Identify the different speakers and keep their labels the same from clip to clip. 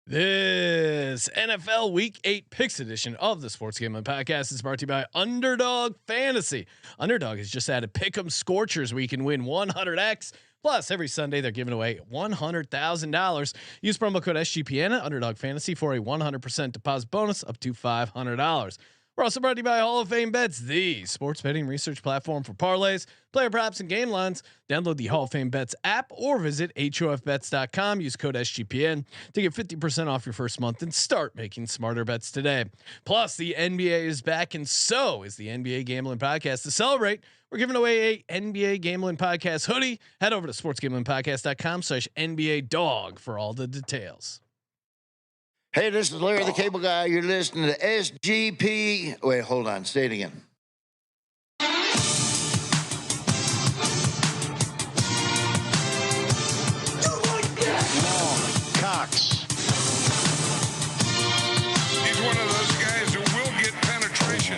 Speaker 1: This NFL Week 8 Picks edition of the Sports Gambling Podcast is brought to you by Underdog Fantasy. Underdog has just added Pick'em Scorchers where you can win 100x. Plus, every Sunday they're giving away $100,000. Use promo code SGPN at Underdog Fantasy for a 100% deposit bonus up to $500. We're also brought to you by Hall of Fame Bets, the sports betting research platform for parlays, player props, and game lines. Download the Hall of Fame Bets app or visit HOFBets.com. Use code SGPN to get 50% off your first month and start making smarter bets today. Plus, the NBA is back, and so is the NBA Gambling Podcast. To celebrate, we're giving away a NBA Gambling Podcast hoodie. Head over to sportsgamblingpodcast.com/NBA dog for all the details.
Speaker 2: Hey, this is Larry the Cable Guy. You're listening to SGP. Wait, hold on. Say it again. Long Cox.
Speaker 3: He's one of those guys who will get penetration.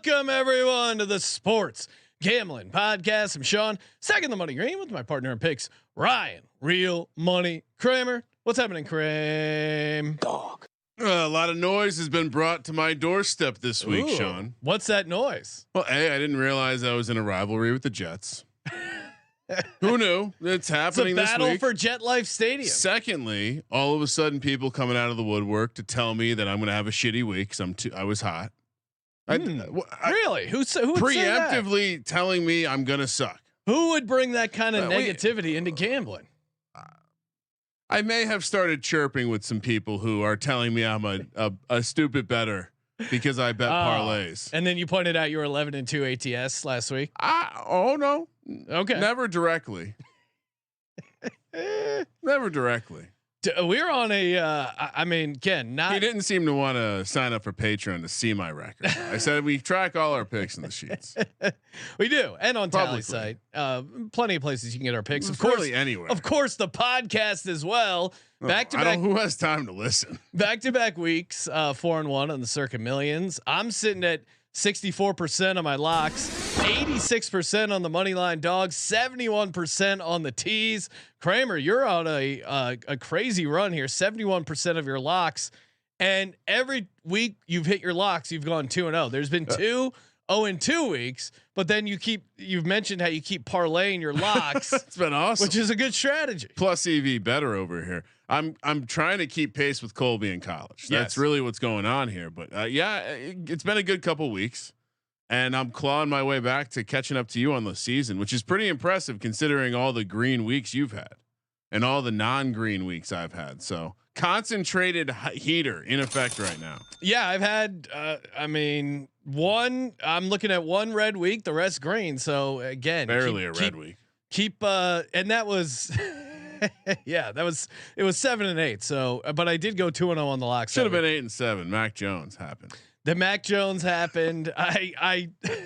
Speaker 1: Welcome everyone to the Sports Gambling Podcast. I'm Sean, second the money green with my partner in picks, Ryan, Real Money Kramer. What's happening, Kramer?
Speaker 2: Dog.
Speaker 4: A lot of noise has been brought to my doorstep this week, Sean.
Speaker 1: What's that noise?
Speaker 4: Well, I didn't realize I was in a rivalry with the Jets. Who knew? It's happening
Speaker 1: it's a battle
Speaker 4: this week.
Speaker 1: for Jet Life Stadium.
Speaker 4: Secondly, all of a sudden, people coming out of the woodwork to tell me that I'm going to have a shitty week because I was hot.
Speaker 1: Really? Who would
Speaker 4: preemptively
Speaker 1: say that?
Speaker 4: telling me I'm going to suck?
Speaker 1: Who would bring that kind of negativity into gambling?
Speaker 4: I may have started chirping with some people who are telling me I'm a stupid bettor because I bet parlays.
Speaker 1: And then you pointed out you were 11-2 ATS last week.
Speaker 4: Oh no.
Speaker 1: Okay.
Speaker 4: Never directly. Never directly.
Speaker 1: We're on a. I mean, Ken.
Speaker 4: He didn't seem to want to sign up for Patreon to see my record. I said we track all our picks in the sheets.
Speaker 1: We do, and on Tally
Speaker 4: Publicly.
Speaker 1: site, plenty of places you can get our picks. Of
Speaker 4: Fairly
Speaker 1: course,
Speaker 4: anywhere.
Speaker 1: Of course, the podcast as well. Back to
Speaker 4: I
Speaker 1: back.
Speaker 4: don't. Who has time to listen?
Speaker 1: Back to back weeks. 4-1 on the Circa Millions. I'm sitting at 64% on my locks, 86% on the money line dogs, 71% on the tees. Kramer, you're on a crazy run here. 71% of your locks, and every week you've hit your locks. You've gone 2-0. There's been 2-0 weeks, but then you've mentioned how you keep parlaying your locks.
Speaker 4: It's been awesome,
Speaker 1: which is a good strategy.
Speaker 4: Plus EV better over here. I'm trying to keep pace with Colby in college. That's really what's going on here. But it's been a good couple weeks, and I'm clawing my way back to catching up to you on the season, which is pretty impressive considering all the green weeks you've had and all the non-green weeks I've had. So concentrated heater in effect right now. Yeah,
Speaker 1: I've had. I'm looking at one red week, the rest green. So again,
Speaker 4: barely a red week.
Speaker 1: And that was. Yeah, it was 7 and 8. So, but I did go 2-0 on the locks.
Speaker 4: Should have been 8 and 7. Mac Jones happened.
Speaker 1: The Mac Jones happened.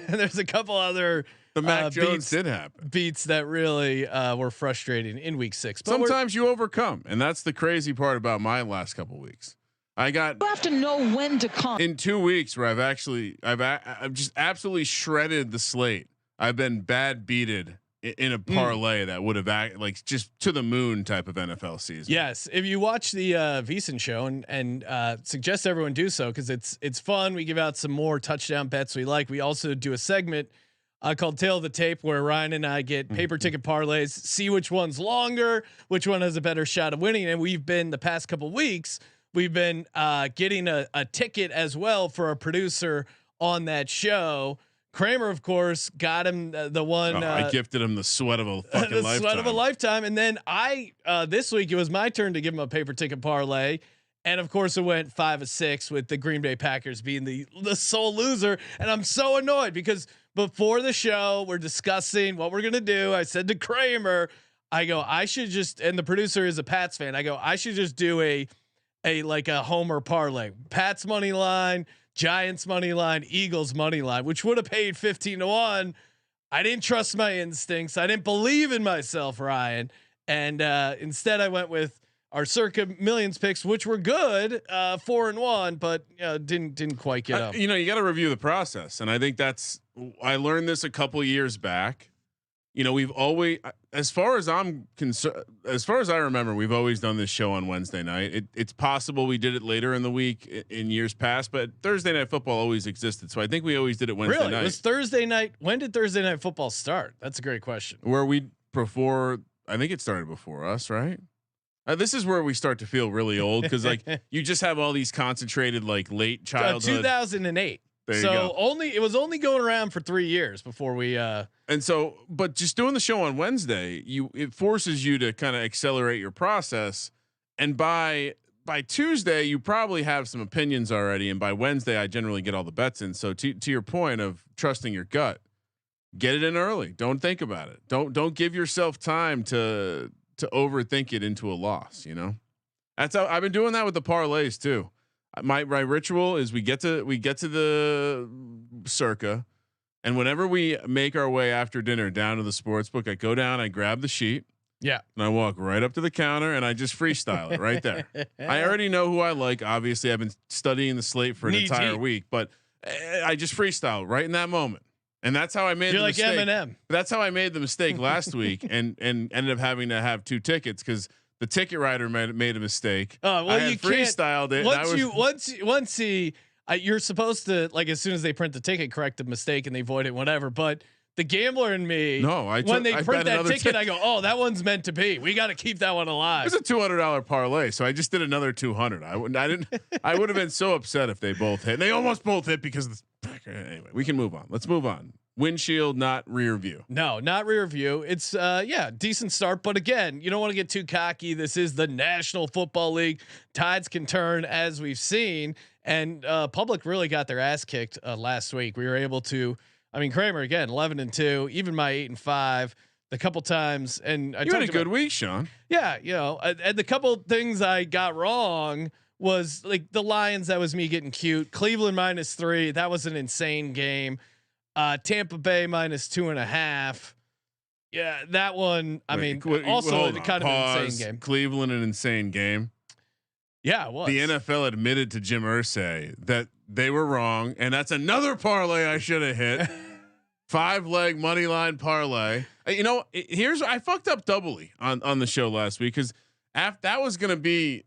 Speaker 1: There's a couple other
Speaker 4: Mac Jones did happen
Speaker 1: beats that really were frustrating in week 6. But
Speaker 4: sometimes you overcome, and that's the crazy part about my last couple weeks. You have
Speaker 5: to know when to come.
Speaker 4: In 2 weeks where I've just absolutely shredded the slate. I've been bad beated in a parlay that would have like just to the moon type of NFL season.
Speaker 1: Yes, if you watch the VSiN show and suggest everyone do so because it's fun. We give out some more touchdown bets we like. We also do a segment called Tail of the Tape where Ryan and I get paper ticket parlays, see which one's longer, which one has a better shot of winning. And we've been the past couple weeks we've been getting a ticket as well for a producer on that show. Kramer, of course, got him the one.
Speaker 4: I gifted him the sweat of a fucking
Speaker 1: the
Speaker 4: lifetime.
Speaker 1: Sweat of a lifetime. And then this week it was my turn to give him a paper ticket parlay, and of course it went 5 of 6 with the Green Bay Packers being the sole loser. And I'm so annoyed because before the show we're discussing what we're gonna do. I said to Kramer, I go, I should just, and the producer is a Pats fan. I go, I should just do a homer parlay, Pats money line, Giants money line, Eagles money line, which would have paid 15-1. I didn't trust my instincts. I didn't believe in myself, Ryan. And instead I went with our circa millions picks, which were good, 4-1, but didn't quite get up.
Speaker 4: You got to review the process, and I think I learned this a couple years back. We've always, as far as I'm concerned, as far as I remember, we've always done this show on Wednesday night. It's possible we did it later in the week in years past, but Thursday night football always existed. So I think we always did it Wednesday night.
Speaker 1: It was Thursday night. When did Thursday night football start? That's a great question.
Speaker 4: I think it started before us, right? This is where we start to feel really old because you just have all these concentrated late childhood.
Speaker 1: 2008. It was only going around for 3 years before we.
Speaker 4: But just doing the show on Wednesday, it forces you to kind of accelerate your process, and by Tuesday you probably have some opinions already, and by Wednesday I generally get all the bets in. So to your point of trusting your gut, get it in early. Don't think about it. Don't give yourself time to overthink it into a loss. That's how I've been doing that with the parlays too. My ritual is we get to the circa, and whenever we make our way after dinner down to the sports book, I go down, I grab the sheet, and I walk right up to the counter and I just freestyle it right there. I already know who I like. Obviously, I've been studying the slate for an entire week, but I just freestyle right in that moment, and that's how I made. You're the mistake. Eminem. That's how I made the mistake last week, and ended up having to have 2 tickets because the ticket writer made a mistake.
Speaker 1: Oh well, you
Speaker 4: freestyled it.
Speaker 1: Once you're supposed to as soon as they print the ticket, correct the mistake and they void it, whatever. But the gambler in me, when they print that ticket, I go, oh, that one's meant to be. We got to keep that one alive.
Speaker 4: It's a $200 parlay, so I just did another 200. I would have been so upset if they both hit. They almost both hit because of the, anyway. We can move on. Let's move on. Windshield, not rear view.
Speaker 1: No, not rear view. It's decent start, but again, you don't want to get too cocky. This is the National Football League. Tides can turn, as we've seen, and public really got their ass kicked last week. We were able to. I mean, Kramer again, 11-2. Even my 8-5. The couple times, and
Speaker 4: you had a good week, Sean.
Speaker 1: Yeah, and the couple things I got wrong was the Lions. That was me getting cute. Cleveland -3. That was an insane game. Tampa Bay -2.5. Yeah, that one. I mean, also kind of an insane game.
Speaker 4: Cleveland, an insane game.
Speaker 1: Yeah, it was.
Speaker 4: The NFL admitted to Jim Irsay that they were wrong, and that's another parlay I should have hit. 5-leg money line parlay. I fucked up doubly on the show last week because that was the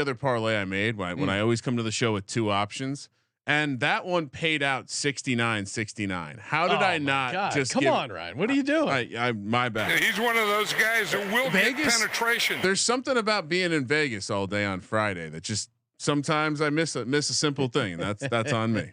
Speaker 4: other parlay I made when I always come to the show with 2 options. And that one paid out 69-69. How did I not just
Speaker 1: come on, Ryan? What are you doing?
Speaker 4: I my bad.
Speaker 3: He's one of those guys that will get penetration.
Speaker 4: There's something about being in Vegas all day on Friday that just sometimes I miss a simple thing, and that's on me.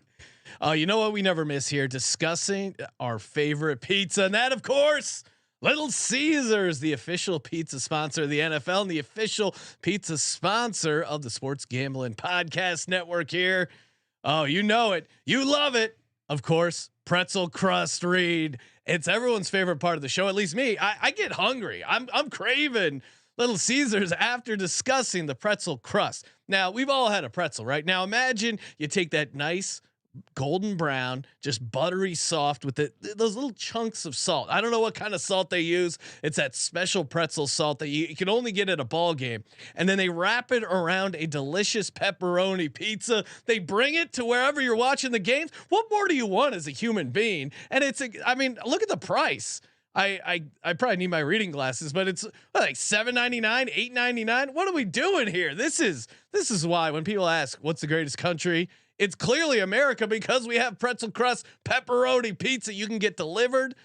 Speaker 1: You know what we never miss here? Discussing our favorite pizza, and that, of course, Little Caesars, the official pizza sponsor of the NFL and the official pizza sponsor of the Sports Gambling Podcast Network here. Oh, you know it. You love it. Of course, pretzel crust read. It's everyone's favorite part of the show. At least me. I get hungry. I'm craving Little Caesars after discussing the pretzel crust. Now, we've all had a pretzel, right? Now, imagine you take that nice golden brown, just buttery soft with those little chunks of salt. I don't know what kind of salt they use. It's that special pretzel salt that you can only get at a ball game. And then they wrap it around a delicious pepperoni pizza. They bring it to wherever you're watching the games. What more do you want as a human being? And look at the price. I probably need my reading glasses, but it's like $7.99, $8.99. What are we doing here? This is why when people ask what's the greatest country, it's clearly America, because we have pretzel crust pepperoni pizza you can get delivered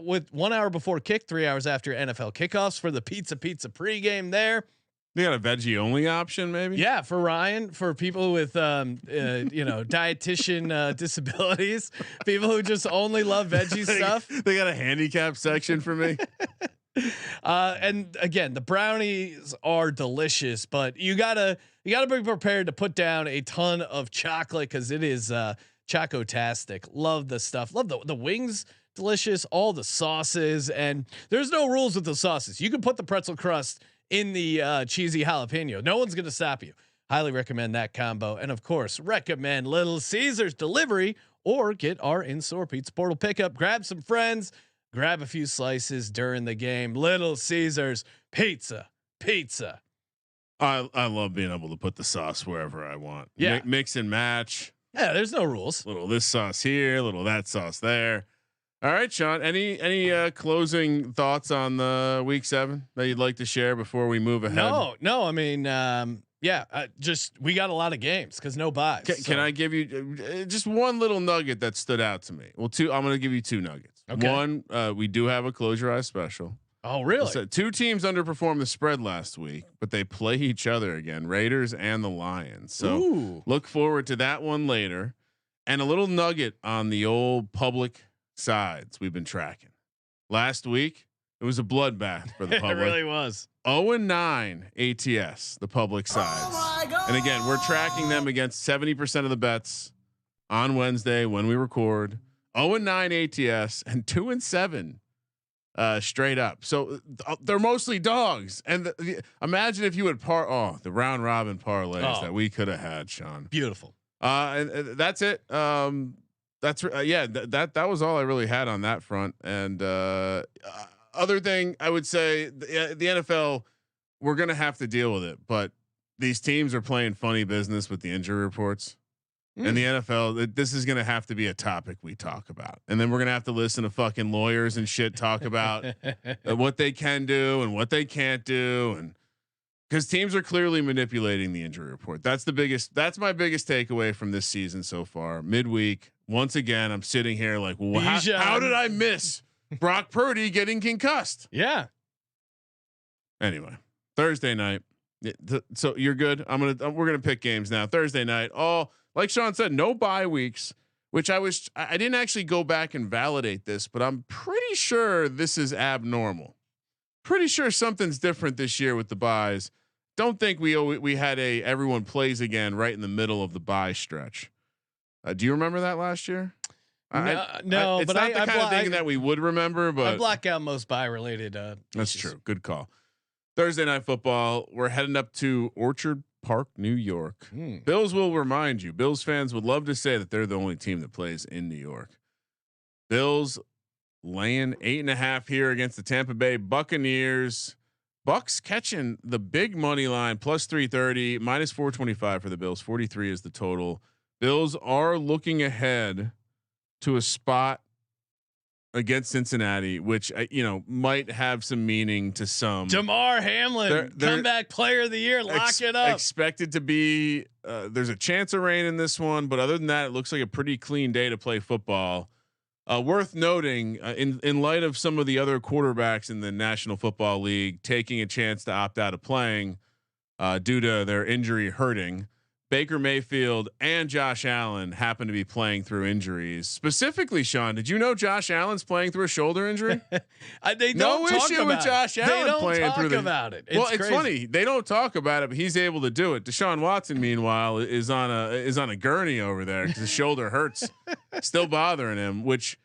Speaker 1: with 1 hour before kick, 3 hours after NFL kickoffs for the pizza pregame there.
Speaker 4: They got a veggie only option, maybe.
Speaker 1: Yeah, for Ryan, for people with dietitian disabilities, people who just only love veggie stuff.
Speaker 4: They got a handicap section for me.
Speaker 1: And again, the brownies are delicious, but you gotta be prepared to put down a ton of chocolate because it is chocotastic. Love the stuff. Love the wings. Delicious. All the sauces, and there's no rules with the sauces. You can put the pretzel crust in the cheesy jalapeno. No one's gonna stop you. Highly recommend that combo, and of course, recommend Little Caesars delivery or get our in-store pizza portal pickup. Grab some friends. Grab a few slices during the game. Little Caesars pizza.
Speaker 4: I love being able to put the sauce wherever I want.
Speaker 1: Yeah.
Speaker 4: Mix and match.
Speaker 1: Yeah, there's no rules.
Speaker 4: Little this sauce here, little that sauce there. All right, Sean. Any closing thoughts on the week 7 that you'd like to share before we move ahead?
Speaker 1: No. I mean, just we got a lot of games because no buys.
Speaker 4: Can I give you just one little nugget that stood out to me? Well, two. I'm going to give you 2 nuggets.
Speaker 1: Okay.
Speaker 4: One, we do have a close your eyes special.
Speaker 1: Oh, really?
Speaker 4: So 2 teams underperformed the spread last week, but they play each other again, Raiders and the Lions. So look forward to that one later. And a little nugget on the old public sides we've been tracking. Last week, it was a bloodbath for the public.
Speaker 1: It really was.
Speaker 4: 0-9 ATS, the public sides. Oh my God. And again, we're tracking them against 70% of the bets on Wednesday when we record. 0-9 ATS and 2-7 straight up. So they're mostly dogs. And imagine if you would the round robin parlays that we could have had, Sean.
Speaker 1: Beautiful.
Speaker 4: And that's it. That was all I really had on that front. And other thing I would say, the NFL, we're gonna have to deal with it. But these teams are playing funny business with the injury reports. And the NFL, this is going to have to be a topic we talk about. And then we're going to have to listen to fucking lawyers and shit talk about what they can do and what they can't do. And because teams are clearly manipulating the injury report. That's my biggest takeaway from this season so far. Midweek, once again, I'm sitting here like, well, how did I miss Brock Purdy getting concussed?
Speaker 1: Yeah.
Speaker 4: Anyway, Thursday night. So you're good. We're going to pick games now. Thursday night. Like Sean said, no bye weeks, which I didn't actually go back and validate this, but I'm pretty sure this is abnormal. Pretty sure something's different this year with the buys. Don't think we had everyone plays again right in the middle of the bye stretch. Do you remember that last year?
Speaker 1: No,
Speaker 4: it's
Speaker 1: but
Speaker 4: not the kind of thing that we would remember, but
Speaker 1: I block out most bye related.
Speaker 4: That's true. Good call. Thursday night football. We're heading up to Orchard Park, New York. Bills will remind you. Bills fans would love to say that they're the only team that plays in New York. Bills laying 8.5 here against the Tampa Bay Buccaneers. Bucks catching the big money line plus 330, minus 425 for the Bills. 43 is the total. Bills are looking ahead to a spot against Cincinnati, which might have some meaning to some.
Speaker 1: Damar Hamlin, comeback player of the year, lock it up.
Speaker 4: Expected to be. There's a chance of rain in this one, but other than that, it looks like a pretty clean day to play football. Worth noting, in light of some of the other quarterbacks in the National Football League taking a chance to opt out of playing due to their injury hurting, Baker Mayfield and Josh Allen happen to be playing through injuries. Specifically, Sean, did you know Josh Allen's playing through a shoulder injury?
Speaker 1: They don't
Speaker 4: no
Speaker 1: talk
Speaker 4: issue
Speaker 1: about
Speaker 4: with Josh Allen
Speaker 1: they don't
Speaker 4: playing
Speaker 1: talk
Speaker 4: through
Speaker 1: about it.
Speaker 4: It's funny. They don't talk about it, but he's able to do it. Deshaun Watson, meanwhile, is on a gurney over there because his shoulder hurts, still bothering him. Which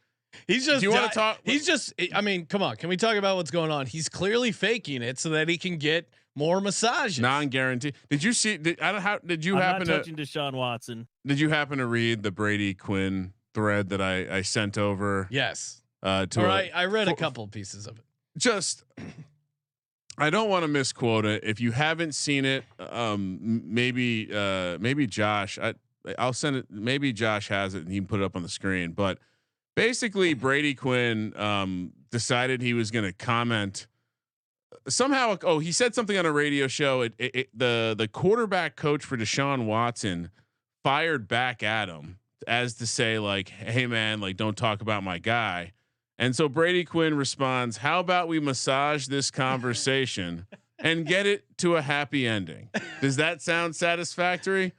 Speaker 1: he's just.
Speaker 4: Do you want to talk?
Speaker 1: He's just. I mean, come on. Can we talk about what's going on? He's clearly faking it so that he can get more massages.
Speaker 4: Non-guaranteed. Did you see? Did you
Speaker 5: I'm
Speaker 4: happen
Speaker 5: not touching Deshaun Watson?
Speaker 4: Did you happen to read the Brady Quinn thread that I sent over?
Speaker 1: Yes.
Speaker 4: I
Speaker 1: read a couple pieces of it.
Speaker 4: Just, I don't want to misquote it. If you haven't seen it, maybe Josh. I'll send it. Maybe Josh has it and he can put it up on the screen. But basically, Brady Quinn decided he was going to comment. Somehow, he said something on a radio show. The quarterback coach for Deshaun Watson fired back at him as to say like, "Hey man, like don't talk about my guy." And so Brady Quinn responds, "How about we massage this conversation and get it to a happy ending?" Does that sound satisfactory?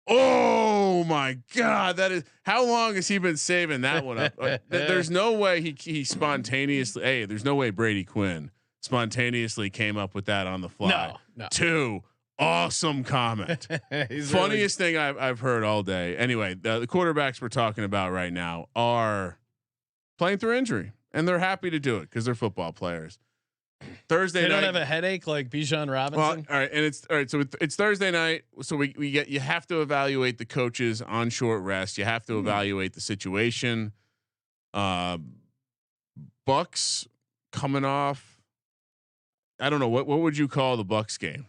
Speaker 4: Oh my God, that is how long has he been saving that one up? There's no way he spontaneously. Hey, there's no way Brady Quinn spontaneously came up with that on the fly.
Speaker 1: No.
Speaker 4: 2 awesome comment. Funniest thing I've heard all day. Anyway, the quarterbacks we're talking about right now are playing through injury, and they're happy to do it because they're football players. Thursday night,
Speaker 1: they don't have a headache like Bijan Robinson.
Speaker 4: Well, all right, and it's all right. So it's Thursday night. So you have to evaluate the coaches on short rest. You have to evaluate the situation. Bucks coming off. I don't know what would you call the Bucks game?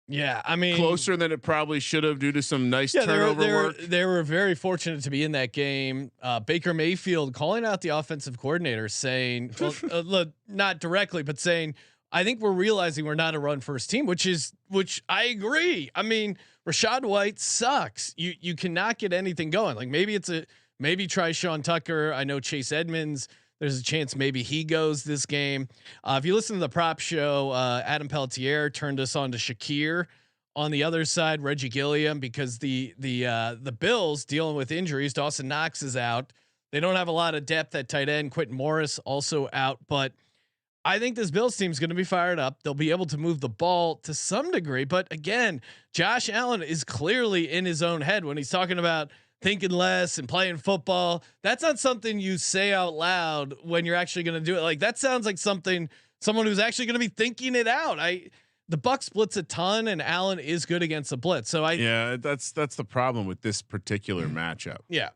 Speaker 1: Yeah, I mean,
Speaker 4: closer than it probably should have due to some nice turnover work.
Speaker 1: They were very fortunate to be in that game. Baker Mayfield calling out the offensive coordinator, saying, well, look, not directly, but saying, I think we're realizing we're not a run first team, which I agree. I mean, Rachaad White sucks. You cannot get anything going. Like maybe try Sean Tucker. I know Chase Edmonds. There's a chance maybe he goes this game. If you listen to the prop show, Adam Pelletier turned us on to Shakir. On the other side, Reggie Gilliam, because the Bills dealing with injuries. Dawson Knox is out. They don't have a lot of depth at tight end. Quentin Morris also out, but I think this Bills team is going to be fired up. They'll be able to move the ball to some degree, but again, Josh Allen is clearly in his own head when he's talking about thinking less and playing football. That's not something you say out loud when you're actually going to do it. Like that sounds like someone who's actually going to be thinking it out. The Bucs blitz a ton, and Allen is good against the blitz. So
Speaker 4: that's the problem with this particular matchup.
Speaker 1: Yeah,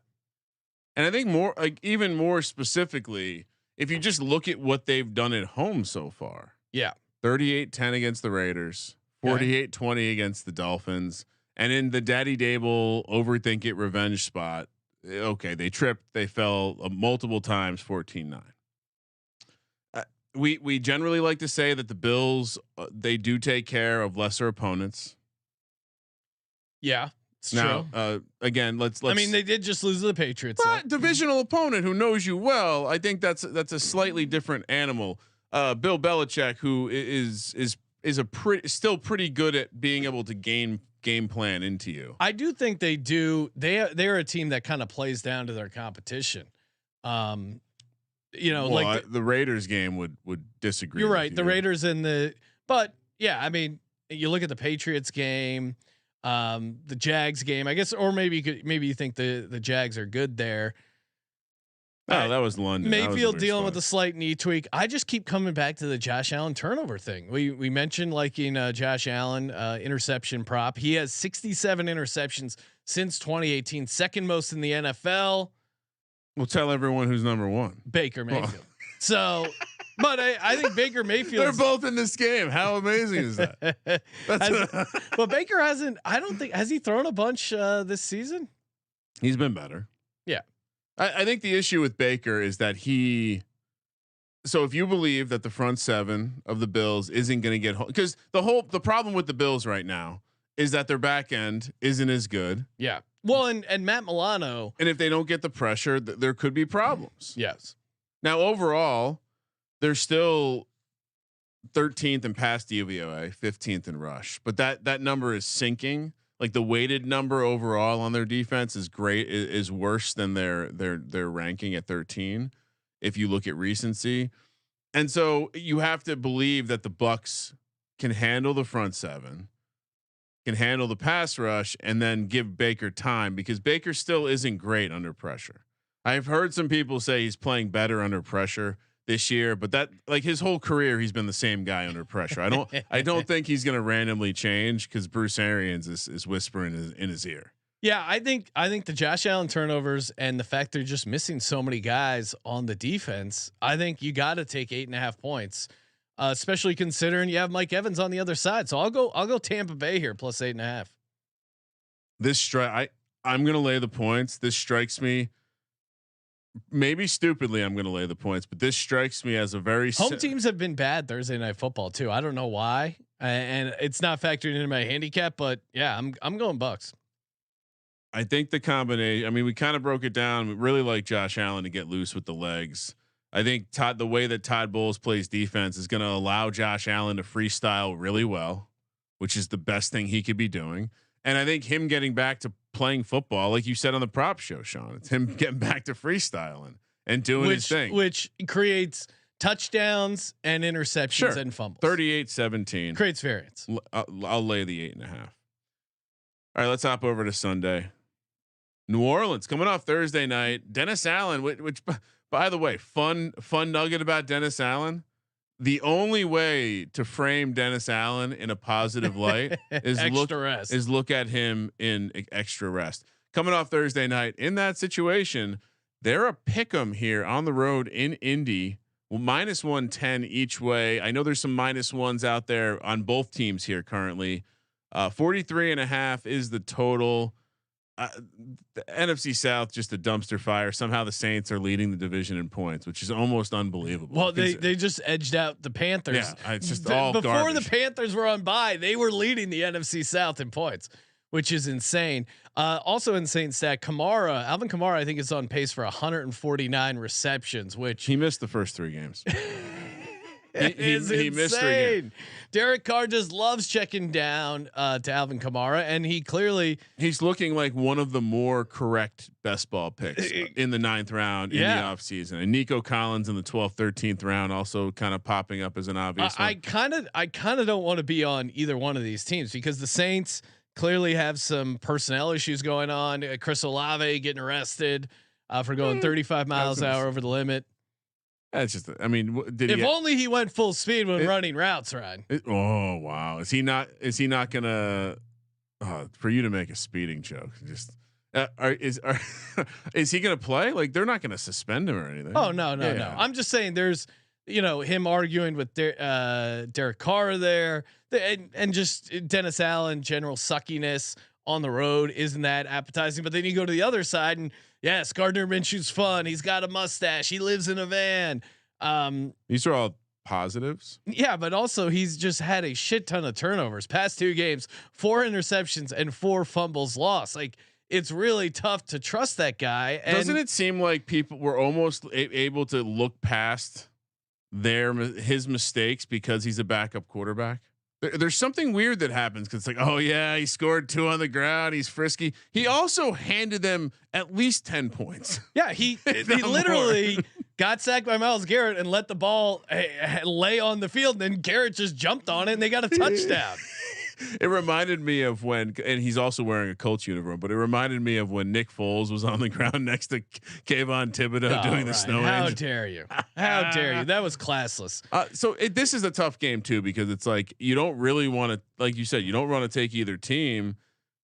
Speaker 4: and I think even more specifically, if you just look at what they've done at home so far.
Speaker 1: Yeah,
Speaker 4: 38-10 against the Raiders, 48-20 against the Dolphins. And in the Daddy Dable overthink it revenge spot, okay, they tripped, they fell multiple times, 14-9. We generally like to say that the Bills they do take care of lesser opponents.
Speaker 1: Yeah, it's
Speaker 4: now
Speaker 1: true.
Speaker 4: Again, let's.
Speaker 1: I mean, they did just lose to the Patriots.
Speaker 4: But divisional opponent who knows you well. I think that's a slightly different animal. Bill Belichick, who is still pretty good at being able to game plan into you.
Speaker 1: I do think they do. They're a team that kind of plays down to their competition. Like
Speaker 4: the Raiders game would disagree.
Speaker 1: You're right. The Raiders but yeah, I mean, you look at the Patriots game, the Jags game, I guess, or maybe you think the Jags are good there.
Speaker 4: Oh, that was London.
Speaker 1: Mayfield dealing with a slight knee tweak. I just keep coming back to the Josh Allen turnover thing. We mentioned liking Josh Allen interception prop. He has 67 interceptions since 2018, second most in the NFL.
Speaker 4: We'll tell everyone who's number one.
Speaker 1: Baker Mayfield. So, but I think Baker Mayfield.
Speaker 4: They're both in this game. How amazing is that?
Speaker 1: But Baker hasn't. I don't think has he thrown a bunch this season.
Speaker 4: He's been better.
Speaker 1: Yeah.
Speaker 4: I think the issue with Baker is that so if you believe that the front seven of the Bills isn't going to get home, because the problem with the Bills right now is that their back end isn't as good.
Speaker 1: Yeah. Well, and Matt Milano,
Speaker 4: and if they don't get the pressure, there could be problems.
Speaker 1: Yes.
Speaker 4: Now overall, they're still 13th in pass DVOA, 15th in rush, but that number is sinking. Like the weighted number overall on their defense is is worse than their ranking at 13. If you look at recency, and so you have to believe that the Bucs can handle the front seven, can handle the pass rush, and then give Baker time because Baker still isn't great under pressure. I've heard some people say he's playing better under pressure this year, but that like his whole career, he's been the same guy under pressure. I don't think he's going to randomly change because Bruce Arians is whispering in his ear.
Speaker 1: Yeah, I think the Josh Allen turnovers and the fact they're just missing so many guys on the defense. I think you got to take 8.5 points, especially considering you have Mike Evans on the other side. So I'll go Tampa Bay here plus 8.5.
Speaker 4: This I'm going to lay the points. This strikes me. Maybe stupidly, I'm going to lay the points, but this strikes me as a very
Speaker 1: home teams have been bad Thursday night football too. I don't know why, and it's not factored into my handicap. But yeah, I'm going Bucs.
Speaker 4: I think the combination. I mean, we kind of broke it down. We really like Josh Allen to get loose with the legs. I think the way that Todd Bowles plays defense is going to allow Josh Allen to freestyle really well, which is the best thing he could be doing. And I think him getting back to playing football, like you said on the prop show, Sean, it's him getting back to freestyling and doing his thing,
Speaker 1: which creates touchdowns and interceptions and fumbles.
Speaker 4: 38-17
Speaker 1: creates variance.
Speaker 4: I'll lay the 8.5. All right, let's hop over to Sunday. New Orleans coming off Thursday night. Dennis Allen, which by the way, fun nugget about Dennis Allen. The only way to frame Dennis Allen in a positive light is look at him in extra rest. Coming off Thursday night in that situation, they're a pick'em here on the road in Indy. Well, -110 each way. I know there's some -1s out there on both teams here currently. 43.5 is the total. The NFC South just a dumpster fire. Somehow the Saints are leading the division in points, which is almost unbelievable.
Speaker 1: Well, they just edged out the Panthers.
Speaker 4: Yeah, it's just all
Speaker 1: before
Speaker 4: garbage.
Speaker 1: the Panthers were on bye. They were leading the NFC South in points, which is insane. Also insane stat: Alvin Kamara, I think is on pace for 149 receptions, which
Speaker 4: he missed the first 3 games.
Speaker 1: he
Speaker 4: missed 3 games.
Speaker 1: Derek Carr just loves checking down to Alvin Kamara, and he's
Speaker 4: looking like one of the more correct best ball picks in the 9th round in the offseason. And Nico Collins in the 12th, 13th round also kind of popping up as an obvious one.
Speaker 1: I kind of don't want to be on either one of these teams because the Saints clearly have some personnel issues going on. Chris Olave getting arrested for going 35 miles an hour over the limit.
Speaker 4: That's just. I mean,
Speaker 1: if only he went full speed when running routes, Ryan.
Speaker 4: Oh wow, is he not gonna? For you to make a speeding joke, just is he gonna play? Like they're not gonna suspend him or anything.
Speaker 1: Oh no. I'm just saying there's him arguing with Derek Carr there, and just Dennis Allen general suckiness on the road isn't that appetizing. But then you go to the other side and. Yes, Gardner Minshew's fun. He's got a mustache. He lives in a van.
Speaker 4: These are all positives.
Speaker 1: Yeah, but also he's just had a shit ton of turnovers. Past 2 games, 4 interceptions and 4 fumbles lost. Like it's really tough to trust that guy. And
Speaker 4: doesn't it seem like people were almost able to look past his mistakes because he's a backup quarterback? There's something weird that happens because it's like, oh yeah, he scored 2 on the ground. He's frisky. He also handed them at least 10 points.
Speaker 1: Yeah, he literally got sacked by Myles Garrett and let the ball lay on the field. And then Garrett just jumped on it and they got a touchdown.
Speaker 4: It reminded me of when, and he's also wearing a Colts uniform, but it reminded me of when Nick Foles was on the ground next to Kayvon Thibodeau doing the snow
Speaker 1: How
Speaker 4: angel.
Speaker 1: dare you? How dare you? That was classless.
Speaker 4: This is a tough game too, because it's like, you don't really want to, like you said, you don't want to take either team,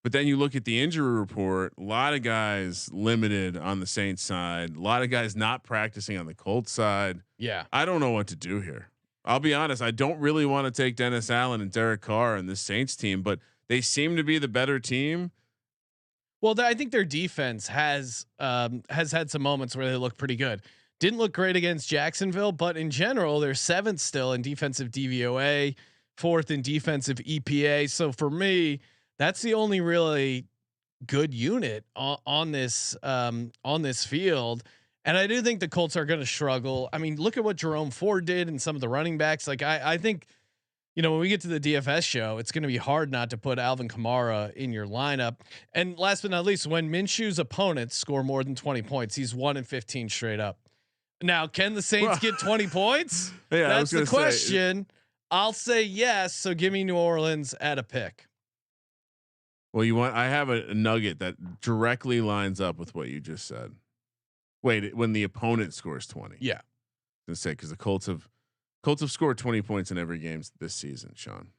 Speaker 4: but then you look at the injury report, a lot of guys limited on the Saints side, a lot of guys not practicing on the Colts side.
Speaker 1: Yeah.
Speaker 4: I don't know what to do here. I'll be honest. I don't really want to take Dennis Allen and Derek Carr and this Saints team, but they seem to be the better team.
Speaker 1: Well, I think their defense has had some moments where they look pretty good. Didn't look great against Jacksonville, but in general, they're 7th still in defensive DVOA, 4th in defensive EPA. So for me, that's the only really good unit on this field. And I do think the Colts are going to struggle. I mean, look at what Jerome Ford did and some of the running backs. Like I think, when we get to the DFS show, it's going to be hard not to put Alvin Kamara in your lineup. And last but not least, when Minshew's opponents score more than 20 points, he's 1-15 straight up. Now, can the Saints get 20 points?
Speaker 4: Yeah,
Speaker 1: that's the question. I'll say yes. So give me New Orleans at a pick.
Speaker 4: Well, I have a nugget that directly lines up with what you just said. Wait, when the opponent scores 20.
Speaker 1: Yeah.
Speaker 4: Let's say, because the Colts have scored 20 points in every game this season, Sean.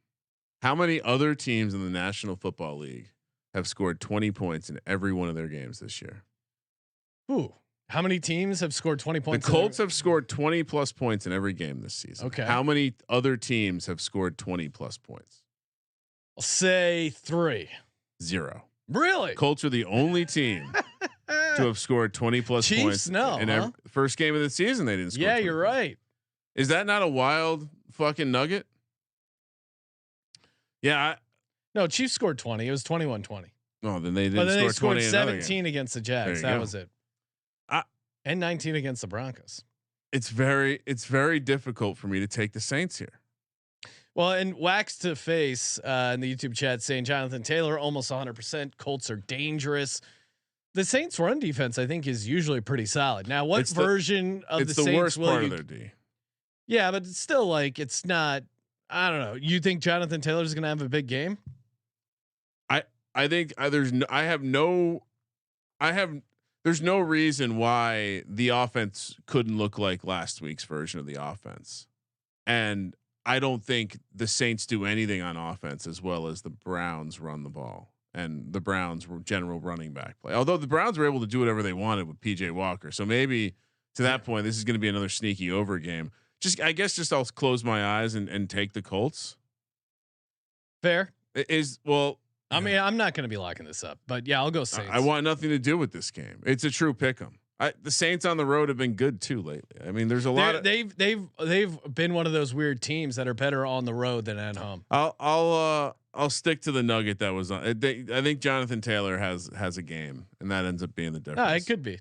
Speaker 4: How many other teams in the National Football League have scored 20 points in every one of their games this year?
Speaker 1: Ooh. How many teams have scored 20 points?
Speaker 4: The Colts have scored 20 plus points in every game this season.
Speaker 1: Okay.
Speaker 4: How many other teams have scored 20 plus points?
Speaker 1: I'll say 3.
Speaker 4: 0.
Speaker 1: Really?
Speaker 4: Colts are the only team to have scored 20 plus
Speaker 1: Chiefs,
Speaker 4: points.
Speaker 1: No,
Speaker 4: in every first game of the season, they didn't score.
Speaker 1: Yeah, you're right.
Speaker 4: Is that not a wild fucking nugget? Yeah.
Speaker 1: No, Chiefs scored 20. It was 21-20.
Speaker 4: Oh, then they didn't
Speaker 1: but then
Speaker 4: score
Speaker 1: they scored
Speaker 4: 20
Speaker 1: 17 against the Jags. That
Speaker 4: go.
Speaker 1: was it. And 19 against the Broncos.
Speaker 4: It's very difficult for me to take the Saints here.
Speaker 1: Well, and wax to face in the YouTube chat saying Jonathan Taylor almost 100%. Colts are dangerous. The Saints run defense, I think, is usually pretty solid. Now, what version of the Saints
Speaker 4: worst
Speaker 1: will
Speaker 4: part
Speaker 1: you?
Speaker 4: Of their D.
Speaker 1: Yeah, but it's still like it's not. I don't know. You think Jonathan Taylor is going to have a big game?
Speaker 4: I think there's no reason why the offense couldn't look like last week's version of the offense, and I don't think the Saints do anything on offense as well as the Browns run the ball and the Browns were general running back play. Although the Browns were able to do whatever they wanted with PJ Walker, so maybe to that point, this is going to be another sneaky over game. I guess I'll close my eyes and take the Colts.
Speaker 1: Fair. I mean, I'm not going to be locking this up, but yeah, I'll go Saints.
Speaker 4: I want nothing to do with this game. It's a true pick 'em. The Saints on the road have been good too lately. I mean, there's a lot of
Speaker 1: they've been one of those weird teams that are better on the road than at home.
Speaker 4: I'll stick to the nugget that was on. I think Jonathan Taylor has a game, and that ends up being the difference.
Speaker 1: No, it could be.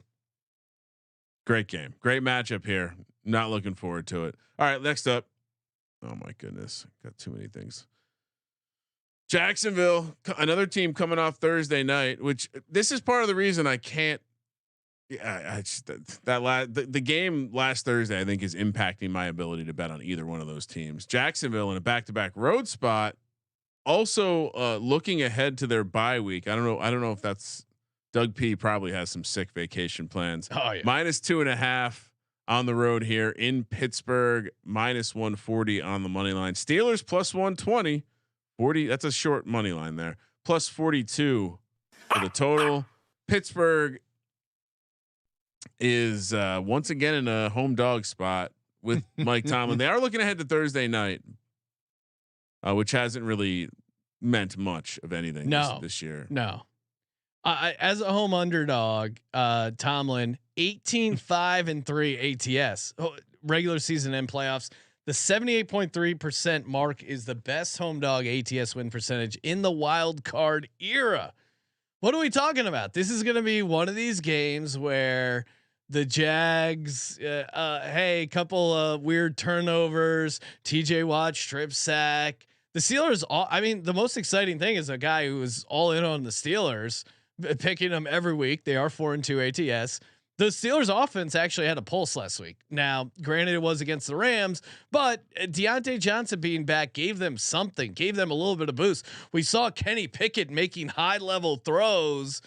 Speaker 4: Great game, great matchup here. Not looking forward to it. All right, next up. Oh my goodness, got too many things. Jacksonville, another team coming off Thursday night, which this is part of the reason I can't. Yeah, the game last Thursday I think is impacting my ability to bet on either one of those teams. Jacksonville in a back-to-back road spot, also looking ahead to their bye week. I don't know if that's Doug P probably has some sick vacation plans.
Speaker 1: Oh yeah.
Speaker 4: -2.5 on the road here in Pittsburgh, -140 on the money line. Steelers +120. 40. That's a short money line there. +42 for the total. Pittsburgh is once again in a home dog spot with Mike Tomlin. They are looking ahead to Thursday night, which hasn't really meant much of anything this year.
Speaker 1: No. As a home underdog, Tomlin 18-5-3 ATS regular season and playoffs. The 78.3% mark is the best home dog ATS win percentage in the wild card era. What are we talking about? This is going to be one of these games where the Jags, hey, couple of weird turnovers, TJ Watt strip sack. The Steelers, I mean, the most exciting thing is a guy who is all in on the Steelers, picking them every week. They are 4-2 ATS. The Steelers offense actually had a pulse last week. Now, granted, it was against the Rams, but Deontay Johnson being back gave them something, gave them a little bit of boost. We saw Kenny Pickett making high level throws.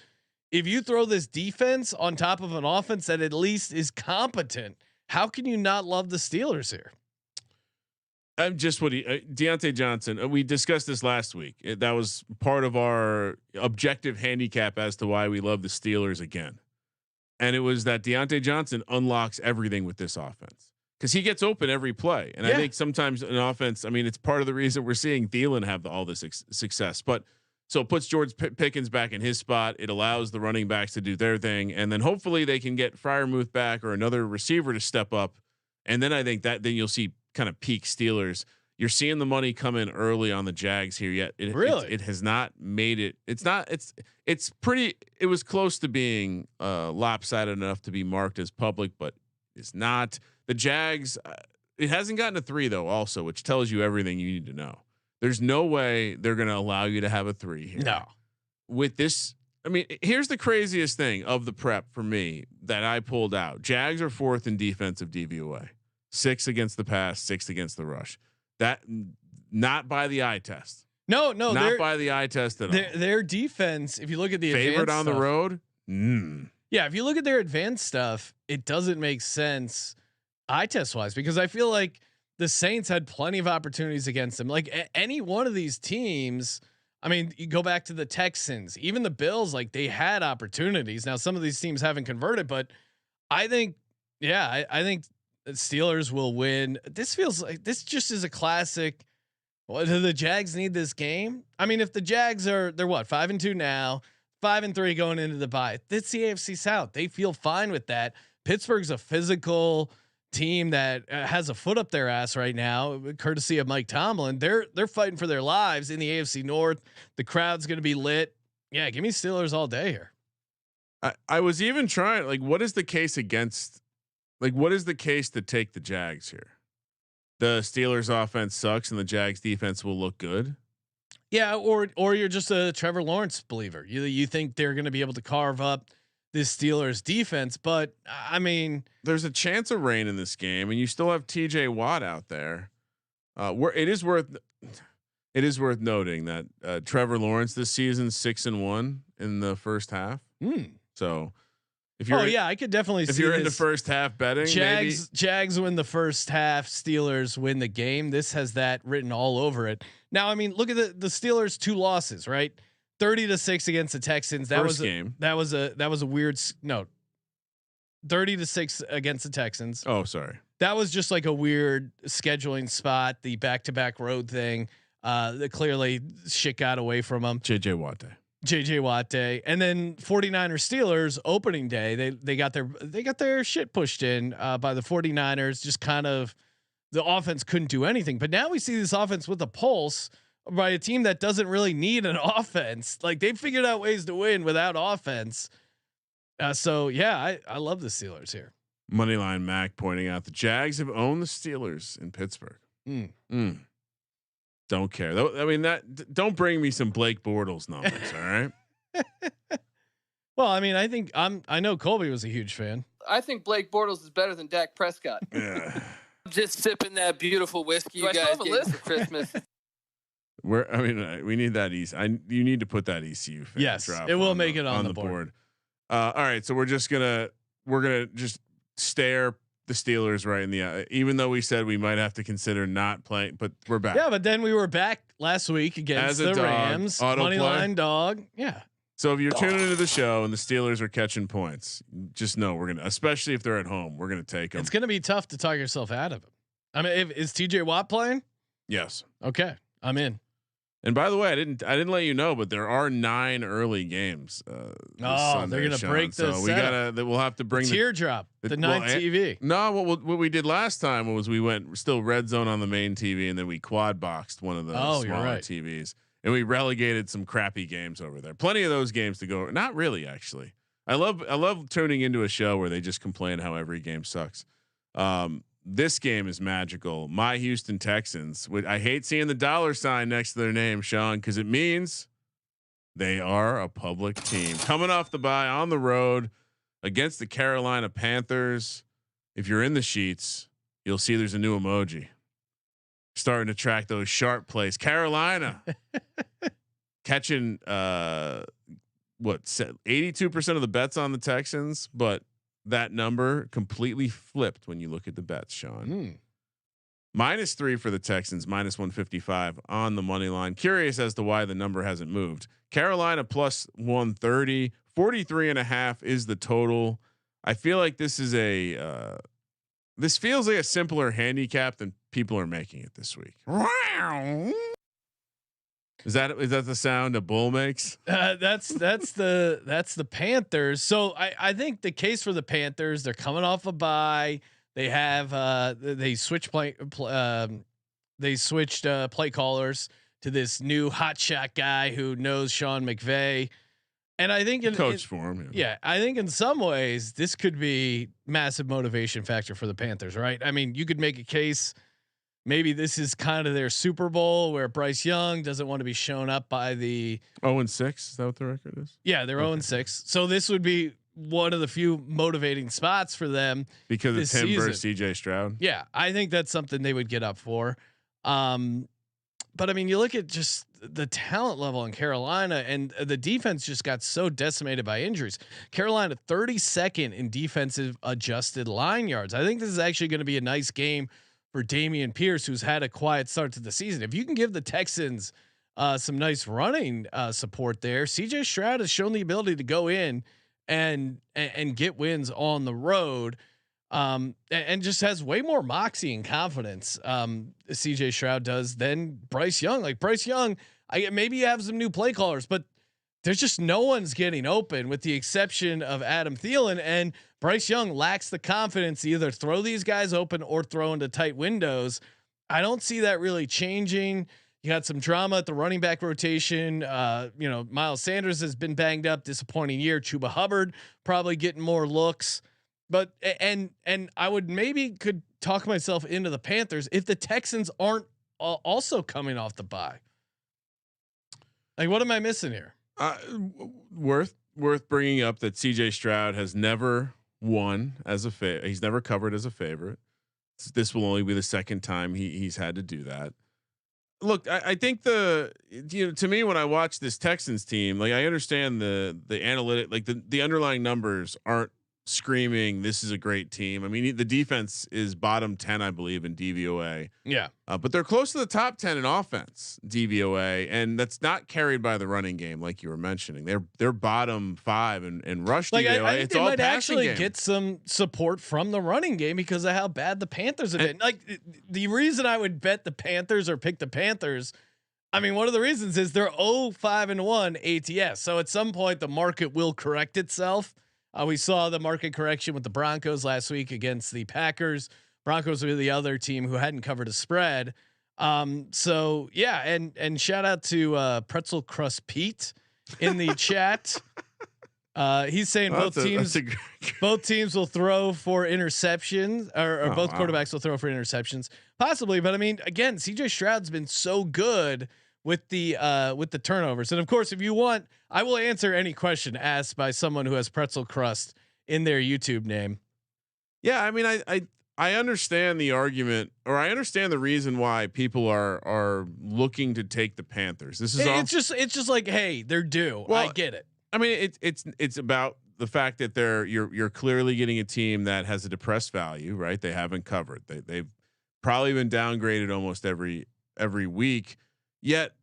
Speaker 1: If you throw this defense on top of an offense that at least is competent, how can you not love the Steelers here?
Speaker 4: I'm just Deontay Johnson. We discussed this last week. That was part of our objective handicap as to why we love the Steelers again. And it was that Deontay Johnson unlocks everything with this offense because he gets open every play. And I think sometimes an offense, I mean, it's part of the reason we're seeing Thielen have all this success, but so it puts George Pickens back in his spot. It allows the running backs to do their thing. And then hopefully they can get Freiermuth back or another receiver to step up. And then I think that then you'll see kind of peak Steelers. You're seeing the money come in early on the Jags here yet. It has not made it. It's pretty. It was close to being lopsided enough to be marked as public, but it's not. The Jags. It hasn't gotten to 3 though. Also, which tells you everything you need to know. There's no way they're going to allow you to have a 3 here.
Speaker 1: No.
Speaker 4: With this, I mean, here's the craziest thing of the prep for me that I pulled out. Jags are 4th in defensive DVOA, 6th against the pass, 6th against the rush. That not by the eye test.
Speaker 1: No,
Speaker 4: not by the eye test at all.
Speaker 1: Their defense, if you look at the
Speaker 4: favorite on the road.
Speaker 1: Yeah, if you look at their advanced stuff, it doesn't make sense eye test wise because I feel like the Saints had plenty of opportunities against them. Like any one of these teams, I mean, you go back to the Texans, even the Bills, like they had opportunities. Now some of these teams haven't converted, but I think, I think the Steelers will win. This feels like this just is a classic. Well, do the Jags need this game? I mean, if the Jags they're what 5-2 now, 5-3 going into the bye. That's the AFC South. They feel fine with that. Pittsburgh's a physical team that has a foot up their ass right now, courtesy of Mike Tomlin. They're fighting for their lives in the AFC North. The crowd's going to be lit. Yeah, give me Steelers all day here.
Speaker 4: I was even trying. Like, what is the case against? Like, what is the case to take the Jags here? The Steelers offense sucks and the Jags defense will look good.
Speaker 1: Yeah. Or you're just a Trevor Lawrence believer. You think they're going to be able to carve up this Steelers defense, but I mean,
Speaker 4: there's a chance of rain in this game and you still have TJ Watt out there. Where it is worth noting that Trevor Lawrence this season 6-1 in the first half. So if you're,
Speaker 1: I could definitely
Speaker 4: if
Speaker 1: see
Speaker 4: you're into first half betting,
Speaker 1: Jags win the first half, Steelers win the game. This has that written all over it. Now, I mean, look at the Steelers 2 losses, right? 30-6 against the Texans. That was a weird note. 30-6 against the Texans.
Speaker 4: Oh, sorry.
Speaker 1: That was just like a weird scheduling spot, the back-to-back road thing. Clearly shit got away from them.
Speaker 4: JJ Watt Day.
Speaker 1: And then 49ers Steelers opening day, they got their shit pushed in by the 49ers. Just kind of the offense couldn't do anything. But now we see this offense with a pulse by a team that doesn't really need an offense. Like they figured out ways to win without offense. So yeah, I love the Steelers here.
Speaker 4: Moneyline Mac pointing out the Jags have owned the Steelers in Pittsburgh. Don't care. I mean, don't bring me some Blake Bortles numbers. All right.
Speaker 1: Well, I mean, I know Colby was a huge fan.
Speaker 5: I think Blake Bortles is better than Dak Prescott.
Speaker 4: Yeah.
Speaker 5: Just sipping that beautiful whiskey you guys gave me for Christmas.
Speaker 4: We need that you need to put that ECU fan.
Speaker 1: Yes,
Speaker 4: drop
Speaker 1: it will make it on the board.
Speaker 4: All right, so we're gonna just stare the Steelers right in the eye, even though we said we might have to consider not playing, but we're back.
Speaker 1: Yeah, but then we were back last week against the Rams. Moneyline dog. Yeah.
Speaker 4: So if you're tuning into the show and the Steelers are catching points, just know we're gonna, especially if they're at home, we're gonna take them.
Speaker 1: It's gonna be tough to talk yourself out of it. I mean, is TJ Watt playing?
Speaker 4: Yes.
Speaker 1: Okay, I'm in.
Speaker 4: And by the way, I didn't let you know, but there are 9 early games.
Speaker 1: Sunday, they're gonna break this.
Speaker 4: So we'll have to bring
Speaker 1: the teardrop, the 9 TV.
Speaker 4: No, what we did last time was we went still red zone on the main TV, and then we quad boxed one of the smaller TVs, and we relegated some crappy games over there. Plenty of those games to go. Not really, actually. I love tuning into a show where they just complain how every game sucks. This game is magical. My Houston Texans. I hate seeing the $sign next to their name, Sean, because it means they are a public team coming off the bye on the road against the Carolina Panthers. If you're in the sheets, you'll see there's a new emoji starting to track those sharp plays. Carolina catching 82% of the bets on the Texans, but that number completely flipped when you look at the bets, Sean. -3 for the Texans, -155 on the money line. Curious as to why the number hasn't moved. Carolina +130, 43.5 is the total. I feel like this is this feels like a simpler handicap than people are making it this week. Is that the sound a bull makes?
Speaker 1: That's the Panthers. So I think the case for the Panthers, they're coming off a bye. They have they switched play callers to this new hotshot guy who knows Sean McVay, and I think
Speaker 4: coach for him.
Speaker 1: Yeah, I think in some ways this could be massive motivation factor for the Panthers, right? I mean, you could make a case. Maybe this is kind of their Super Bowl where Bryce Young doesn't want to be shown up by the
Speaker 4: 0-6. Is that what the record is?
Speaker 1: Yeah, they're 0-6. So this would be one of the few motivating spots for them
Speaker 4: because it's him versus CJ Stroud.
Speaker 1: Yeah, I think that's something they would get up for. But I mean, you look at just the talent level in Carolina, and the defense just got so decimated by injuries. Carolina 32nd in defensive adjusted line yards. I think this is actually going to be a nice game for Dameon Pierce, who's had a quiet start to the season. If you can give the Texans some nice running support there, CJ Stroud has shown the ability to go in and get wins on the road, and just has way more moxie and confidence. CJ Stroud does than Bryce Young. Like Bryce Young, maybe you have some new play callers, but there's just no one's getting open with the exception of Adam Thielen, and Bryce Young lacks the confidence to either throw these guys open or throw into tight windows. I don't see that really changing. You got some drama at the running back rotation. Miles Sanders has been banged up, disappointing year. Chuba Hubbard probably getting more looks, but and I would could talk myself into the Panthers if the Texans aren't also coming off the bye. Like, what am I missing here?
Speaker 4: Worth bringing up that CJ Stroud has never won as he's never covered as a favorite. This will only be the second time he's had to do that. Look, I think to me, when I watch this Texans team, like I understand the analytic, like the underlying numbers aren't screaming, this is a great team. I mean, the defense is bottom 10, I believe, in DVOA.
Speaker 1: Yeah.
Speaker 4: But they're close to the top 10 in offense DVOA, and that's not carried by the running game, like you were mentioning. They're bottom 5 in rush DVOA.
Speaker 1: I think they might actually get some support from the running game because of how bad the Panthers have been. Like the reason I would bet the Panthers or pick the Panthers I mean, one of the reasons is they're 0-5-1 ATS. So at some point the market will correct itself. We saw the market correction with the Broncos last week against the Packers. Broncos were the other team who hadn't covered a spread. So yeah, and shout out to Pretzel Crust Pete in the chat. He's saying both teams will throw for interceptions, or both quarterbacks will throw for interceptions, possibly. But I mean, again, CJ Stroud's been so good with the turnovers, and of course, if you want, I will answer any question asked by someone who has pretzel crust in their YouTube name.
Speaker 4: Yeah, I mean, I understand the argument, or I understand the reason why people are looking to take the Panthers. This is
Speaker 1: it's just like, hey, they're due. Well, I get it.
Speaker 4: I mean, it's about the fact that you're clearly getting a team that has a depressed value, right? They haven't covered. They've probably been downgraded almost every week. Yet,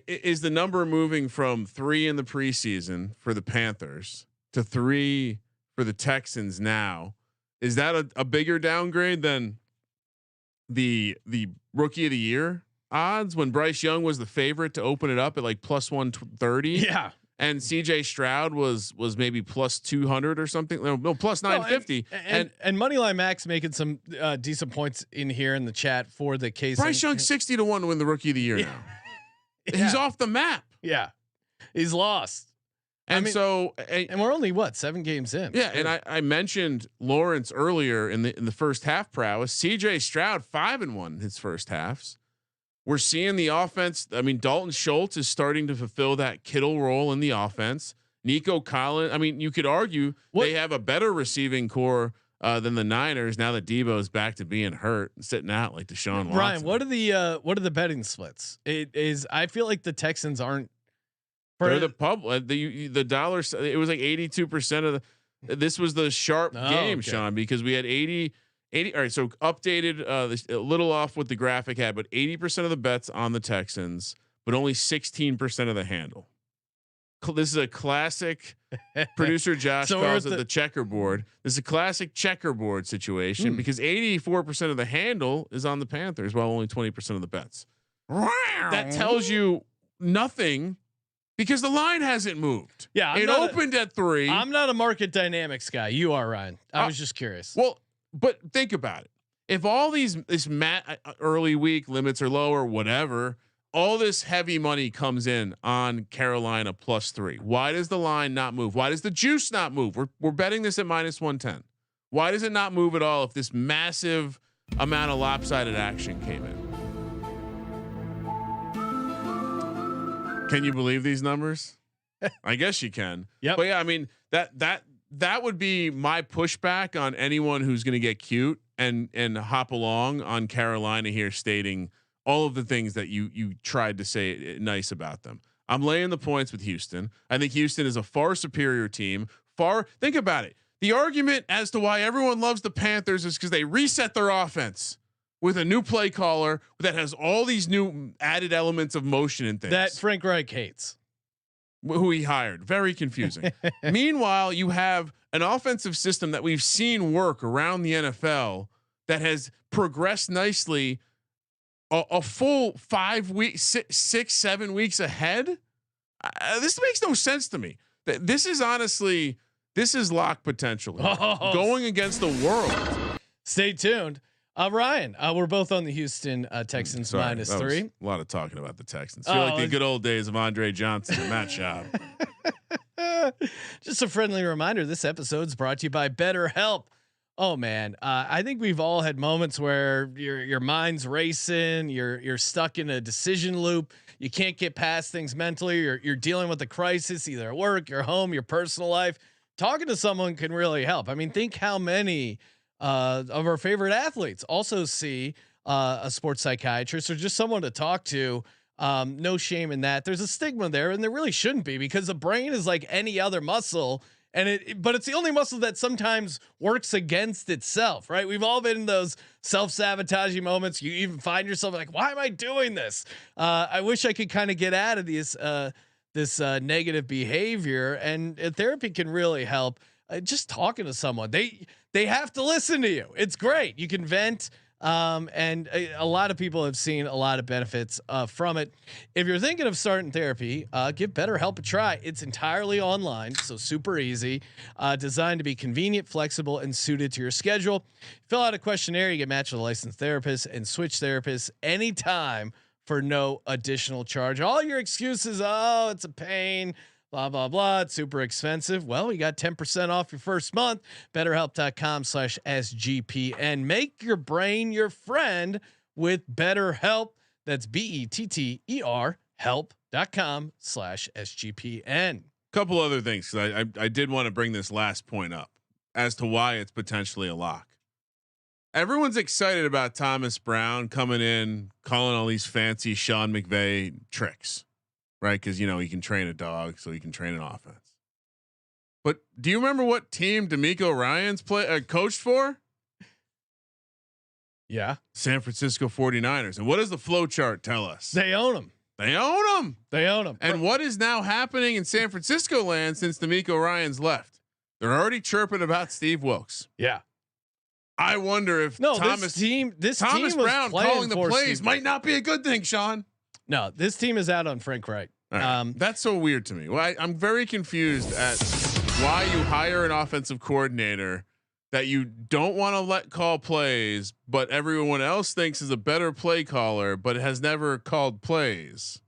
Speaker 4: is the number moving from 3 in the preseason for the Panthers to 3 for the Texans now? Is that a bigger downgrade than the rookie of the year odds when Bryce Young was the favorite to open it up at like plus 130?
Speaker 1: Yeah.
Speaker 4: And CJ Stroud was maybe plus 200 or something. No, plus 950.
Speaker 1: And Moneyline Max making some decent points in here in the chat for the case.
Speaker 4: Bryce Young 60 to 1 to win the rookie of the year now. He's off the map.
Speaker 1: Yeah, he's lost.
Speaker 4: And
Speaker 1: and we're only 7 games in.
Speaker 4: Yeah, and I mentioned Lawrence earlier in the first half prowess. CJ Stroud 5-1 in his first halves. We're seeing the offense. I mean, Dalton Schultz is starting to fulfill that Kittle role in the offense. Nico Collins. I mean, you could argue they have a better receiving core than the Niners now that Debo's back to being hurt and sitting out like Deshaun Watson.
Speaker 1: Brian, what are the betting splits? It is. I feel like the Texans aren't.
Speaker 4: They're the public. The dollars. It was like 82% of the. This was the sharp game, okay, Sean, because we had 80. All right, so updated a little off what the graphic had, but 80% of the bets on the Texans, but only 16% of the handle. This is a classic. Producer Josh calls it the checkerboard. This is a classic checkerboard situation because 84% of the handle is on the Panthers, while only 20% of the bets. That tells you nothing because the line hasn't moved.
Speaker 1: Yeah,
Speaker 4: it opened at 3.
Speaker 1: I'm not a market dynamics guy. You are, Ryan. I was just curious.
Speaker 4: Well. But think about it. If all this early week limits are lower, whatever, all this heavy money comes in on Carolina +3. Why does the line not move? Why does the juice not move? We're betting this at -110. Why does it not move at all if this massive amount of lopsided action came in? Can you believe these numbers? I guess you can.
Speaker 1: Yeah.
Speaker 4: But yeah, I mean that would be my pushback on anyone who's going to get cute and hop along on Carolina here, stating all of the things that you tried to say nice about them. I'm laying the points with Houston. I think Houston is a far superior team. Think about it. The argument as to why everyone loves the Panthers is because they reset their offense with a new play caller that has all these new added elements of motion and things
Speaker 1: that Frank Reich hates.
Speaker 4: Who he hired. Very confusing. Meanwhile, you have an offensive system that we've seen work around the NFL that has progressed nicely a full 5 weeks, 6, 7 weeks ahead. This makes no sense to me. This is lock potential going against the world.
Speaker 1: Stay tuned. Ryan, we're both on the Houston Texans -3.
Speaker 4: A lot of talking about the Texans. Feel like the good old days of Andre Johnson and Matt Schaub.
Speaker 1: Just a friendly reminder: this episode's brought to you by BetterHelp. Oh man, I think we've all had moments where your mind's racing, you're stuck in a decision loop. You can't get past things mentally. You're dealing with a crisis, either at work, your home, your personal life. Talking to someone can really help. I mean, think how many of our favorite athletes also see a sports psychiatrist or just someone to talk to. No shame in that. There's a stigma there, and there really shouldn't be, because the brain is like any other muscle, but it's the only muscle that sometimes works against itself, right? We've all been in those self-sabotaging moments. You even find yourself like, why am I doing this? I wish I could kind of get out of this negative behavior, and therapy can really help. Just talking to someone, they have to listen to you. It's great. You can vent. And a lot of people have seen a lot of benefits from it. If you're thinking of starting therapy, give BetterHelp a try. It's entirely online, so super easy, designed to be convenient, flexible, and suited to your schedule. Fill out a questionnaire, you get matched with a licensed therapist, and switch therapists anytime for no additional charge. All your excuses, oh, it's a pain, blah, blah, blah, it's super expensive. Well, you got 10% off your first month. BetterHelp.com/SGPN. Make your brain your friend with BetterHelp. That's BETTER help.com/SGPN.
Speaker 4: Couple other things, because I did want to bring this last point up as to why it's potentially a lock. Everyone's excited about Thomas Brown coming in, calling all these fancy Sean McVay tricks, right? Because he can train a dog, so he can train an offense. But do you remember what team DeMeco Ryans coached for?
Speaker 1: Yeah,
Speaker 4: San Francisco 49ers. And what does the flow chart tell us?
Speaker 1: They own them.
Speaker 4: They own them.
Speaker 1: They own them.
Speaker 4: And what is now happening in San Francisco land since DeMeco Ryans left? They're already chirping about Steve Wilkes.
Speaker 1: Yeah.
Speaker 4: I wonder if
Speaker 1: Thomas
Speaker 4: Brown calling the plays might not be a good thing, Sean.
Speaker 1: No, this team is out on Frank Reich.
Speaker 4: Right. That's so weird to me. Well, I'm very confused at why you hire an offensive coordinator that you don't want to let call plays, but everyone else thinks is a better play caller, but has never called plays.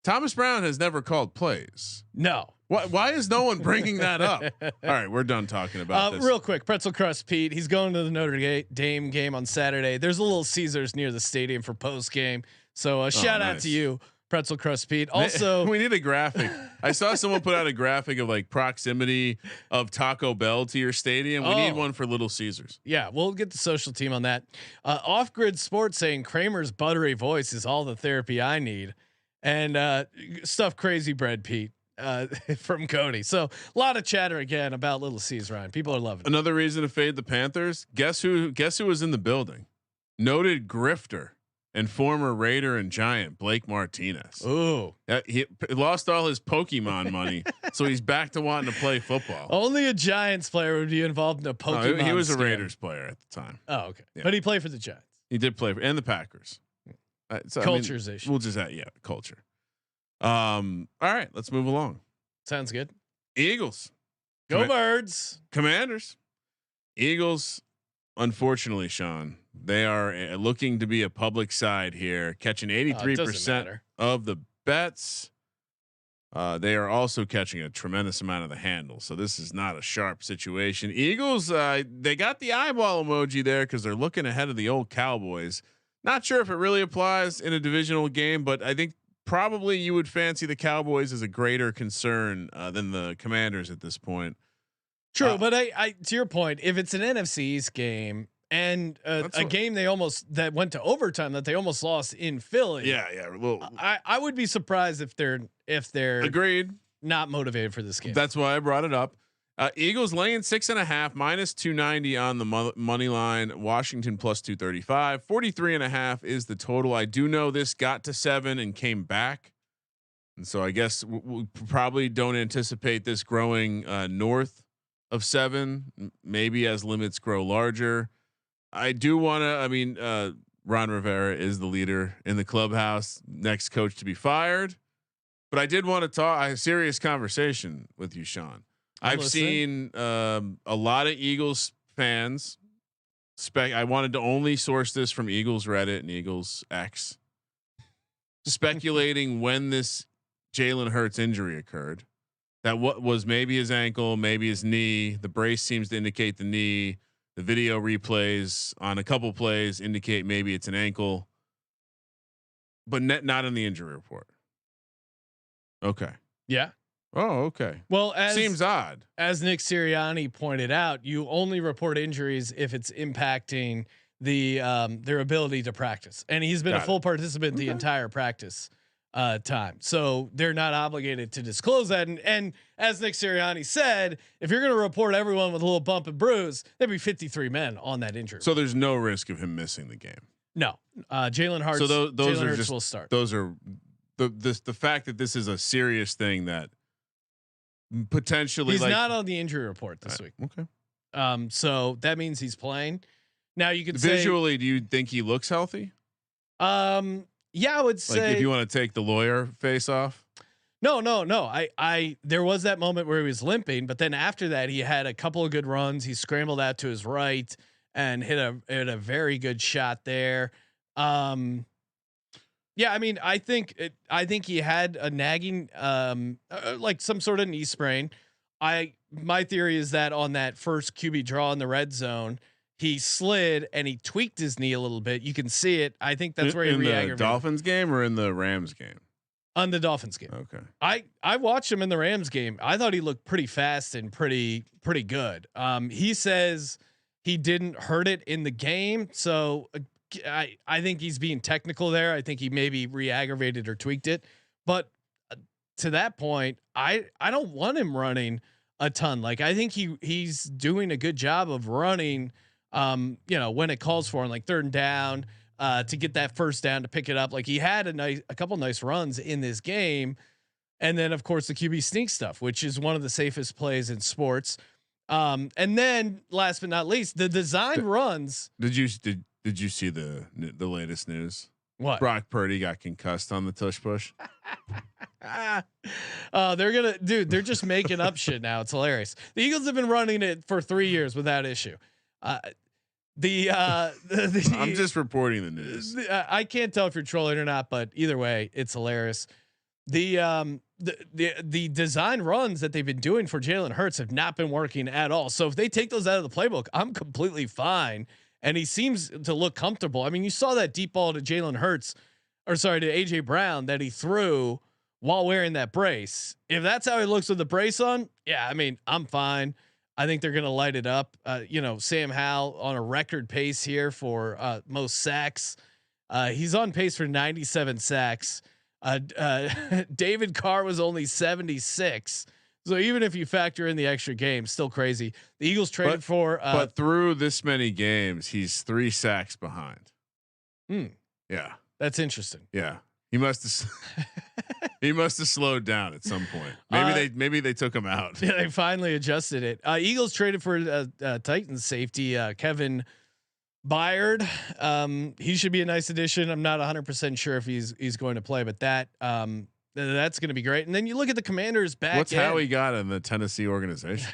Speaker 4: Thomas Brown has never called plays.
Speaker 1: No.
Speaker 4: Why is no one bringing that up? All right, we're done talking about this.
Speaker 1: Real quick, Pretzel Crust Pete. He's going to the Notre Dame game on Saturday. There's a little Caesars near the stadium for post game. So shout out to you, Pretzel Crust Pete. Also,
Speaker 4: we need a graphic. I saw someone put out a graphic of like proximity of Taco Bell to your stadium. We need one for Little Caesars.
Speaker 1: Yeah, we'll get the social team on that. Off Grid Sports saying Kramer's buttery voice is all the therapy I need, and stuff crazy bread Pete. From Cody. So a lot of chatter again about Little C's, Ryan. People are loving it.
Speaker 4: Another reason to fade the Panthers. Guess who was in the building? Noted grifter and former Raider and Giant Blake Martinez.
Speaker 1: Ooh,
Speaker 4: he lost all his Pokemon money, so he's back to wanting to play football.
Speaker 1: Only a Giants player would be involved in a Pokemon.
Speaker 4: No, he was
Speaker 1: scam.
Speaker 4: a Raiders player at the time.
Speaker 1: Oh, okay,
Speaker 4: Yeah.
Speaker 1: But he played for the Giants.
Speaker 4: He did play and the Packers.
Speaker 1: Culturization.
Speaker 4: We'll just culture. All right, let's move along.
Speaker 1: Sounds good.
Speaker 4: Eagles.
Speaker 1: Go Birds.
Speaker 4: Commanders. Eagles. Unfortunately, Sean, they are looking to be a public side here, catching 83% of the bets. They are also catching a tremendous amount of the handle. So this is not a sharp situation. Eagles, they got the eyeball emoji there because they're looking ahead of the old Cowboys. Not sure if it really applies in a divisional game, but I think probably you would fancy the Cowboys as a greater concern than the Commanders at this point.
Speaker 1: True, but I to your point, if it's an NFC East game and a game that went to overtime that they almost lost in Philly, I would be surprised if they're
Speaker 4: agreed
Speaker 1: not motivated for this game.
Speaker 4: That's why I brought it up. Eagles laying 6.5 minus 290 on the money line. Washington plus 235. 43.5 is the total. I do know this got to 7 and came back, and so I guess we probably don't anticipate this growing north of 7. Maybe as limits grow larger. I do want to. Ron Rivera is the leader in the clubhouse. Next coach to be fired, but I did want to talk a serious conversation with you, Sean. I've seen a lot of Eagles fans I wanted to only source this from Eagles Reddit and Eagles X, speculating when this Jalen Hurts injury occurred. That what was maybe his ankle, maybe his knee. The brace seems to indicate the knee. The video replays on a couple plays indicate maybe it's an ankle, but not in the injury report. Okay.
Speaker 1: Yeah.
Speaker 4: Oh, okay.
Speaker 1: Well,
Speaker 4: seems odd.
Speaker 1: As Nick Sirianni pointed out, you only report injuries if it's impacting their ability to practice, and he's been a full participant the entire practice time, so they're not obligated to disclose that. And as Nick Sirianni said, if you're going to report everyone with a little bump and bruise, there'd be 53 men on that injury.
Speaker 4: So there's no risk of him missing the game.
Speaker 1: No, Jalen Hurts.
Speaker 4: So those
Speaker 1: Jalen
Speaker 4: are
Speaker 1: Hurts
Speaker 4: just
Speaker 1: will start.
Speaker 4: Those are the fact that this is a serious thing that potentially
Speaker 1: he's not on the injury report this week.
Speaker 4: Okay.
Speaker 1: So that means he's playing. Now you could
Speaker 4: visually, do you think he looks healthy?
Speaker 1: Yeah, I would say,
Speaker 4: like if you want to take the lawyer face off.
Speaker 1: No. There was that moment where he was limping, but then after that, he had a couple of good runs. He scrambled out to his right and hit a very good shot there. Yeah, I mean, I think he had a nagging, like some sort of knee sprain. My theory is that on that first QB draw in the red zone, he slid and he tweaked his knee a little bit. You can see it. I think that's where he re-aggravated.
Speaker 4: In the Dolphins game or in the Rams game?
Speaker 1: On the Dolphins game.
Speaker 4: Okay.
Speaker 1: I watched him in the Rams game. I thought he looked pretty fast and pretty good. He says he didn't hurt it in the game. So I think he's being technical there. I think he maybe re-aggravated or tweaked it, but to that point, I don't want him running a ton. Like I think he's doing a good job of running, when it calls for him, like 3rd down, to get that first down, to pick it up. Like he had a couple nice runs in this game. And then of course the QB sneak stuff, which is one of the safest plays in sports. And then last but not least, the design runs.
Speaker 4: Did you see the latest news?
Speaker 1: What?
Speaker 4: Brock Purdy got concussed on the tush push.
Speaker 1: They're just making up shit now. It's hilarious. The Eagles have been running it for 3 years without issue. I'm
Speaker 4: just reporting the news.
Speaker 1: I can't tell if you're trolling or not, but either way, it's hilarious. The design runs that they've been doing for Jalen Hurts have not been working at all. So if they take those out of the playbook, I'm completely fine. And he seems to look comfortable. I mean, you saw that deep ball to Jalen Hurts, to AJ Brown that he threw while wearing that brace. If that's how he looks with the brace on, yeah, I mean, I'm fine. I think they're going to light it up. Sam Howell on a record pace here for most sacks. He's on pace for 97 sacks. David Carr was only 76. So even if you factor in the extra game, still crazy. The Eagles traded but
Speaker 4: through this many games, he's 3 sacks behind. Yeah,
Speaker 1: that's interesting.
Speaker 4: Yeah, he must have slowed down at some point. Maybe they took him out.
Speaker 1: Yeah, they finally adjusted it. Eagles traded for Titans safety Kevin Byard. He should be a nice addition. I'm not 100% sure if he's going to play, but that's going to be great. And then you look at the Commanders back.
Speaker 4: What's how he got in the Tennessee organization?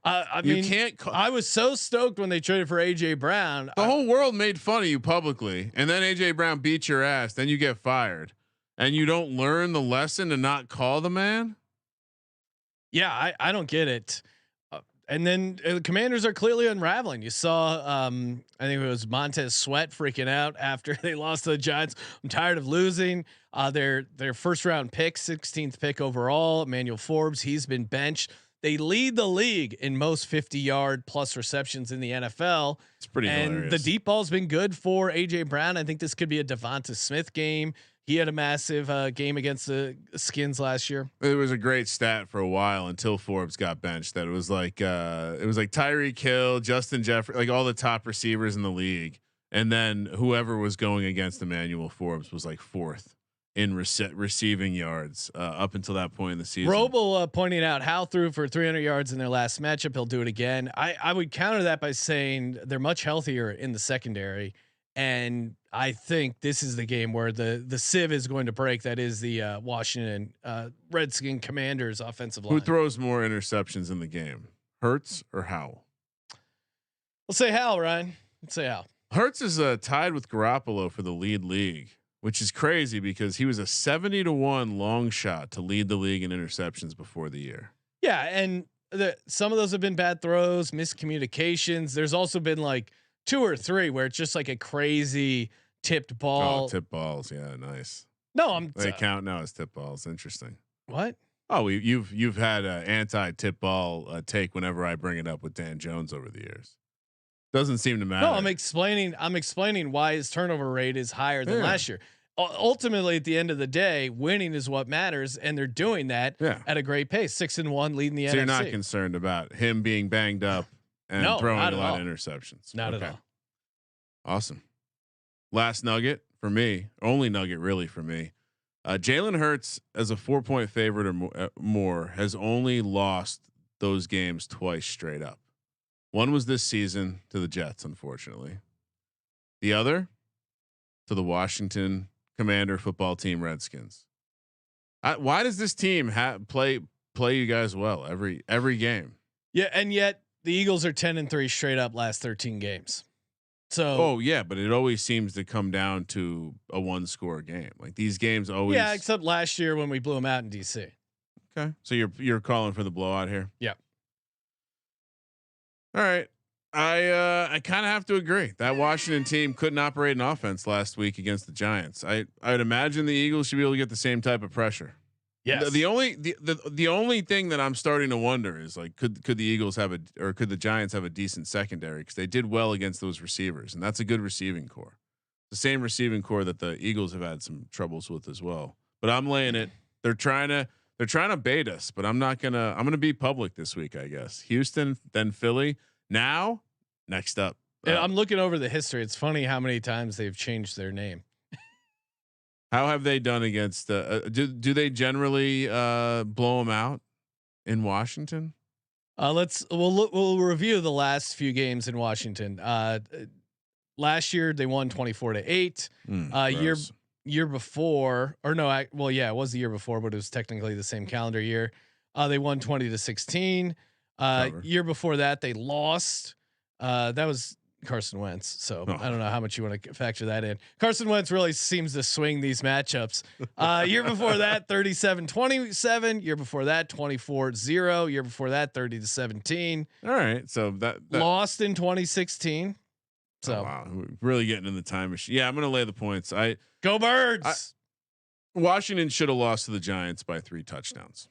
Speaker 1: I mean, I was so stoked when they traded for AJ Brown.
Speaker 4: The whole world made fun of you publicly, and then AJ Brown beats your ass. Then you get fired, and you don't learn the lesson to not call the man.
Speaker 1: Yeah, I don't get it. And then the Commanders are clearly unraveling. You saw, I think it was Montez Sweat freaking out after they lost to the Giants. I'm tired of losing. Their first round pick, 16th pick overall, Emmanuel Forbes, he's been benched. They lead the league in most 50-yard plus receptions in the NFL.
Speaker 4: It's pretty hilarious.
Speaker 1: The deep ball's been good for AJ Brown. I think this could be a Devonta Smith game. He had a massive game against the Skins last year.
Speaker 4: It was a great stat for a while until Forbes got benched. That it was like Tyreek Hill, Justin Jefferson, like all the top receivers in the league, and then whoever was going against Emmanuel Forbes was like 4th in receiving yards up until that point in the season.
Speaker 1: Roble pointing out Hal threw for 300 yards in their last matchup. He'll do it again. I would counter that by saying they're much healthier in the secondary. And I think this is the game where the sieve is going to break. That is the Washington Redskin Commanders offensive line.
Speaker 4: Who throws more interceptions in the game, Hurts or Howell?
Speaker 1: Let's say Howell, Ryan. Let's say Howell.
Speaker 4: Hurts is tied with Garoppolo for the league, which is crazy because he was a 70-1 long shot to lead the league in interceptions before the year.
Speaker 1: Yeah, and some of those have been bad throws, miscommunications. There's also been like 2 or 3 where it's just like a crazy tipped ball.
Speaker 4: Tip balls, yeah, nice.
Speaker 1: No,
Speaker 4: they count now as tip balls. Interesting.
Speaker 1: What?
Speaker 4: Oh, you've had an anti-tip ball take whenever I bring it up with Dan Jones over the years. Doesn't seem to matter.
Speaker 1: No, I'm explaining why his turnover rate is higher than last year. Ultimately, at the end of the day, winning is what matters, and they're doing that at a great pace. 6-1, leading the NFC.
Speaker 4: So you're not concerned about him being banged up and throwing a lot of interceptions.
Speaker 1: Not at all.
Speaker 4: Awesome. Last nugget for me, only nugget really for me. Jalen Hurts as a 4-point favorite or more has only lost those games twice straight up. One was this season to the Jets, unfortunately. The other to the Washington Commander football team Redskins. Why does this team play you guys well every game?
Speaker 1: Yeah, and yet the Eagles are 10-3 straight up last 13 games. So
Speaker 4: but it always seems to come down to a 1-score game. Like these games always.
Speaker 1: Yeah, except last year when we blew them out in DC.
Speaker 4: Okay, so you're calling for the blowout here.
Speaker 1: Yeah.
Speaker 4: All right. I kind of have to agree that Washington team couldn't operate an offense last week against the Giants. I would imagine the Eagles should be able to get the same type of pressure.
Speaker 1: Yes.
Speaker 4: The only thing that I'm starting to wonder is like could the Eagles could the Giants have a decent secondary, because they did well against those receivers, and that's a good receiving core. The same receiving core that the Eagles have had some troubles with as well. But I'm laying it. They're trying to bait us, but I'm gonna be public this week, I guess. Houston, then Philly. Now, next up.
Speaker 1: And I'm looking over the history. It's funny how many times they've changed their name.
Speaker 4: How have they done against? Do they generally blow them out in Washington?
Speaker 1: We'll review the last few games in Washington. Last year they won 24-8. Year before, or no, it was the year before, but it was technically the same calendar year. They won 20-16. Year before that they lost. That was Carson Wentz. So I don't know how much you want to factor that in. Carson Wentz really seems to swing these matchups. Year before that 37-27. Year before that 24-0. Year before that 30-17.
Speaker 4: All right, so that
Speaker 1: lost in 2016. So
Speaker 4: wow, we're really getting in the time machine. Yeah, I'm gonna lay the points.
Speaker 1: Go Birds.
Speaker 4: Washington should have lost to the Giants by 3 touchdowns.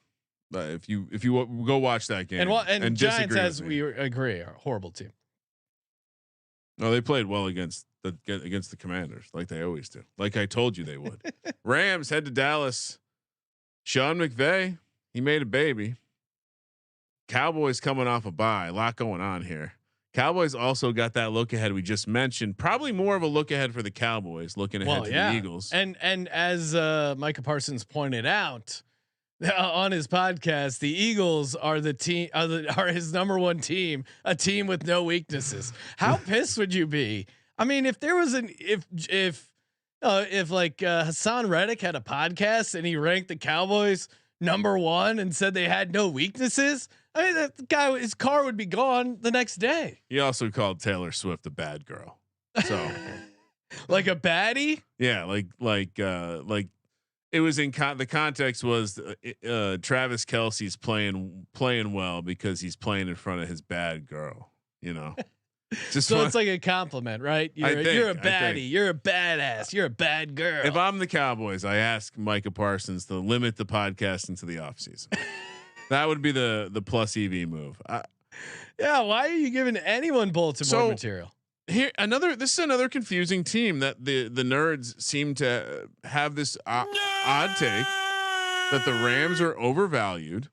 Speaker 4: If you go watch that game
Speaker 1: and Giants, as we agree, are a horrible team.
Speaker 4: No, they played well against the Commanders, like they always do. Like I told you they would. Rams head to Dallas. Sean McVay, he made a baby. Cowboys coming off a bye. A lot going on here. Cowboys also got that look ahead we just mentioned. Probably more of a look ahead for the Cowboys, looking ahead to the Eagles.
Speaker 1: And as Micah Parsons pointed out on his podcast, the Eagles are the team, are his number one team, a team with no weaknesses. How pissed would you be? I mean, if there was if Hassan Reddick had a podcast and he ranked the Cowboys number one and said they had no weaknesses, I mean, that guy, his car would be gone the next day.
Speaker 4: He also called Taylor Swift a bad girl. So
Speaker 1: like a baddie?
Speaker 4: Yeah. Like it was in the context was Travis Kelce's playing well because he's playing in front of his bad girl, you know.
Speaker 1: So it's like a compliment, right? You're a baddie. You're a badass. You're a bad girl.
Speaker 4: If I'm the Cowboys, I ask Micah Parsons to limit the podcast into the offseason. That would be the plus EV move.
Speaker 1: Yeah. Why are you giving anyone bulletin board material?
Speaker 4: Here, this is another confusing team that the nerds seem to have this odd take that the Rams are overvalued.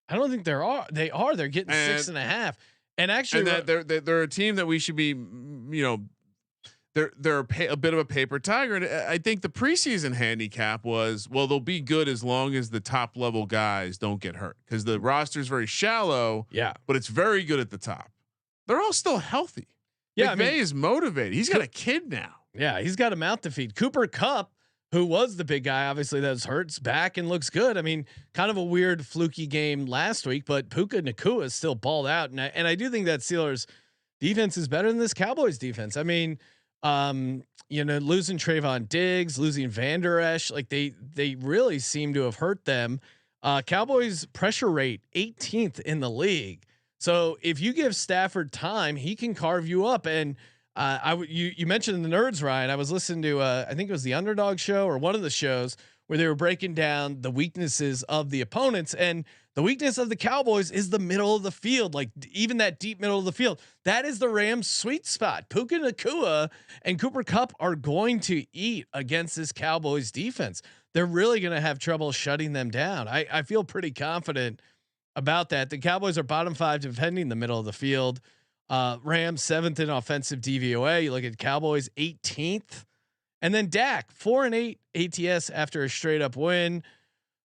Speaker 1: I don't think they are. They're getting 6.5. And actually,
Speaker 4: and that they're a team that we should be, they're a bit of a paper tiger. And I think the preseason handicap was, well, they'll be good as long as the top level guys don't get hurt, because the roster is very shallow.
Speaker 1: Yeah,
Speaker 4: but it's very good at the top. They're all still healthy.
Speaker 1: Yeah,
Speaker 4: McVay is motivated. He's got a kid now.
Speaker 1: Yeah, he's got a mouth to feed. Cooper Kupp, who was the big guy, obviously that's hurt's back and looks good. I mean, kind of a weird fluky game last week, but Puka Nacua is still balled out, and I do think that Steelers defense is better than this Cowboys defense. I mean, losing Trayvon Diggs, losing Van Der Esch, like they really seem to have hurt them. Cowboys pressure rate 18th in the league. So if you give Stafford time, he can carve you up. And you mentioned the nerds, Ryan. I was listening to I think it was the Underdog show or one of the shows where they were breaking down the weaknesses of the opponents, and the weakness of the Cowboys is the middle of the field, like even that deep middle of the field. That is the Rams' sweet spot. Puka Nacua and Cooper Kupp are going to eat against this Cowboys defense. They're really going to have trouble shutting them down. I feel pretty confident about that. The Cowboys are bottom 5 defending the middle of the field. Rams 7th in offensive DVOA. You look at Cowboys 18th, and then Dak 4-8 ATS after a straight up win.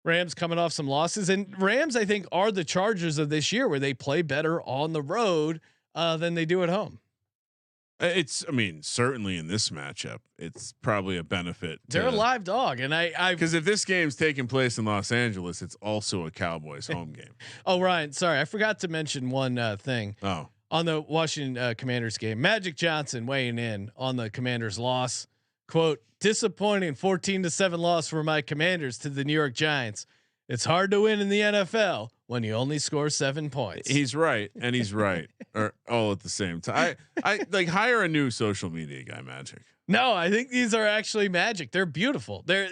Speaker 1: Rams coming off some losses, and Rams I think are the Chargers of this year, where they play better on the road than they do at home.
Speaker 4: I mean, certainly in this matchup, it's probably a benefit.
Speaker 1: They're a live dog, and
Speaker 4: because if this game's taking place in Los Angeles, it's also a Cowboys home game.
Speaker 1: Oh, Ryan, sorry, I forgot to mention one thing.
Speaker 4: Oh,
Speaker 1: on the Washington Commanders game, Magic Johnson weighing in on the Commanders' loss. Quote: disappointing 14-7 loss for my Commanders to the New York Giants. It's hard to win in the NFL when you only score 7 points.
Speaker 4: He's right, and he's right, or all at the same time. I like hire a new social media guy, Magic.
Speaker 1: No, I think these are actually Magic. They're beautiful. They're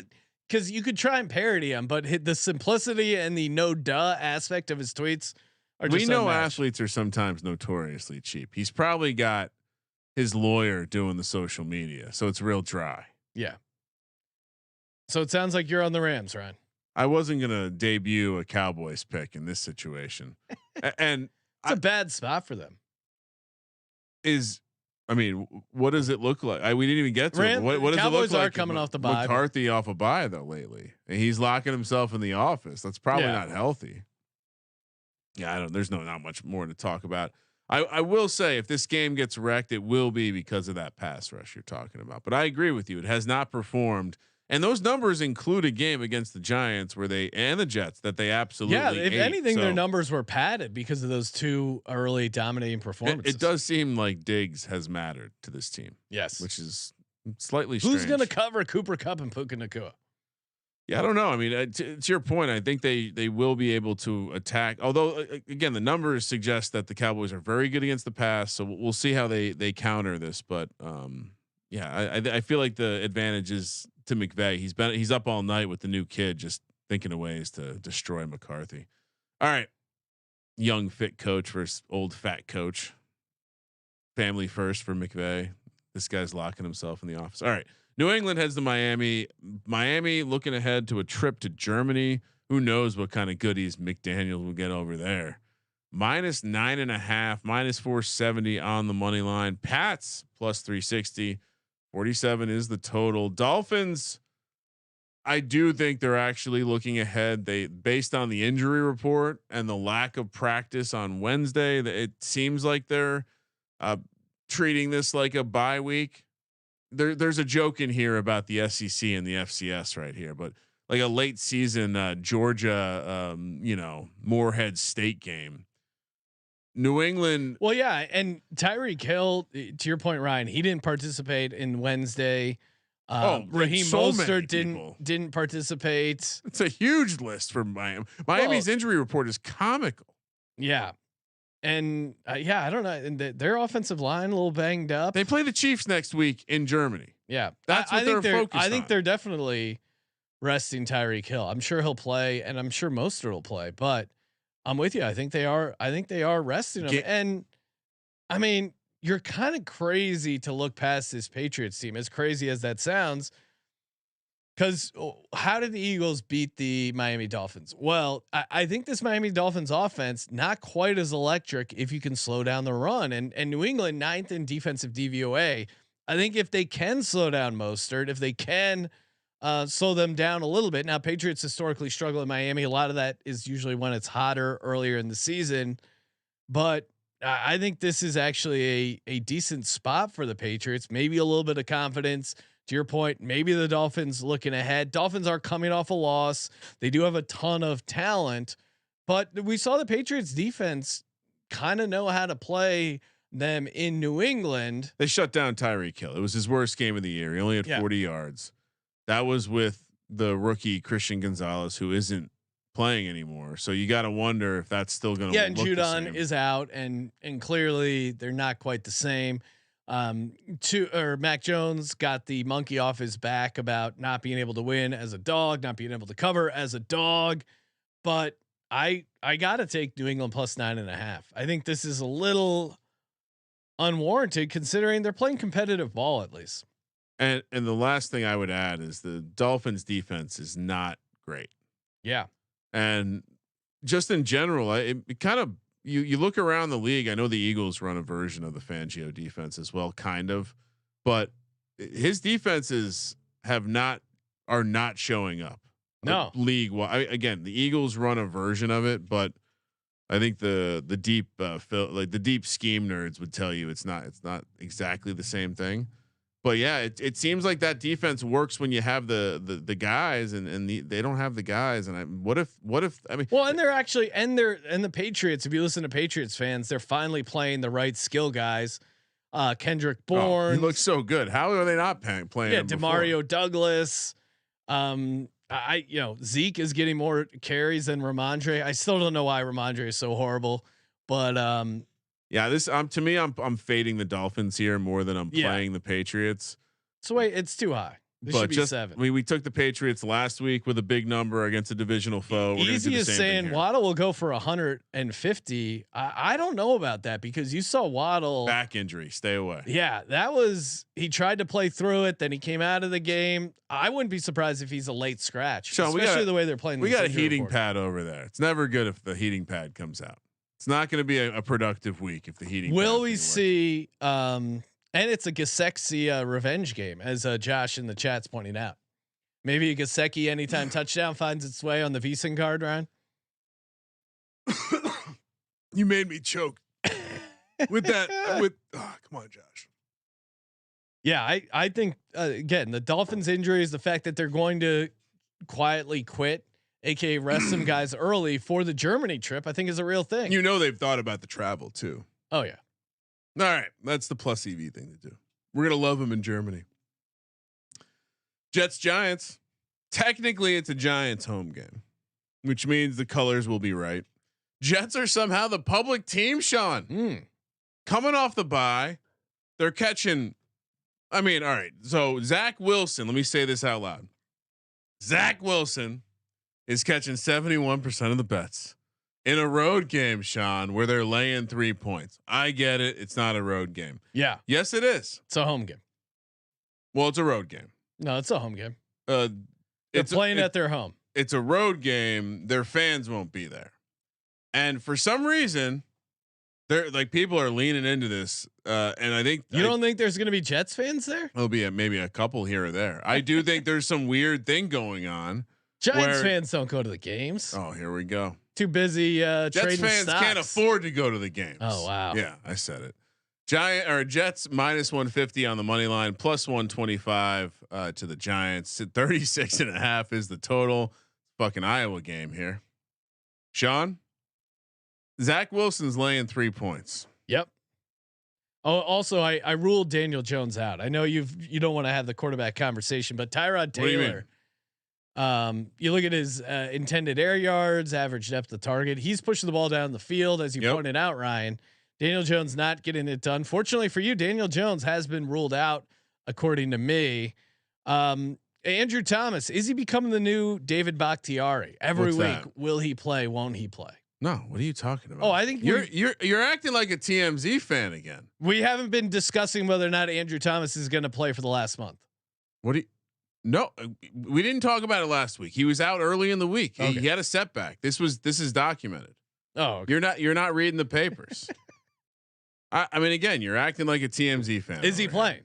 Speaker 1: because you could try and parody them, but the simplicity and the no duh aspect of his tweets are just.
Speaker 4: We know
Speaker 1: unmatched.
Speaker 4: athletes are sometimes notoriously cheap. He's probably got his lawyer doing the social media, so it's real dry.
Speaker 1: Yeah. So it sounds like you're on the Rams, Ryan.
Speaker 4: I wasn't gonna debut a Cowboys pick in this situation, and
Speaker 1: it's a bad spot for them.
Speaker 4: I mean, what does it look like? We didn't even get to it. What does
Speaker 1: Cowboys
Speaker 4: it look like?
Speaker 1: Are coming off the bye.
Speaker 4: McCarthy off a bye though lately, and he's locking himself in the office. That's probably not healthy. Yeah, there's not much more to talk about. I will say if this game gets wrecked, it will be because of that pass rush you're talking about. But I agree with you; it has not performed. And those numbers include a game against the Giants and the Jets that they absolutely
Speaker 1: if
Speaker 4: ate.
Speaker 1: anything, their numbers were padded because of those two early dominating performances.
Speaker 4: It does seem like Diggs has mattered to this team.
Speaker 1: Yes,
Speaker 4: which is slightly
Speaker 1: who's
Speaker 4: strange.
Speaker 1: going to cover Cooper Kupp and Puka Nacua?
Speaker 4: Yeah, I don't know. I mean, to your point, I think they will be able to attack. Although, again, the numbers suggest that the Cowboys are very good against the pass. So we'll see how they counter this. But yeah, I feel like the advantage is to McVay. He's up all night with the new kid, just thinking of ways to destroy McCarthy. All right, young fit coach versus old fat coach. Family first for McVay. This guy's locking himself in the office. All right, New England heads to Miami. Miami looking ahead to a trip to Germany. Who knows what kind of goodies McDaniels will get over there. -9.5, -470 on the money line. Pats +360. 47 is the total. Dolphins, I do think they're actually looking ahead. Based on the injury report and the lack of practice on Wednesday, it seems like they're treating this like a bye week. There's a joke in here about the SEC and the FCS right here, but like a late season Georgia, Morehead State game. New England.
Speaker 1: Well, yeah, and Tyreek Hill, to your point, Ryan, he didn't participate in Wednesday. Raheem Mostert didn't participate.
Speaker 4: It's a huge list for Miami. Miami's injury report is comical.
Speaker 1: Yeah, and I don't know. And their offensive line a little banged up.
Speaker 4: They play the Chiefs next week in Germany.
Speaker 1: Yeah,
Speaker 4: that's what they're focused on.
Speaker 1: I think they're definitely resting Tyreek Hill. I'm sure he'll play, and I'm sure Mostert will play, but. I'm with you. I think they are resting him. And I mean, you're kind of crazy to look past this Patriots team, as crazy as that sounds. Because how did the Eagles beat the Miami Dolphins? Well, I think this Miami Dolphins offense not quite as electric if you can slow down the run. And New England 9th in defensive DVOA. I think if they can slow down Mostert, if they can slow them down a little bit. Now, Patriots historically struggle in Miami. A lot of that is usually when it's hotter earlier in the season, but I think this is actually a decent spot for the Patriots. Maybe a little bit of confidence. To your point, maybe the Dolphins looking ahead. Dolphins are coming off a loss. They do have a ton of talent, but we saw the Patriots defense kind of know how to play them in New England.
Speaker 4: They shut down Tyreek Hill. It was his worst game of the year. He only had 40 yards. That was with the rookie Christian Gonzalez, who isn't playing anymore. So you got to wonder if that's still going to.
Speaker 1: Yeah, and Judon is out, and clearly they're not quite the same. Mac Jones got the monkey off his back about not being able to win as a dog, not being able to cover as a dog. But I got to take New England +9.5. I think this is a little unwarranted considering they're playing competitive ball at least.
Speaker 4: And the last thing I would add is the Dolphins defense is not great.
Speaker 1: Yeah.
Speaker 4: And just in general, it kind of, you look around the league. I know the Eagles run a version of the Fangio defense as well, kind of, but his defenses are not showing up.
Speaker 1: No,
Speaker 4: league. Well, again, the Eagles run a version of it, but I think the deep like the deep scheme nerds would tell you it's not exactly the same thing. But yeah, it seems like that defense works when you have the guys and they don't have the guys. And what if I mean,
Speaker 1: well, and they're actually and the Patriots. If you listen to Patriots fans, they're finally playing the right skill guys. Kendrick Bourne,
Speaker 4: he looks so good. How are they not playing?
Speaker 1: Yeah, Demario Douglas. Zeke is getting more carries than Ramondre. I still don't know why Ramondre is so horrible, but
Speaker 4: yeah, this to me, I'm fading the Dolphins here more than I'm playing the Patriots.
Speaker 1: So wait, it's too high. This should be 7.
Speaker 4: We took the Patriots last week with a big number against a divisional foe.
Speaker 1: Easy as saying Waddle will go for 150. I don't know about that because you saw Waddle
Speaker 4: back injury. Stay away.
Speaker 1: Yeah, he tried to play through it. Then he came out of the game. I wouldn't be surprised if he's a late scratch,
Speaker 4: Sean,
Speaker 1: especially the way they're playing.
Speaker 4: We got a heating pad over there. It's never good if the heating pad comes out. It's not going to be a productive week if the heating.
Speaker 1: Will we see? And it's a Gesicki revenge game, as Josh in the chat's pointing out. Maybe a Gesicki anytime touchdown finds its way on the VSiN card, Ryan.
Speaker 4: You made me choke with that. Come on, Josh.
Speaker 1: Yeah, I think again the Dolphins' injury is the fact that they're going to quietly quit, aka rest some guys early for the Germany trip. I think is a real thing.
Speaker 4: You know they've thought about the travel too.
Speaker 1: Oh yeah.
Speaker 4: All right, that's the plus EV thing to do. We're gonna love them in Germany. Jets Giants. Technically, it's a Giants home game, which means the colors will be right. Jets are somehow the public team, Sean. Coming off the bye, they're catching. I mean, all right. So Zach Wilson. Let me say this out loud. Zach Wilson is catching 71% of the bets. In a road game, Sean, where they're laying 3 points. I get it. It's not a road game.
Speaker 1: Yeah.
Speaker 4: Yes, it is.
Speaker 1: It's a home game.
Speaker 4: Well, it's a road game.
Speaker 1: No, it's a home game.
Speaker 4: They're
Speaker 1: playing at their home.
Speaker 4: It's a road game. Their fans won't be there. And for some reason, they're like people are leaning into this. And I think
Speaker 1: you don't think there's going to be Jets fans there?
Speaker 4: There'll be maybe a couple here or there. I do think there's some weird thing going on.
Speaker 1: Giants fans don't go to the games.
Speaker 4: Oh, here we go.
Speaker 1: Too busy.
Speaker 4: Jets fans
Speaker 1: stocks.
Speaker 4: can't afford to go to the games.
Speaker 1: Oh wow.
Speaker 4: Yeah, I said it. Jets minus 150 on the money line, plus 125 to the Giants. 36.5 is the total. Fucking Iowa game here. Sean, Zach Wilson's laying 3 points.
Speaker 1: Yep. Oh, also I ruled Daniel Jones out. I know you don't want to have the quarterback conversation, but Tyrod Taylor. You look at his intended air yards, average depth of target. He's pushing the ball down the field, as you pointed out, Ryan. Daniel Jones not getting it done. Fortunately for you, Daniel Jones has been ruled out, according to me. Andrew Thomas, is he becoming the new David Bakhtiari? Every week, will he play? Won't he play?
Speaker 4: No, what are you talking about?
Speaker 1: Oh, I think
Speaker 4: you're acting like a TMZ fan again.
Speaker 1: We haven't been discussing whether or not Andrew Thomas is going to play for the last month.
Speaker 4: What do you? No, we didn't talk about it last week. He was out early in the week. Okay. He had a setback. This is documented.
Speaker 1: Oh, okay.
Speaker 4: You're not reading the papers. I mean, again, you're acting like a TMZ fan.
Speaker 1: Is he playing?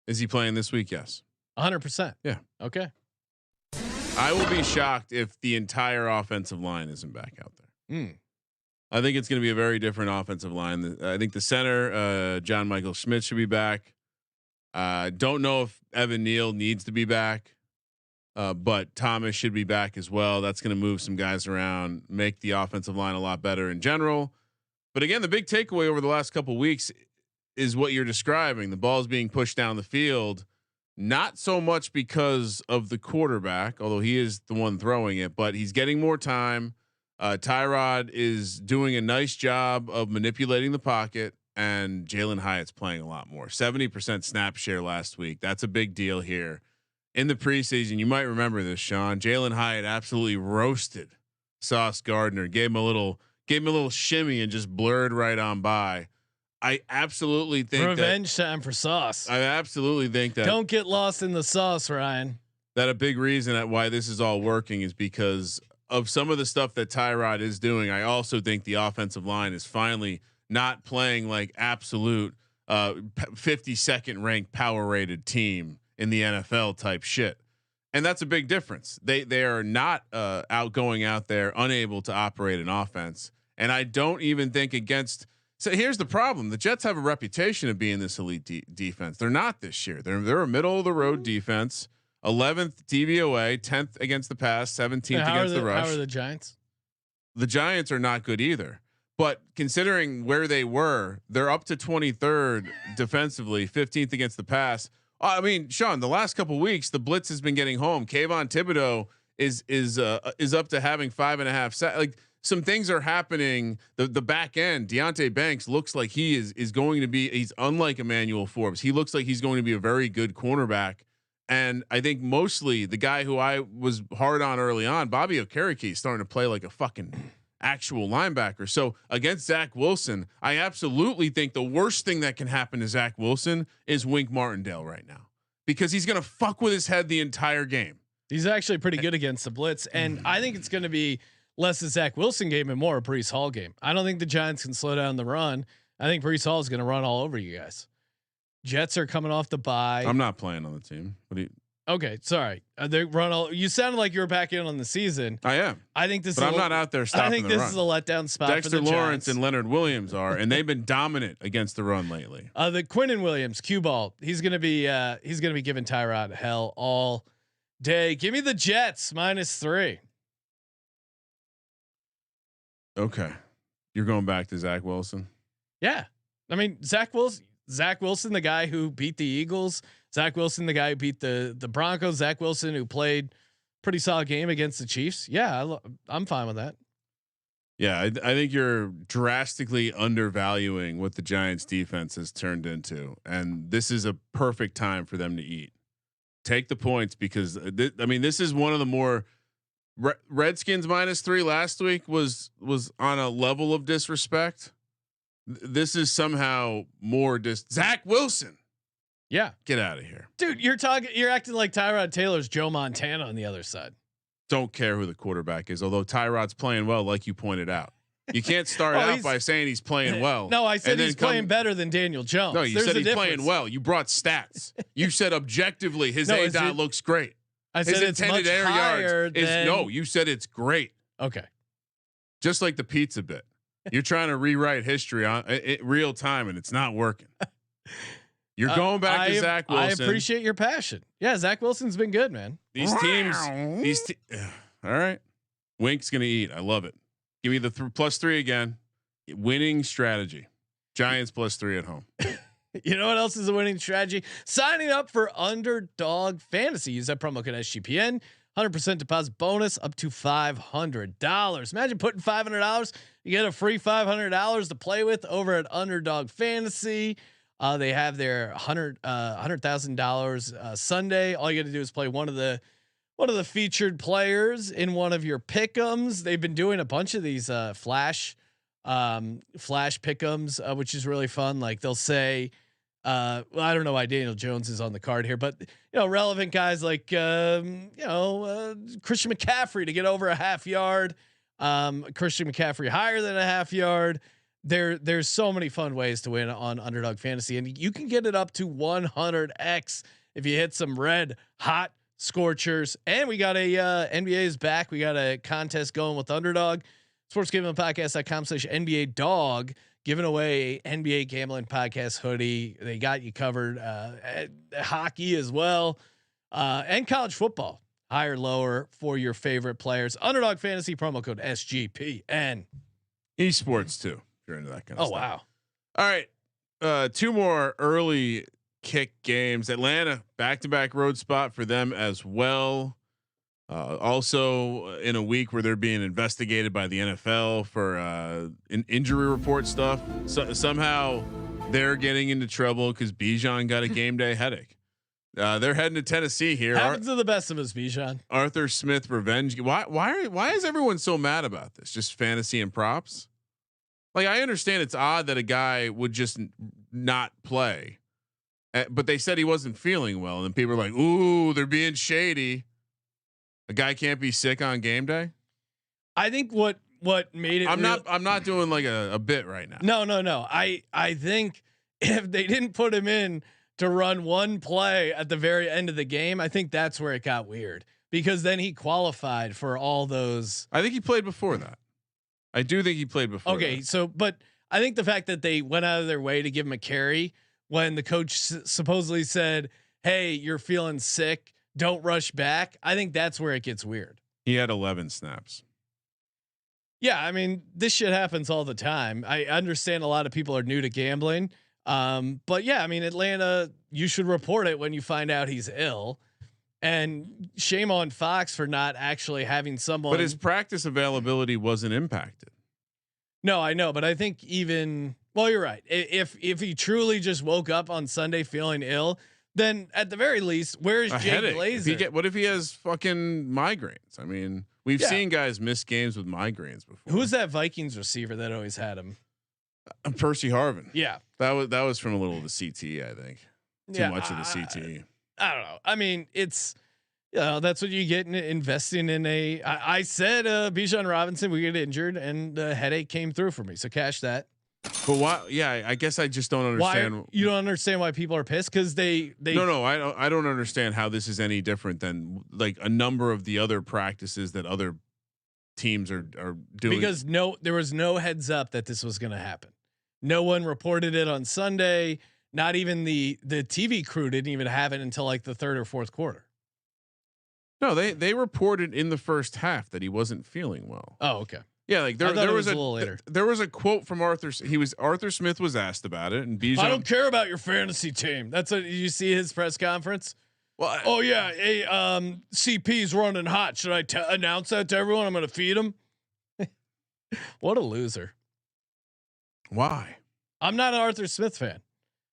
Speaker 4: Is he playing this week? Yes.
Speaker 1: 100%.
Speaker 4: Yeah.
Speaker 1: Okay.
Speaker 4: I will be shocked if the entire offensive line isn't back out there. I think it's going to be a very different offensive line. I think the center, John Michael Schmidt, should be back. Don't know if Evan Neal needs to be back, but Thomas should be back as well. That's going to move some guys around, make the offensive line a lot better in general. But again, the big takeaway over the last couple of weeks is what you're describing. The ball's being pushed down the field, not so much because of the quarterback, although he is the one throwing it, but he's getting more time. Tyrod is doing a nice job of manipulating the pocket, and Jalen Hyatt's playing a lot more. 70% snap share last week. That's a big deal here. In the preseason, you might remember this, Sean. Jalen Hyatt absolutely roasted Sauce Gardner, gave him a little shimmy and just blurred right on by. I absolutely think
Speaker 1: revenge time for Sauce.
Speaker 4: I absolutely think that
Speaker 1: don't get lost in the sauce, Ryan.
Speaker 4: That a big reason at why this is all working is because of some of the stuff that Tyrod is doing. I also think the offensive line is finally not playing like absolute 52nd ranked power rated team in the NFL type shit. And that's a big difference. They are not going out there unable to operate an offense. And I don't even think against. So here's the problem: the Jets have a reputation of being this elite defense. They're not this year. They're a middle of the road defense. 11th DVOA, 10th against the pass, 17th against the rush.
Speaker 1: How are the Giants?
Speaker 4: The Giants are not good either. But considering where they were, they're up to 23rd defensively, 15th against the pass. I mean, Sean, the last couple of weeks, the blitz has been getting home. Kayvon Thibodeau is up to having 5.5 sacks. Like some things are happening. The back end, Deonte Banks looks like he is going to be. He's unlike Emmanuel Forbes. He looks like he's going to be a very good cornerback. And I think mostly the guy who I was hard on early on, Bobby Okereke, is starting to play like a fucking actual linebacker. So against Zach Wilson, I absolutely think the worst thing that can happen to Zach Wilson is Wink Martindale right now, because he's going to fuck with his head the entire game.
Speaker 1: He's actually pretty good against the blitz. And I think it's going to be less a Zach Wilson game and more a Breece Hall game. I don't think the Giants can slow down the run. I think Breece Hall is going to run all over you guys. Jets are coming off the bye.
Speaker 4: I'm not playing on the team. What do you?
Speaker 1: Okay, sorry. They run all. You sounded like you were back in on the season.
Speaker 4: I am.
Speaker 1: I think this.
Speaker 4: But I'm not out there stopping. I
Speaker 1: think
Speaker 4: this
Speaker 1: is a letdown spot.
Speaker 4: Dexter
Speaker 1: for the
Speaker 4: Lawrence
Speaker 1: Giants.
Speaker 4: and Leonard Williams are, and they've been dominant against the run lately.
Speaker 1: The Quinnen Williams, cue ball. He's gonna be giving Tyrod hell all day. Give me the Jets -3.
Speaker 4: Okay, you're going back to Zach Wilson.
Speaker 1: Yeah, I mean Zach Wilson, the guy who beat the Eagles. Zach Wilson, the guy who beat the Broncos. Zach Wilson, who played pretty solid game against the Chiefs. Yeah, I'm fine with that.
Speaker 4: Yeah, I think you're drastically undervaluing what the Giants defense has turned into, and this is a perfect time for them to eat. Take the points, because this is one of the more Redskins -3 last week was on a level of disrespect. This is somehow more Zach Wilson.
Speaker 1: Yeah,
Speaker 4: get out of here,
Speaker 1: dude. You're acting like Tyrod Taylor's Joe Montana on the other side.
Speaker 4: Don't care who the quarterback is, although Tyrod's playing well, like you pointed out. You can't start out by saying he's playing well.
Speaker 1: No, I said he's playing better than Daniel Jones.
Speaker 4: No, you said he's playing well. You brought stats. You said objectively his ADOT looks great.
Speaker 1: I said
Speaker 4: his
Speaker 1: it's much higher than.
Speaker 4: No, you said it's great.
Speaker 1: Okay.
Speaker 4: Just like the pizza bit. You're trying to rewrite history on real time, and it's not working. You're going back to Zach Wilson.
Speaker 1: I appreciate your passion. Yeah, Zach Wilson's been good, man.
Speaker 4: These teams. All right. Wink's gonna eat. I love it. Give me the +3 again. Winning strategy. Giants +3 at home.
Speaker 1: You know what else is a winning strategy? Signing up for Underdog Fantasy. Use that promo code SGPN. 100% deposit bonus up to $500. Imagine putting $500. You get a free $500 to play with over at Underdog Fantasy. They have their $100,000 Sunday. All you got to do is play one of the featured players in one of your pick'ems. They've been doing a bunch of these flash pick'ems, which is really fun. Like they'll say, I don't know why Daniel Jones is on the card here, but relevant guys like Christian McCaffrey to get over a half yard. Christian McCaffrey higher than a half yard. There's so many fun ways to win on Underdog Fantasy, and you can get it up to 100x if you hit some red hot scorchers. And we got NBA is back. We got a contest going with Underdog. sportsgamblingpodcast.com/NBA dog, giving away NBA gambling podcast hoodie. They got you covered. Hockey as well, and college football, higher, lower for your favorite players. Underdog Fantasy promo code SGPN.
Speaker 4: Esports too. You're into that kind of stuff.
Speaker 1: Wow.
Speaker 4: All right. 2 more early kick games. Atlanta, back-to-back road spot for them as well. Also in a week where they're being investigated by the NFL for an injury report stuff. So somehow they're getting into trouble because Bijan got a game day headache. They're heading to Tennessee here.
Speaker 1: Happens to the best of us, Bijan.
Speaker 4: Arthur Smith revenge. Why is everyone so mad about this? Just fantasy and props? Like, I understand it's odd that a guy would just not play, but they said he wasn't feeling well, and then people are like, "Ooh, they're being shady." A guy can't be sick on game day.
Speaker 1: I think what made it.
Speaker 4: I'm not doing like a bit right now.
Speaker 1: No. I think if they didn't put him in to run one play at the very end of the game, I think that's where it got weird, because then he qualified for all those.
Speaker 4: I think he played before that. I do think he played before.
Speaker 1: Okay,
Speaker 4: that.
Speaker 1: so but I think the fact that they went out of their way to give him a carry when the coach supposedly said, "Hey, you're feeling sick, don't rush back." I think that's where it gets weird.
Speaker 4: He had 11 snaps.
Speaker 1: Yeah, I mean, this shit happens all the time. I understand a lot of people are new to gambling. But yeah, I mean, Atlanta, you should report it when you find out he's ill. And shame on Fox for not actually having someone.
Speaker 4: But his practice availability wasn't impacted.
Speaker 1: No, I know, but I think well, you're right. If he truly just woke up on Sunday feeling ill, then at the very least, where's Jake Glazer?
Speaker 4: What if he has fucking migraines? I mean, we've seen guys miss games with migraines before.
Speaker 1: Who's that Vikings receiver that always had him?
Speaker 4: Percy Harvin.
Speaker 1: Yeah,
Speaker 4: that was from a little of the CTE, I think. Too much of the CTE.
Speaker 1: I don't know. I mean, it's that's what you get in investing in a. I said Bijan Robinson would get injured, and the headache came through for me. So cash that.
Speaker 4: But why? Yeah, I guess I just don't understand.
Speaker 1: Why you don't understand why people are pissed because they.
Speaker 4: No, I don't understand how this is any different than like a number of the other practices that other teams are doing.
Speaker 1: Because there was no heads up that this was going to happen. No one reported it on Sunday. Not even the TV crew didn't even have it until like the third or fourth quarter.
Speaker 4: No, they reported in the first half that he wasn't feeling well.
Speaker 1: Oh, okay.
Speaker 4: Yeah, like there was
Speaker 1: a little later.
Speaker 4: There was a quote from Arthur. Arthur Smith was asked about it, and Bijan.
Speaker 1: I don't care about your fantasy team. That's what you see his press conference.
Speaker 4: Well,
Speaker 1: oh yeah, hey, CP's running hot. Should I announce that to everyone? I'm going to feed him. What a loser.
Speaker 4: Why?
Speaker 1: I'm not an Arthur Smith fan.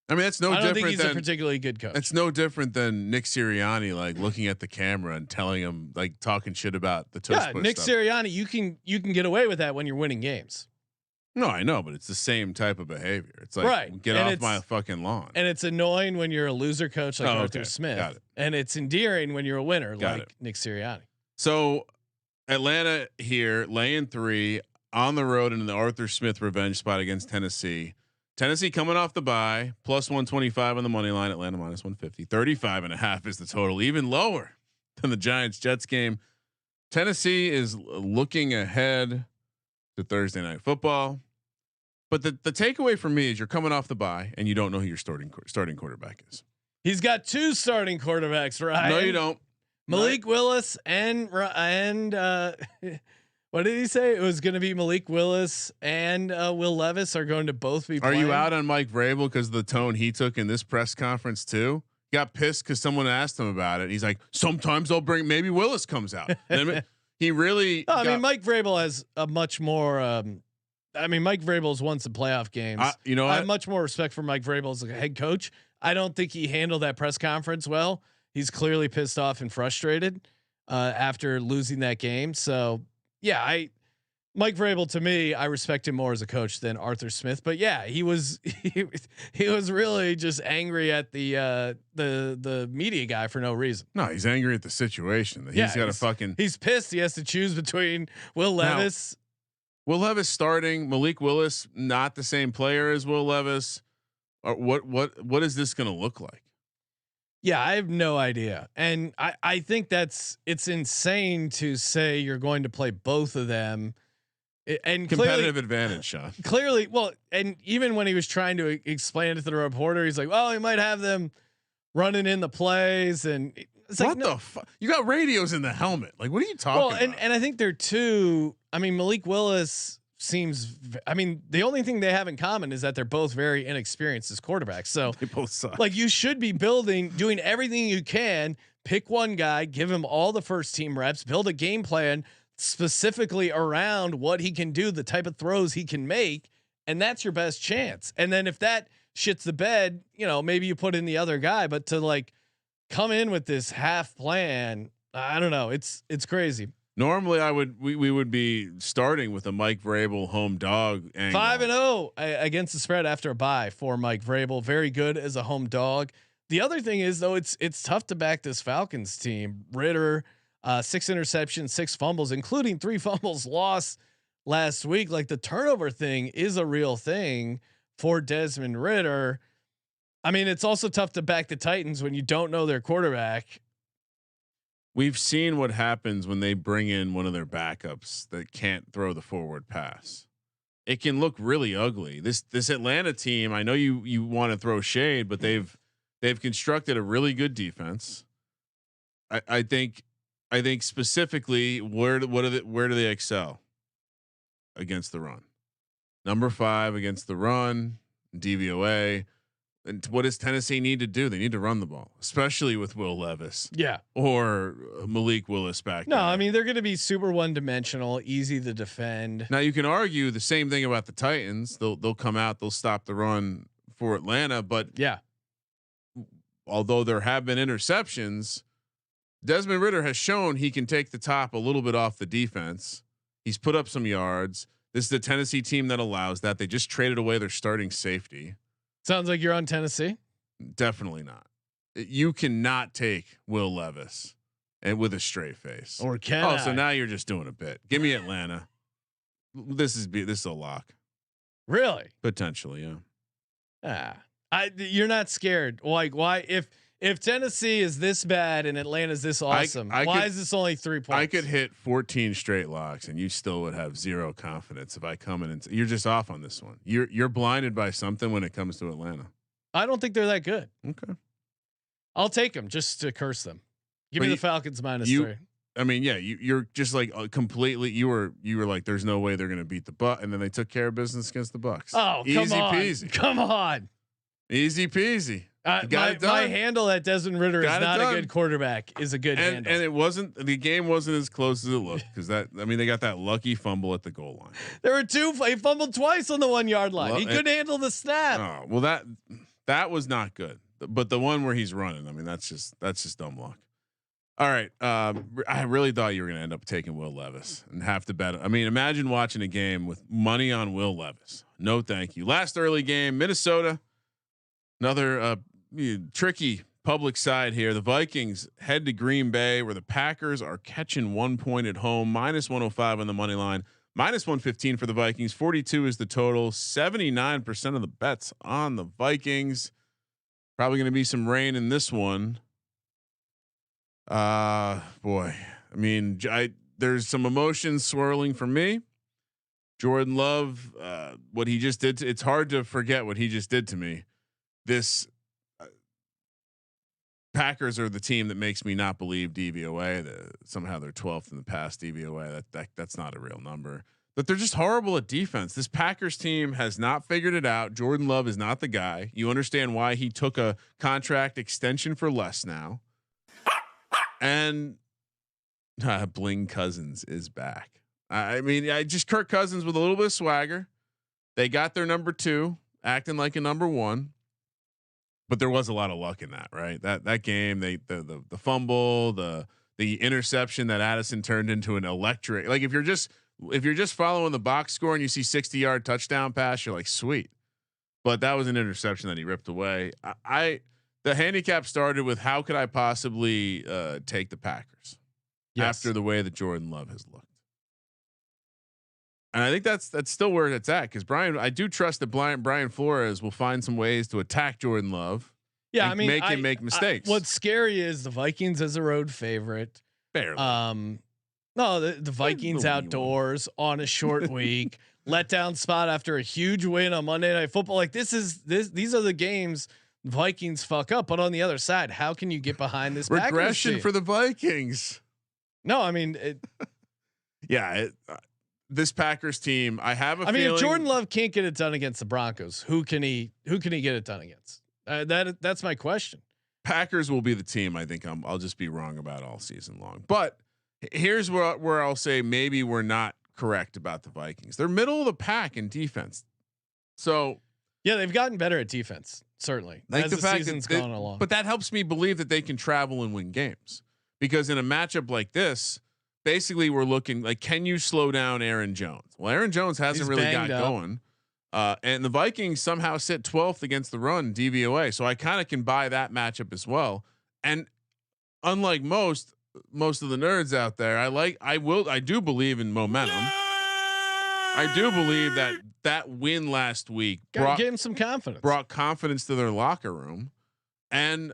Speaker 4: I mean, that's no
Speaker 1: I
Speaker 4: different.
Speaker 1: don't think he's a particularly good coach.
Speaker 4: It's no different than Nick Sirianni, like looking at the camera and telling him, like talking shit about the tush push
Speaker 1: Nick
Speaker 4: stuff.
Speaker 1: Sirianni, you can get away with that when you're winning games.
Speaker 4: No, I know, but it's the same type of behavior. It's like, get off my fucking lawn.
Speaker 1: And it's annoying when you're a loser coach like Arthur Smith.
Speaker 4: Got it.
Speaker 1: And it's endearing when you're a winner Nick Sirianni.
Speaker 4: So Atlanta here laying 3 on the road in the Arthur Smith revenge spot against Tennessee. Tennessee coming off the bye, plus 125 on the money line. Atlanta minus 150. 35.5 is the total, even lower than the Giants Jets game. Tennessee is looking ahead to Thursday Night Football. But the takeaway for me is you're coming off the bye and you don't know who your starting quarterback is.
Speaker 1: He's got 2 starting quarterbacks, right?
Speaker 4: No, you don't.
Speaker 1: Malik Willis and what did he say? It was going to be Malik Willis and Will Levis are going to both be playing.
Speaker 4: Are you out on Mike Vrabel because of the tone he took in this press conference too? Got pissed because someone asked him about it. He's like, sometimes I'll bring, maybe Willis comes out. He really.
Speaker 1: I mean, Mike Vrabel has a much more. Mike Vrabel's won some playoff games. I have much more respect for Mike Vrabel as a head coach. I don't think he handled that press conference well. He's clearly pissed off and frustrated after losing that game. So. Yeah, Mike Vrabel, to me, I respect him more as a coach than Arthur Smith. But yeah, he was really just angry at the media guy for no reason.
Speaker 4: No, he's angry at the situation. He's got a fucking.
Speaker 1: He's pissed. He has to choose between Will Levis.
Speaker 4: Will Levis starting, Malik Willis not the same player as Will Levis. What is this going to look like?
Speaker 1: Yeah, I have no idea. And I think it's insane to say you're going to play both of them. And
Speaker 4: competitive advantage, Sean.
Speaker 1: Clearly, well, and even when he was trying to explain it to the reporter, he's like, well, he might have them running in the plays. And it's
Speaker 4: what the fuck? You got radios in the helmet. Like, what are you talking about?
Speaker 1: And I think they're two. I mean, Malik Willis seems. I mean, the only thing they have in common is that they're both very inexperienced as quarterbacks. So
Speaker 4: they both suck.
Speaker 1: Like, you should be doing everything you can. Pick one guy, give him all the first team reps, build a game plan specifically around what he can do, the type of throws he can make, and that's your best chance. And then if that shits the bed, maybe you put in the other guy. But to like come in with this half plan, I don't know. It's crazy.
Speaker 4: Normally, we would be starting with a Mike Vrabel home dog angle.
Speaker 1: 5-0 against the spread after a bye for Mike Vrabel. Very good as a home dog. The other thing is though, it's tough to back this Falcons team. Ritter, 6 interceptions, 6 fumbles, including 3 fumbles lost last week. Like, the turnover thing is a real thing for Desmond Ritter. I mean, it's also tough to back the Titans when you don't know their quarterback.
Speaker 4: we've seen what happens when they bring in one of their backups that can't throw the forward pass. It can look really ugly. This Atlanta team, I know you want to throw shade, but they've constructed a really good defense. I think specifically where do they excel against the run? Number 5 against the run, DVOA. And what does Tennessee need to do? They need to run the ball, especially with Will Levis.
Speaker 1: Yeah.
Speaker 4: Or Malik Willis back
Speaker 1: No,
Speaker 4: there.
Speaker 1: I mean, they're going to be super one-dimensional, easy to defend.
Speaker 4: Now you can argue the same thing about the Titans. They'll come out, they'll stop the run for Atlanta, but
Speaker 1: yeah,
Speaker 4: although there have been interceptions, Desmond Ridder has shown he can take the top a little bit off the defense. He's put up some yards. This is the Tennessee team that allows that. They just traded away their starting safety.
Speaker 1: Sounds like you're on Tennessee.
Speaker 4: Definitely not. You cannot take Will Levis and with a straight face.
Speaker 1: Or can I?
Speaker 4: So now you're just doing a bit. Give me Atlanta. This is a lock.
Speaker 1: Really?
Speaker 4: Potentially, yeah.
Speaker 1: You're not scared. Like, why if Tennessee is this bad and Atlanta's this awesome, why is this only 3 points?
Speaker 4: I could hit 14 straight locks and you still would have zero confidence if I come in and you're just off on this one. You're blinded by something when it comes to Atlanta.
Speaker 1: I don't think they're that good.
Speaker 4: Okay.
Speaker 1: I'll take them just to curse them. Give me the Falcons -3.
Speaker 4: I mean, yeah, you're just like completely. You were like, there's no way they're going to beat the Bucs, and then they took care of business against the Bucs.
Speaker 1: Oh,
Speaker 4: easy peasy.
Speaker 1: Come on.
Speaker 4: Easy peasy.
Speaker 1: My handle at Desmond Ritter is not a good quarterback. Is a good handle,
Speaker 4: and the game wasn't as close as it looked because they got that lucky fumble at the goal line.
Speaker 1: There were 2. He fumbled twice on the 1 yard line. Well, he couldn't handle the snap.
Speaker 4: Oh well, that was not good. But the one where he's running, I mean, that's just dumb luck. All right, I really thought you were going to end up taking Will Levis and have to bet. I mean, imagine watching a game with money on Will Levis. No, thank you. Last early game, Minnesota. Another tricky public side here. The Vikings head to Green Bay, where the Packers are catching 1 point at home, -105 on the money line, -115 for the Vikings. 42 is the total. 79% of the bets on the Vikings. Probably going to be some rain in this one. Boy, I mean, there's some emotions swirling for me. Jordan Love, what he just did. It's hard to forget what he just did to me. This Packers are the team that makes me not believe DVOA. Somehow they're 12th in the past DVOA. That's not a real number. But they're just horrible at defense. This Packers team has not figured it out. Jordan Love is not the guy. You understand why he took a contract extension for less now. And Bling Cousins is back. I mean, Kirk Cousins with a little bit of swagger. They got their number 2 acting like a number 1. But there was a lot of luck in that, right? That game, the fumble, the interception that Addison turned into an electric. Like if you're just following the box score and you see 60-yard touchdown pass, you're like, sweet. But that was an interception that he ripped away. The handicap started with how could I possibly take the Packers after the way that Jordan Love has looked. And I think that's still where it's at because I do trust that Brian Flores will find some ways to attack Jordan Love.
Speaker 1: Yeah, I mean,
Speaker 4: make him make mistakes.
Speaker 1: What's scary is the Vikings as a road favorite.
Speaker 4: Barely.
Speaker 1: No, the Vikings outdoors on a short week, letdown spot after a huge win on Monday Night Football. Like these are the games Vikings fuck up. But on the other side, how can you get behind this
Speaker 4: regression for the Vikings?
Speaker 1: No, I mean,
Speaker 4: this Packers team, I have a feeling.
Speaker 1: If Jordan Love can't get it done against the Broncos, who can he get it done against? That's my question.
Speaker 4: Packers will be the team. I think I'll just be wrong about all season long. But here's where I'll say maybe we're not correct about the Vikings. They're middle of the pack in defense. So
Speaker 1: yeah, they've gotten better at defense, certainly.
Speaker 4: Like
Speaker 1: as
Speaker 4: the fact
Speaker 1: season's
Speaker 4: that
Speaker 1: gone along.
Speaker 4: But that helps me believe that they can travel and win games. Because in a matchup like this, basically we're looking like, can you slow down Aaron Jones? Well, Aaron Jones hasn't really got going. And the Vikings somehow sit 12th against the run DVOA. So I kind of can buy that matchup as well. And unlike most of the nerds out there, I do believe in momentum. I do believe that win last week
Speaker 1: gave him some confidence,
Speaker 4: brought confidence to their locker room. And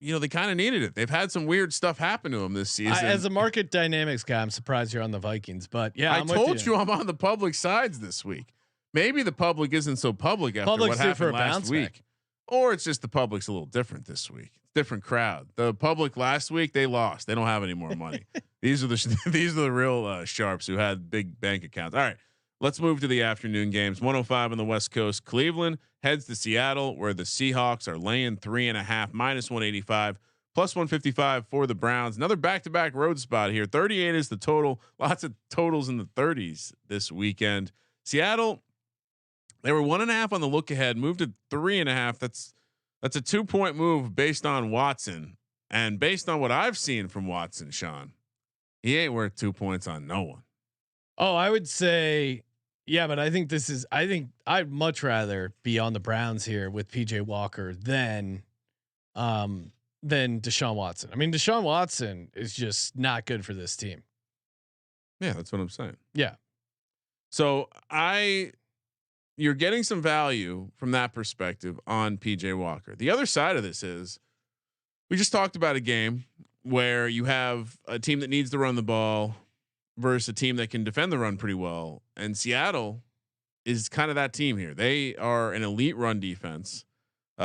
Speaker 4: they kind of needed it. They've had some weird stuff happen to them this season.
Speaker 1: As a market dynamics guy, I'm surprised you're on the Vikings, but yeah,
Speaker 4: I told you I'm on the public sides this week. Maybe the public isn't so public after what happened last week, or it's just the public's a little different this week. Different crowd. The public last week, they lost. They don't have any more money. These are the real sharps who had big bank accounts. All right, let's move to the afternoon games. 105 on the West Coast. Cleveland heads to Seattle, where the Seahawks are laying 3.5, -185, +155 for the Browns. Another back-to-back road spot here. 38 is the total. Lots of totals in the 30s this weekend. Seattle, they were 1.5 on the look ahead, moved to 3.5. That's a 2-point move based on Watson, and based on what I've seen from Watson, Sean, he ain't worth 2 points on no one.
Speaker 1: Oh, I would say, yeah, but I think I'd much rather be on the Browns here with PJ Walker than Deshaun Watson. I mean, Deshaun Watson is just not good for this team.
Speaker 4: Yeah, that's what I'm saying.
Speaker 1: Yeah.
Speaker 4: So you're getting some value from that perspective on PJ Walker. The other side of this is we just talked about a game where you have a team that needs to run the ball versus a team that can defend the run pretty well. And Seattle is kind of that team here. They are an elite run defense,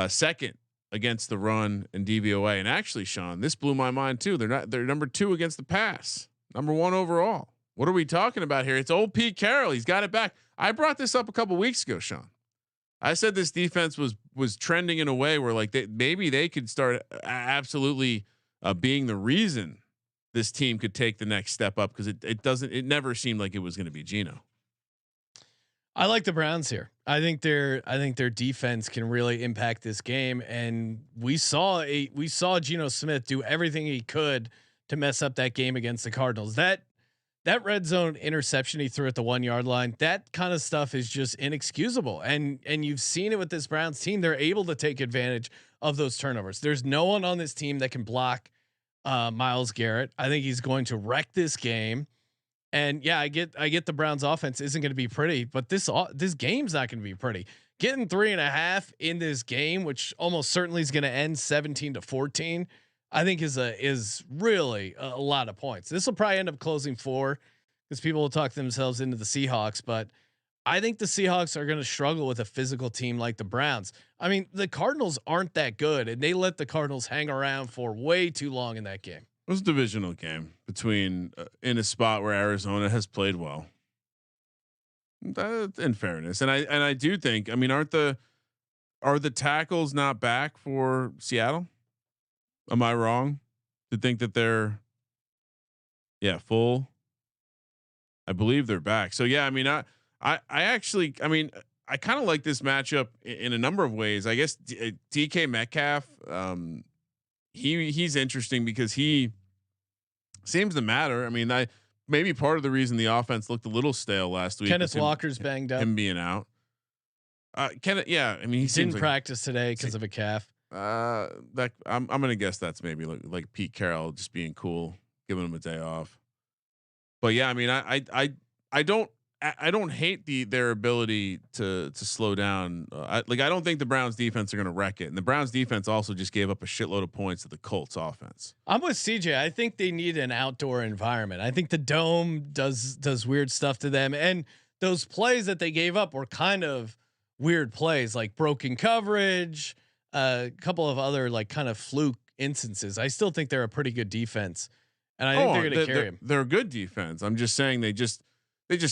Speaker 4: second against the run and DVOA. And actually, Sean, this blew my mind too. They're number 2 against the pass, number 1 overall. What are we talking about here? It's old Pete Carroll. He's got it back. I brought this up a couple weeks ago, Sean. I said this defense was trending in a way where like maybe they could start absolutely being the reason this team could take the next step up, because it never seemed like it was going to be Geno.
Speaker 1: I like the Browns here. I think their defense can really impact this game, and we saw Geno Smith do everything he could to mess up that game against the Cardinals. That red zone interception he threw at the 1 yard line, that kind of stuff is just inexcusable. And you've seen it with this Browns team. They're able to take advantage of those turnovers. There's no one on this team that can block Myles Garrett. I think he's going to wreck this game. And yeah, I get the Browns offense isn't going to be pretty, but this game's not going to be pretty. Getting 3.5 in this game, which almost certainly is going to end 17-14. I think is really a lot of points. This will probably end up closing 4 because people will talk themselves into the Seahawks, but I think the Seahawks are going to struggle with a physical team like the Browns. I mean, the Cardinals aren't that good, and they let the Cardinals hang around for way too long in that game.
Speaker 4: It was a divisional game between in a spot where Arizona has played well. In fairness, and I do think, I mean, are the tackles not back for Seattle? Am I wrong to think that they're full? I believe they're back. So yeah, I mean, I actually, I mean, I kind of like this matchup in a number of ways. I guess DK Metcalf, he's interesting because he seems to matter. I mean, maybe part of the reason the offense looked a little stale last week.
Speaker 1: Kenneth Walker's banged up.
Speaker 4: Him being out. Kenneth, yeah, I mean, he
Speaker 1: didn't practice today because of a calf.
Speaker 4: That I'm gonna guess that's maybe like Pete Carroll just being cool, giving him a day off. But yeah, I mean, I don't hate their ability to slow down. I don't think the Browns defense are gonna wreck it, and the Browns defense also just gave up a shitload of points to the Colts offense.
Speaker 1: I'm with CJ. I think they need an outdoor environment. I think the dome does weird stuff to them, and those plays that they gave up were kind of weird plays, like broken coverage. A couple of other like kind of fluke instances. I still think they're a pretty good defense, and I think they're going to carry them.
Speaker 4: They're a good defense. I'm just saying they just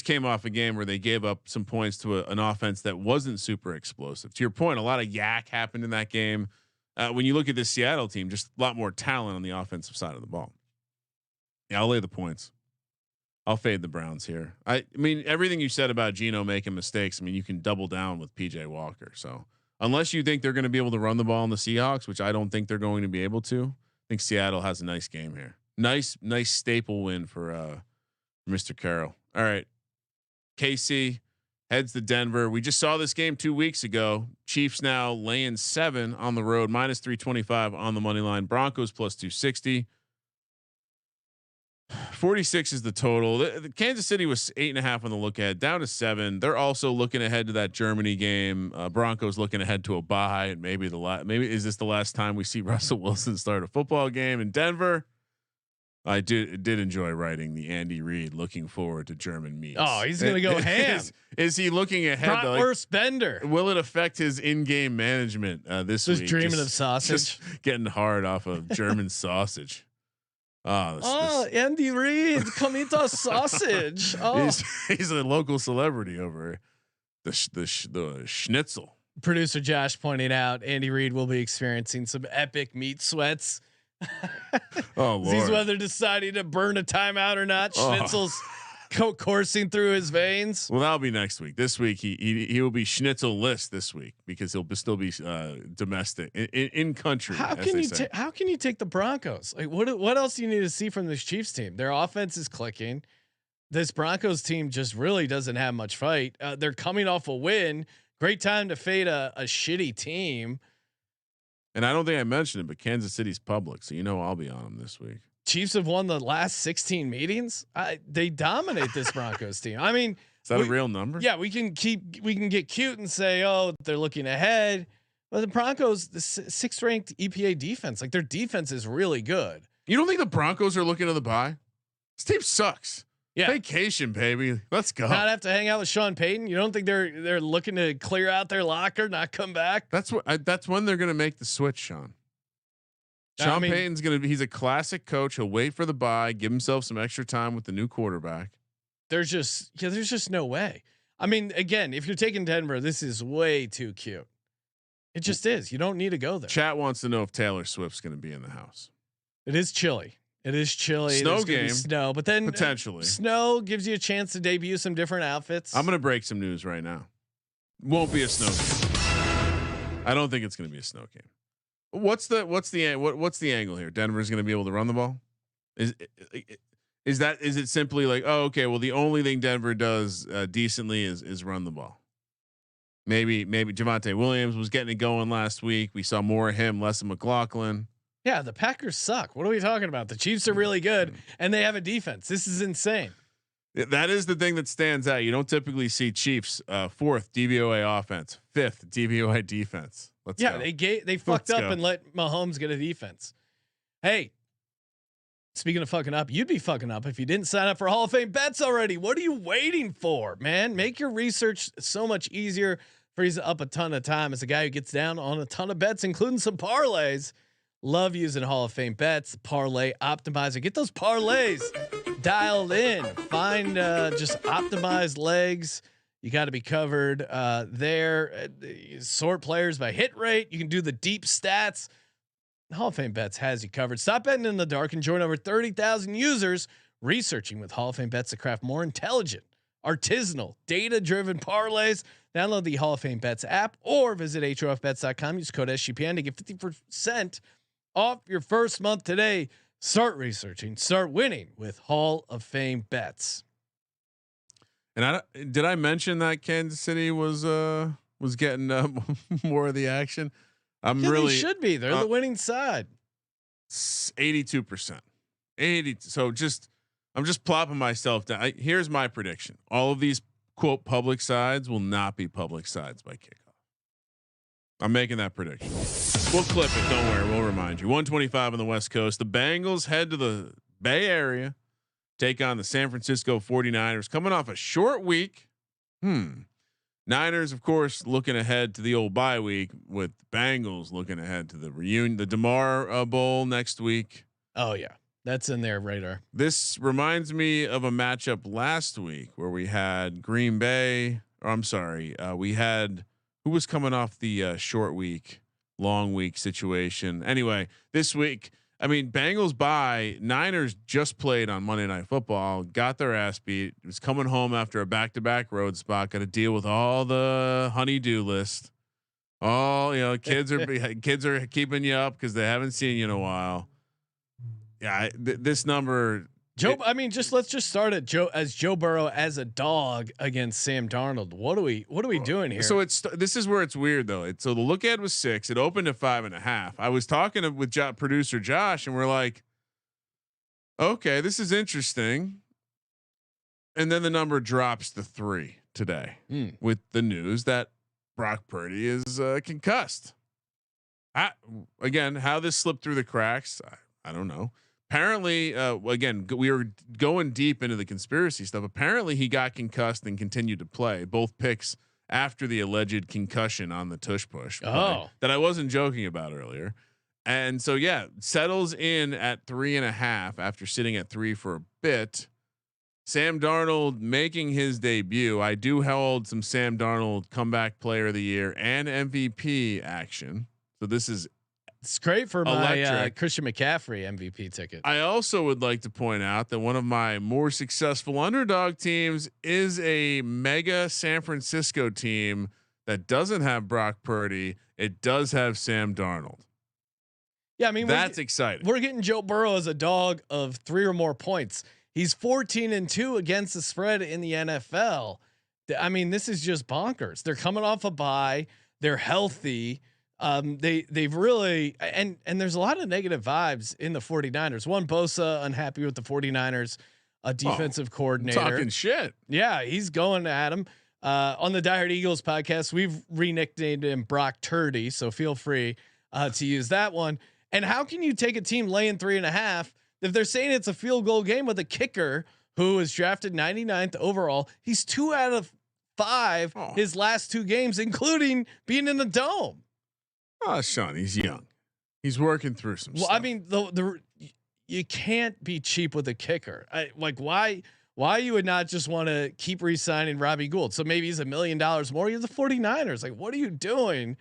Speaker 4: came off a game where they gave up some points to an offense that wasn't super explosive. To your point, a lot of yak happened in that game. When you look at this Seattle team, just a lot more talent on the offensive side of the ball. Yeah, I'll lay the points. I'll fade the Browns here. I mean, everything you said about Geno making mistakes, I mean, you can double down with PJ Walker. So unless you think they're going to be able to run the ball on the Seahawks, which I don't think they're going to be able to, I think Seattle has a nice game here. Nice staple win for Mr. Carroll. All right. KC heads to Denver. We just saw this game 2 weeks ago. Chiefs now laying 7 on the road, -325 on the money line. Broncos +260. 46 is the total. The Kansas City was 8.5 on the look ahead, down to 7. They're also looking ahead to that Germany game. Broncos looking ahead to a bye, and maybe maybe is this the last time we see Russell Wilson start a football game in Denver? I did enjoy writing the Andy Reid looking forward to German meats.
Speaker 1: Oh, he's gonna go ham.
Speaker 4: Is he looking ahead?
Speaker 1: Bratwurst Bender.
Speaker 4: Will it affect his in-game management this week?
Speaker 1: Just dreaming of sausage.
Speaker 4: Just getting hard off of German sausage.
Speaker 1: Andy Reid, come eat our sausage. Oh,
Speaker 4: he's a local celebrity over the schnitzel.
Speaker 1: Producer Josh pointing out Andy Reid will be experiencing some epic meat sweats.
Speaker 4: Oh Lord!
Speaker 1: He's whether deciding to burn a timeout or not. Schnitzel's coursing through his veins.
Speaker 4: Well, that'll be next week. This week he will be schnitzel-less this week because he'll still be domestic in country.
Speaker 1: How can you take the Broncos? Like what else do you need to see from this Chiefs team? Their offense is clicking. This Broncos team just really doesn't have much fight. They're coming off a win. Great time to fade a shitty team.
Speaker 4: And I don't think I mentioned it, but Kansas City's public, so I'll be on them this week.
Speaker 1: Chiefs have won the last 16 meetings. They dominate this Broncos team. I mean,
Speaker 4: is that a real number?
Speaker 1: Yeah, we can get cute and say, oh, they're looking ahead. But the Broncos, the 6th ranked EPA defense, like their defense is really good.
Speaker 4: You don't think the Broncos are looking to the bye? This team sucks.
Speaker 1: Yeah,
Speaker 4: vacation, baby. Let's go.
Speaker 1: Not have to hang out with Sean Payton. You don't think they're looking to clear out their locker, not come back?
Speaker 4: That's when they're going to make the switch, Sean. Sean Payton's he's a classic coach. He'll wait for the bye, give himself some extra time with the new quarterback.
Speaker 1: There's just no way. I mean, again, if you're taking Denver, this is way too cute. It just is. You don't need to go there.
Speaker 4: Chat wants to know if Taylor Swift's going to be in the house.
Speaker 1: It is chilly. It is chilly.
Speaker 4: Snow game,
Speaker 1: snow, but then
Speaker 4: potentially
Speaker 1: snow gives you a chance to debut some different outfits.
Speaker 4: I'm going to break some news right now. Won't be a snow game. I don't think it's going to be a snow game. What's the angle here? Denver's going to be able to run the ball. Is it simply like, oh, okay, well, the only thing Denver does decently is run the ball. Maybe Javonte Williams was getting it going last week. We saw more of him, less of McLaughlin.
Speaker 1: Yeah, the Packers suck. What are we talking about? The Chiefs are really good, and they have a defense. This is insane.
Speaker 4: That is the thing that stands out. You don't typically see Chiefs 4th DVOA offense, 5th DVOA defense. Let's go.
Speaker 1: They fucked up and let Mahomes get a defense. Hey, speaking of fucking up, you'd be fucking up if you didn't sign up for Hall of Fame bets already. What are you waiting for, man? Make your research so much easier. Frees up a ton of time as a guy who gets down on a ton of bets, including some parlays. Love using Hall of Fame bets, parlay optimizer. Get those parlays dialed in. Find just optimized legs. You got to be covered there. Sort players by hit rate. You can do the deep stats. Hall of Fame bets has you covered. Stop betting in the dark and join over 30,000 users researching with Hall of Fame bets to craft more intelligent, artisanal, data-driven parlays. Download the Hall of Fame bets app or visit HOFbets.com. Use code SGPN to get 50% off your first month today. Start researching, start winning with Hall of Fame bets.
Speaker 4: And did I mention that Kansas City was getting more of the action?
Speaker 1: They should be. They're the winning side.
Speaker 4: 82%. 80. So I'm just plopping myself down. Here's my prediction. All of these quote public sides will not be public sides by kickoff. I'm making that prediction. We'll clip it. Don't worry. We'll remind you. 125 on the West Coast. The Bengals head to the Bay Area, take on the San Francisco 49ers coming off a short week. Niners, of course, looking ahead to the old bye week, with Bengals looking ahead to the reunion, the DeMar Bowl next week.
Speaker 1: Oh yeah. That's in their radar.
Speaker 4: This reminds me of a matchup last week where we had Green Bay, or I'm sorry, we had, who was coming off the short week, long week situation. Anyway, this week, I mean, Bengals bye. Niners just played on Monday Night Football, got their ass beat. It was coming home after a back-to-back road spot. Got to deal with all the honey-do list. All kids are keeping you up because they haven't seen you in a while. Yeah, this number.
Speaker 1: Joe, let's just start at Joe Burrow as a dog against Sam Darnold. What are we doing here?
Speaker 4: So this is where it's weird though. So the look ahead was 6. It opened at 5.5. I was talking with producer Josh, and we're like, Okay, this is interesting. And then the number drops to 3 today with the news that Brock Purdy is concussed. Again, how this slipped through the cracks, I don't know. Apparently, again, we were going deep into the conspiracy stuff. Apparently, he got concussed and continued to play. Both picks after the alleged concussion on the tush push that I wasn't joking about earlier. And so, yeah, settles in at 3.5 after sitting at 3 for a bit. Sam Darnold making his debut. I do hold some Sam Darnold comeback player of the year and MVP action. So
Speaker 1: it's great for my Christian McCaffrey MVP ticket.
Speaker 4: I also would like to point out that one of my more successful underdog teams is a mega San Francisco team that doesn't have Brock Purdy. It does have Sam Darnold.
Speaker 1: Yeah, I mean
Speaker 4: that's exciting.
Speaker 1: We're getting Joe Burrow as a dog of 3 or more points. He's 14-2 against the spread in the NFL. I mean, this is just bonkers. They're coming off a bye. They're healthy. They've really and there's a lot of negative vibes in the 49ers. One, Bosa unhappy with the 49ers, a defensive coordinator
Speaker 4: talking shit.
Speaker 1: Yeah, he's going at him. On the Die Hard Eagles podcast, we've re-nicknamed him Brock Turdy, so feel free to use that one. And how can you take a team laying 3.5 if they're saying it's a field goal game with a kicker who is drafted 99th overall? He's 2 out of 5 his last 2 games, including being in the dome.
Speaker 4: Oh, Sean, he's young. He's working through some stuff.
Speaker 1: I mean, you can't be cheap with a kicker. Why you would not just want to keep re-signing Robbie Gould? So maybe he's $1 million more. You're the 49ers. Like, what are you doing?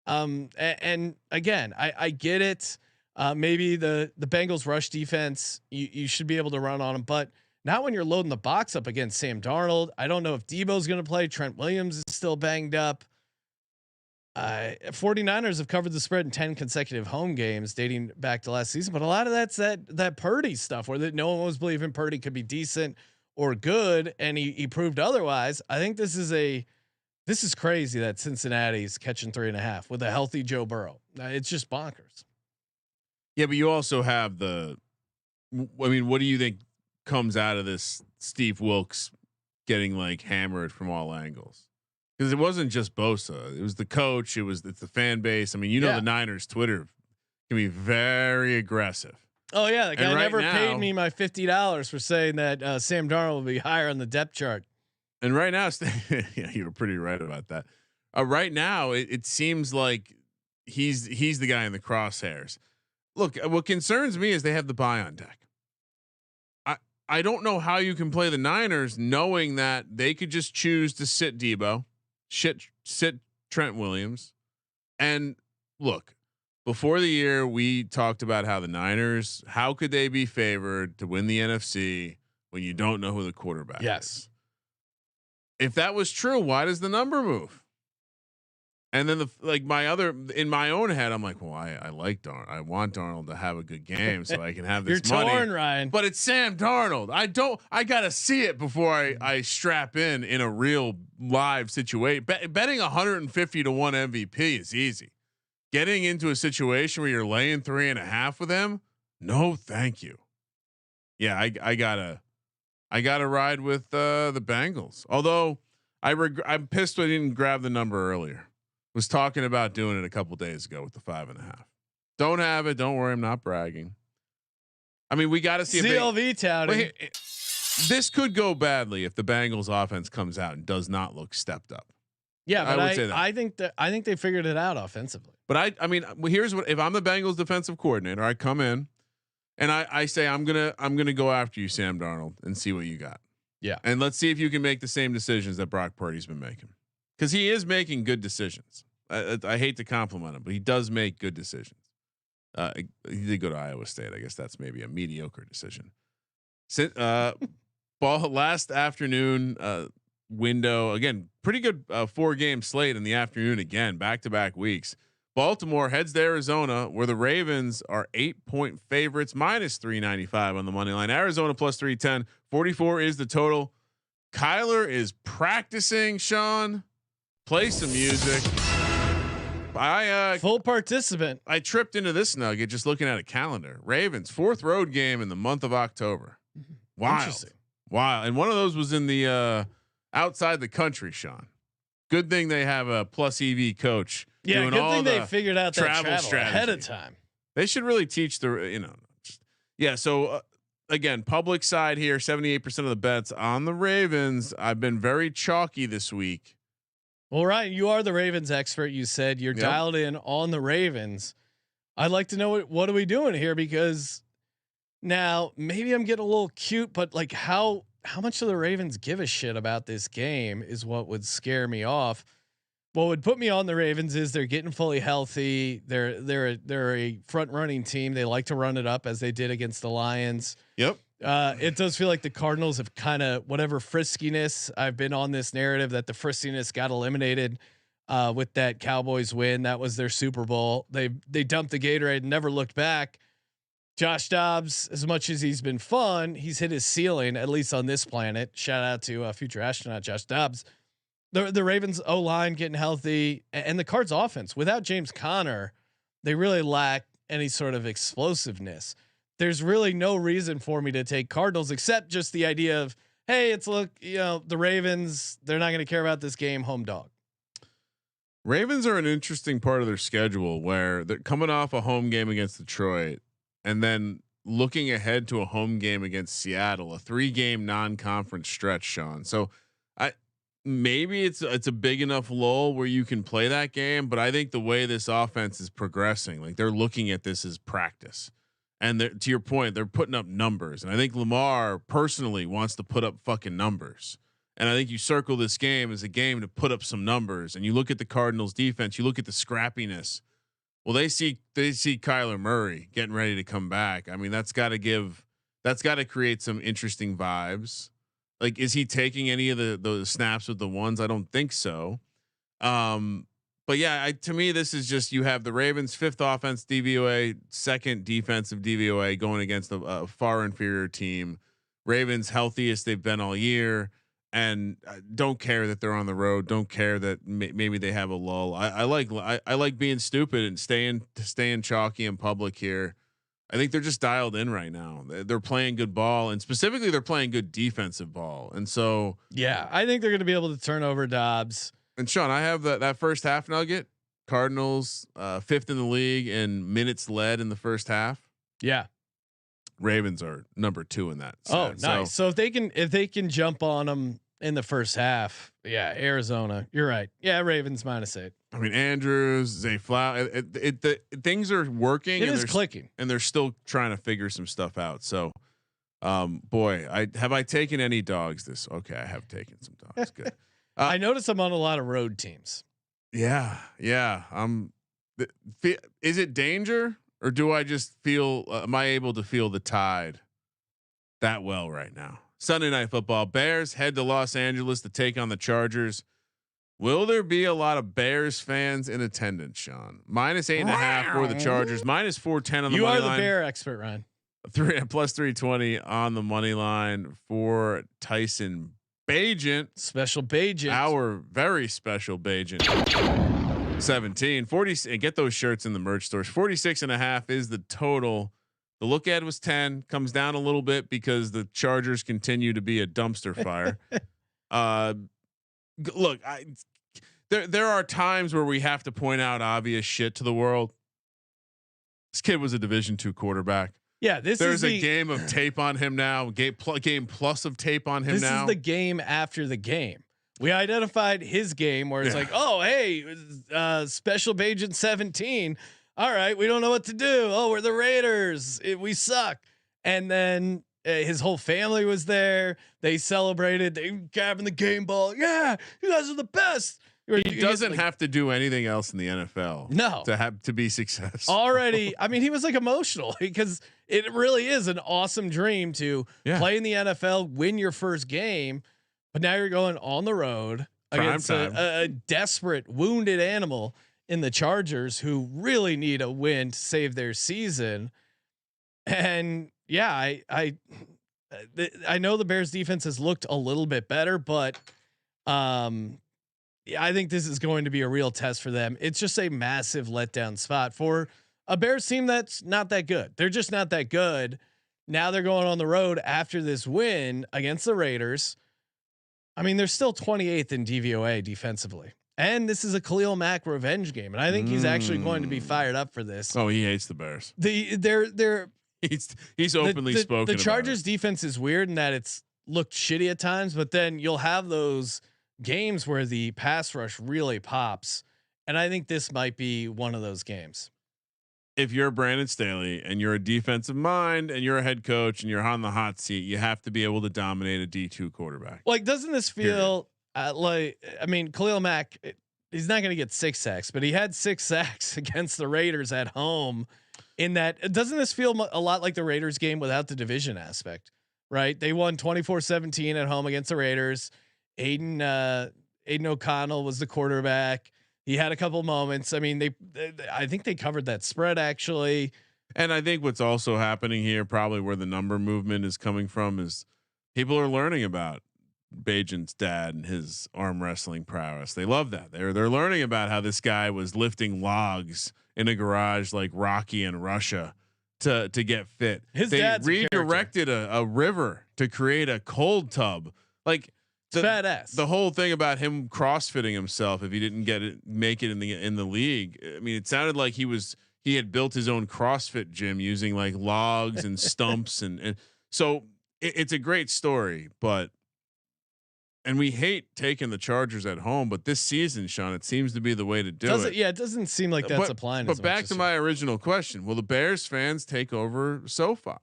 Speaker 1: And again, I get it. Maybe the Bengals rush defense, you should be able to run on them, but not when you're loading the box up against Sam Darnold. I don't know if Debo's going to play. Trent Williams is still banged up. 49ers have covered the spread in 10 consecutive home games dating back to last season, but a lot of that's that Purdy stuff where no one was believing Purdy could be decent or good, and he proved otherwise. I think this is crazy that Cincinnati's catching 3.5 with a healthy Joe Burrow. It's just bonkers.
Speaker 4: Yeah, but you also have I mean, what do you think comes out of this Steve Wilkes getting like hammered from all angles? Because it wasn't just Bosa; it was the coach. It's the fan base. I mean, the Niners Twitter can be very aggressive.
Speaker 1: Oh yeah, the guy never paid me my $50 for saying that Sam Darnold will be higher on the depth chart. And
Speaker 4: right now, yeah, you were pretty right about that. Right now, it seems like he's the guy in the crosshairs. Look, what concerns me is they have the bye on deck. I don't know how you can play the Niners knowing that they could just choose to sit Debo. Sit Trent Williams. And look, before the year, we talked about how the Niners, how could they be favored to win the NFC when you don't know who the quarterback is? If that was true, why does the number move? And then in my own head, I'm like, well, I like Darnold. I want Darnold to have a good game so I can have this money.
Speaker 1: You're torn, Ryan.
Speaker 4: But it's Sam Darnold. I gotta see it before I strap in a real live situation. Betting 150 to 1 MVP is easy. Getting into a situation where you're laying 3.5 with him, no, thank you. Yeah, I gotta ride with the Bengals. Although I'm pissed I didn't grab the number earlier. Was talking about doing it a couple days ago with the 5.5. Don't have it. Don't worry. I'm not bragging. I mean, we got to see
Speaker 1: CLV touting.
Speaker 4: This could go badly if the Bengals offense comes out and does not look stepped up.
Speaker 1: Yeah, but I would say that. I think they figured it out offensively.
Speaker 4: But I mean, here's what, if I'm the Bengals defensive coordinator, I come in and I say, I'm going to go after you, Sam Darnold, and see what you got.
Speaker 1: Yeah.
Speaker 4: And let's see if you can make the same decisions that Brock Purdy's been making. Cause he is making good decisions. I hate to compliment him, but he does make good decisions. He did go to Iowa State. I guess that's maybe a mediocre decision. Last afternoon window again, pretty good 4-game slate in the afternoon again, back-to-back weeks. Baltimore heads to Arizona, where the Ravens are 8-point favorites, -395 on the money line. Arizona +310. 44 is the total. Kyler is practicing. Sean, play some music.
Speaker 1: full participant.
Speaker 4: I tripped into this nugget just looking at a calendar. Ravens 4th road game in the month of October. Wild. And one of those was in the outside the country, Sean. Good thing they have a plus EV coach.
Speaker 1: Yeah,
Speaker 4: doing
Speaker 1: good
Speaker 4: all
Speaker 1: thing
Speaker 4: the
Speaker 1: they figured out that travel
Speaker 4: strategy
Speaker 1: ahead of time.
Speaker 4: They should really teach yeah. So again, public side here, 78% of the bets on the Ravens. I've been very chalky this week.
Speaker 1: Well, Ryan, you are the Ravens expert. You said you're dialed in on the Ravens. I'd like to know what are we doing here, because now maybe I'm getting a little cute, but like how much do the Ravens give a shit about this game is what would scare me off. What would put me on the Ravens is they're getting fully healthy. They're a front running team. They like to run it up as they did against the Lions.
Speaker 4: Yep.
Speaker 1: It does feel like the Cardinals have kind of whatever friskiness. I've been on this narrative that the friskiness got eliminated with that Cowboys win. That was their Super Bowl. They dumped the Gatorade and never looked back. Josh Dobbs, as much as he's been fun, he's hit his ceiling, at least on this planet. Shout out to future astronaut Josh Dobbs. The Ravens O-line getting healthy, and the Cards offense without James Conner, they really lack any sort of explosiveness. There's really no reason for me to take Cardinals except just the idea of, hey, the Ravens, they're not going to care about this game, home dog.
Speaker 4: Ravens are an interesting part of their schedule where they're coming off a home game against Detroit and then looking ahead to a home game against Seattle, a 3-game non-conference stretch, Sean. So maybe it's a big enough lull where you can play that game, but I think the way this offense is progressing, like they're looking at this as practice, and to your point, they're putting up numbers. And I think Lamar personally wants to put up fucking numbers. And I think you circle this game as a game to put up some numbers. And you look at the Cardinals defense, you look at the scrappiness. Well, they see Kyler Murray getting ready to come back. I mean, that's got to create some interesting vibes. Like, is he taking any of the snaps with the ones? I don't think so. But yeah, to me, this is just, you have the Ravens 5th offense DVOA, 2nd defensive DVOA going against a far inferior team. Ravens healthiest they've been all year, and don't care that they're on the road. Don't care that maybe they have a lull. I like being stupid and staying chalky in public here. I think they're just dialed in right now. They're playing good ball, and specifically they're playing good defensive ball. And so,
Speaker 1: yeah, I think they're going to be able to turn over Dobbs.
Speaker 4: And Sean, I have that first half nugget. Cardinals 5th in the league in minutes led in the first half.
Speaker 1: Yeah,
Speaker 4: Ravens are number 2 in that.
Speaker 1: Oh, nice. So if they can jump on them in the first half, yeah, Arizona. You're right. Yeah, Ravens -8.
Speaker 4: I mean, Andrews, Zay Flower, things are working.
Speaker 1: It is clicking,
Speaker 4: and they're still trying to figure some stuff out. So, boy, I taken any dogs this? Okay, I have taken some dogs. Good.
Speaker 1: I noticed I'm on a lot of road teams.
Speaker 4: Yeah. Is it danger, or do I just feel? Am I able to feel the tide that well right now? Sunday Night Football. Bears head to Los Angeles to take on the Chargers. Will there be a lot of Bears fans in attendance, Sean? -8.5 for the Chargers. -410 on the money line. You are
Speaker 1: the Bear expert, Ryan.
Speaker 4: +320 on the money line for Tyson Bagent.
Speaker 1: Special Bagent.
Speaker 4: Our very special Bagent. 17-40, and get those shirts in the merch stores. 46.5 is the total. The look ahead was 10, comes down a little bit because the Chargers continue to be a dumpster fire. Look, there are times where we have to point out obvious shit to the world. This kid was a Division II quarterback.
Speaker 1: Yeah,
Speaker 4: there's a game of tape on him now. Game plus of tape on him now.
Speaker 1: This is the game after the game. We identified his game where it's like, oh, hey, special Bagent 17. All right, we don't know what to do. Oh, we're the Raiders. We suck. And then his whole family was there. They celebrated. They grabbing the game ball. Yeah, you guys are the best.
Speaker 4: He doesn't have to do anything else in the NFL.
Speaker 1: No,
Speaker 4: to be successful.
Speaker 1: Already, I mean, he was like emotional because it really is an awesome dream to play in the NFL, win your first game, but now you're going on the road against a desperate, wounded animal in the Chargers who really need a win to save their season. And yeah, I know the Bears defense has looked a little bit better, but I think this is going to be a real test for them. It's just a massive letdown spot for a Bears team that's not that good. They're just not that good. Now they're going on the road after this win against the Raiders. I mean, they're still 28th in DVOA defensively. And this is a Khalil Mack revenge game, and I think he's actually going to be fired up for this.
Speaker 4: Oh, he hates the Bears.
Speaker 1: They're
Speaker 4: he's openly spoken.
Speaker 1: The Chargers defense is weird in that it's looked shitty at times, but then you'll have those games where the pass rush really pops, and I think this might be one of those games.
Speaker 4: If you're Brandon Staley and you're a defensive mind and you're a head coach and you're on the hot seat, you have to be able to dominate a D2 quarterback.
Speaker 1: Like, doesn't this feel? Like, I mean, Khalil Mack, he's not going to get 6 sacks, but he had 6 sacks against the Raiders at home. In that, doesn't this feel a lot like the Raiders game without the division aspect? Right? They won 24-17 at home against the Raiders. Aiden O'Connell was the quarterback. He had a couple moments. I mean, I think they covered that spread actually.
Speaker 4: And I think what's also happening here, probably where the number movement is coming from, is people are learning about Bajan's dad and his arm wrestling prowess. They love that. They're learning about how this guy was lifting logs in a garage like Rocky in Russia to get fit. They redirected a river to create a cold tub. Like
Speaker 1: badass.
Speaker 4: The whole thing about him CrossFitting himself if he didn't make it in the league. I mean, it sounded like he had built his own CrossFit gym using like logs and stumps and so it's a great story, and we hate taking the Chargers at home, but this season, Sean, it seems to be the way to do it.
Speaker 1: Yeah, it doesn't seem like that's applying.
Speaker 4: But back to my original question: will the Bears fans take over SoFi,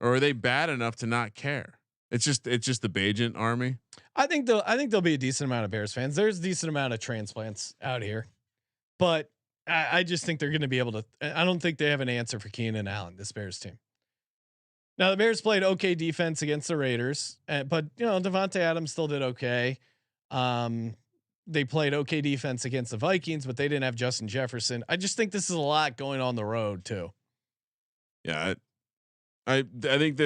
Speaker 4: or are they bad enough to not care? It's just the Bajan army.
Speaker 1: I think there'll be a decent amount of Bears fans. There's a decent amount of transplants out here, but I just think they're going to be able to. I don't think they have an answer for Keenan Allen, this Bears team. Now the Bears played okay defense against the Raiders, but Devontae Adams still did okay. They played okay defense against the Vikings, but they didn't have Justin Jefferson. I just think this is a lot going on the road too.
Speaker 4: Yeah, I think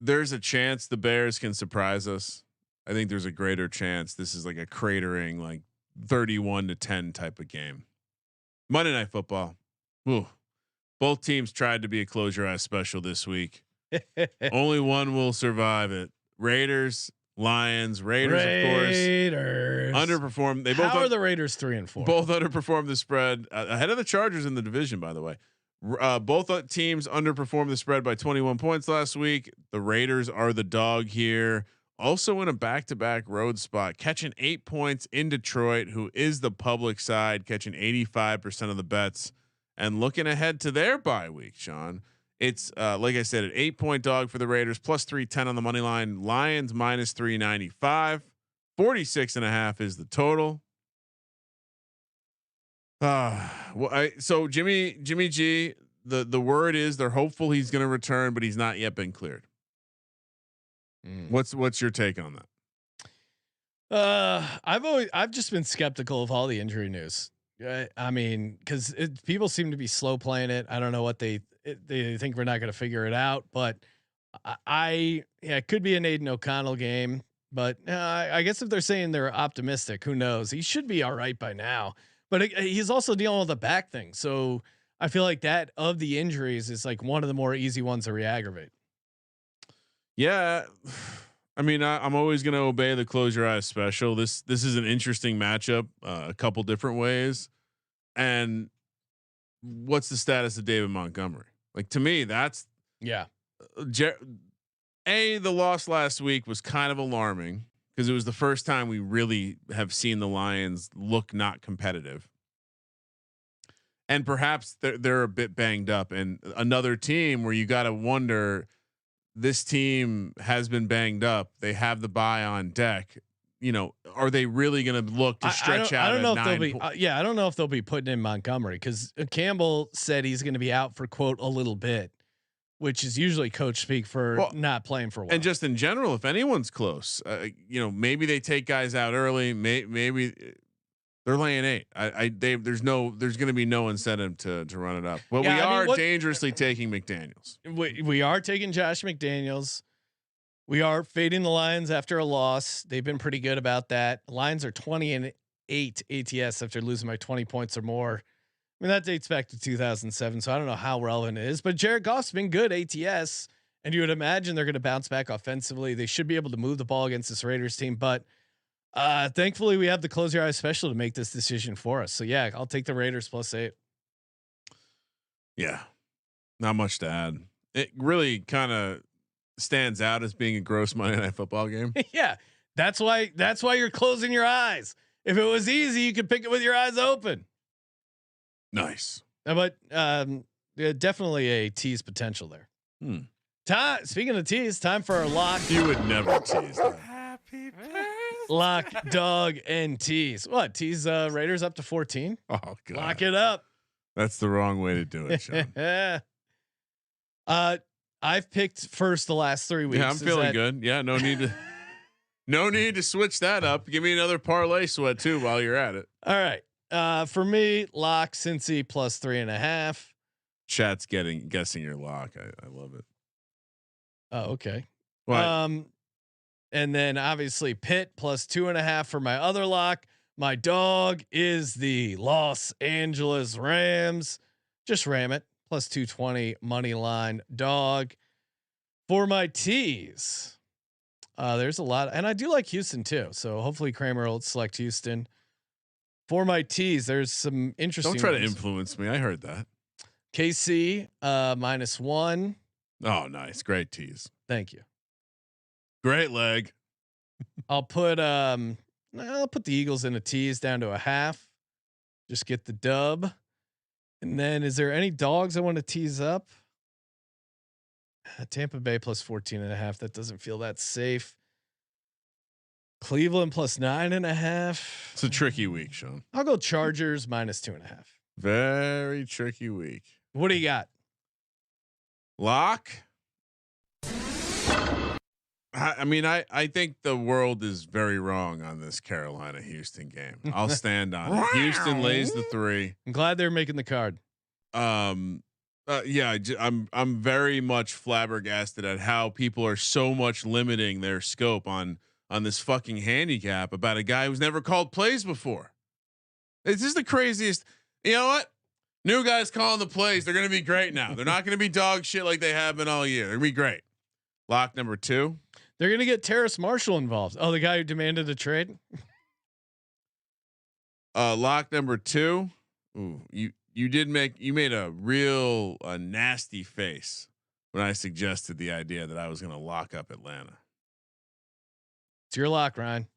Speaker 4: there's a chance the Bears can surprise us. I think there's a greater chance this is like a cratering, like 31-10 type of game. Monday Night Football. Ooh. Both teams tried to be a close your eyes special this week. Only one will survive it. Raiders, Lions. Raiders, of course, underperformed. They both
Speaker 1: are the Raiders 3-4.
Speaker 4: Both underperformed the spread ahead of the Chargers in the division. By the way, both teams underperformed the spread by 21 points last week. The Raiders are the dog here. Also in a back-to-back road spot, catching 8 points in Detroit, who is the public side, catching 85% of the bets, and looking ahead to their bye week, Sean. It's like I said, an 8-point dog for the Raiders, plus 310 on the money line. Lions minus 395, 46.5 is the total. So Jimmy G, the word is they're hopeful he's going to return, but he's not yet been cleared. What's your take on
Speaker 1: that? I've just been skeptical of all the injury news. I mean, because people seem to be slow playing it. I don't know what they think we're not going to figure it out, but it could be an Aiden O'Connell game, but I guess if they're saying they're optimistic, who knows? He should be all right by now, but he's also dealing with a back thing. So I feel like that of the injuries is like one of the more easy ones to re-aggravate.
Speaker 4: Yeah. I mean, I'm always going to obey the close your eyes special. This is an interesting matchup, a couple different ways. And what's the status of David Montgomery? Like, to me, that's
Speaker 1: the
Speaker 4: loss last week was kind of alarming because it was the first time we really have seen the Lions look not competitive. And perhaps they're a bit banged up, and another team where you got to wonder, this team has been banged up. They have the bye on deck. Are they really going to look to stretch out?
Speaker 1: I don't know if they'll be. I don't know if they'll be putting in Montgomery because Campbell said he's going to be out for quote a little bit, which is usually coach speak for not playing for a while.
Speaker 4: And just in general, if anyone's close, maybe they take guys out early. Maybe they're laying 8. There's going to be no incentive to run it up. But we are dangerously taking McDaniels.
Speaker 1: We are taking Josh McDaniels. We are fading the Lions after a loss. They've been pretty good about that. Lions are 20 8 ATS after losing by 20 points or more. I mean, that dates back to 2007, so I don't know how relevant it is. But Jared Goff's been good ATS, and you would imagine they're going to bounce back offensively. They should be able to move the ball against this Raiders team, but thankfully we have the close your eyes special to make this decision for us. So yeah, I'll take the Raiders +8.
Speaker 4: Yeah, not much to add. It really kind of stands out as being a gross Monday Night Football game.
Speaker 1: Yeah, that's why you're closing your eyes. If it was easy, you could pick it with your eyes open.
Speaker 4: Nice.
Speaker 1: But yeah, definitely a tease potential there. Time. Speaking of tease, time for our lock.
Speaker 4: You would never tease that.
Speaker 5: Happy
Speaker 1: Lock, dog, and tease. What tease? Raiders up to 14.
Speaker 4: Oh god.
Speaker 1: Lock it up.
Speaker 4: That's the wrong way to do it, Sean.
Speaker 1: I've picked first the last 3 weeks.
Speaker 4: Yeah, I'm feeling good. Yeah, no need to switch that up. Give me another parlay sweat too while you're at it.
Speaker 1: All right. For me, lock Cincy +3.5.
Speaker 4: Chat's guessing your lock. I love it.
Speaker 1: Oh, okay.
Speaker 4: What?
Speaker 1: And then obviously Pitt +2.5 for my other lock. My dog is the Los Angeles Rams. Just ram it +220 money line dog. For my teas, there's a lot, and I do like Houston too. So hopefully Kramer will select Houston. For my teas, there's some interesting.
Speaker 4: Don't try to
Speaker 1: ones.
Speaker 4: influence me. I heard that.
Speaker 1: KC -1.
Speaker 4: Oh, nice, great tease.
Speaker 1: Thank you.
Speaker 4: Great leg.
Speaker 1: I'll put the Eagles in a tease down to a half. Just get the dub. And then is there any dogs I want to tease up? Tampa Bay +14.5. That doesn't feel that safe. Cleveland +9.5.
Speaker 4: It's a tricky week, Sean.
Speaker 1: I'll go Chargers -2.5.
Speaker 4: Very tricky week.
Speaker 1: What do you got?
Speaker 4: Lock. I mean, I think the world is very wrong on this Carolina Houston game. I'll stand on it. Houston lays the 3.
Speaker 1: I'm glad they're making the card.
Speaker 4: Yeah, I'm very much flabbergasted at how people are so much limiting their scope on this fucking handicap about a guy who's never called plays before. This is the craziest. You know what? New guys calling the plays. They're going to be great now. They're not going to be dog shit like they have been all year. They're going to be great. Lock number 2.
Speaker 1: They're going to get Terrace Marshall involved. Oh, the guy who demanded a trade.
Speaker 4: Lock number 2. Ooh, you made a real nasty face when I suggested the idea that I was going to lock up Atlanta.
Speaker 1: It's your lock, Ryan.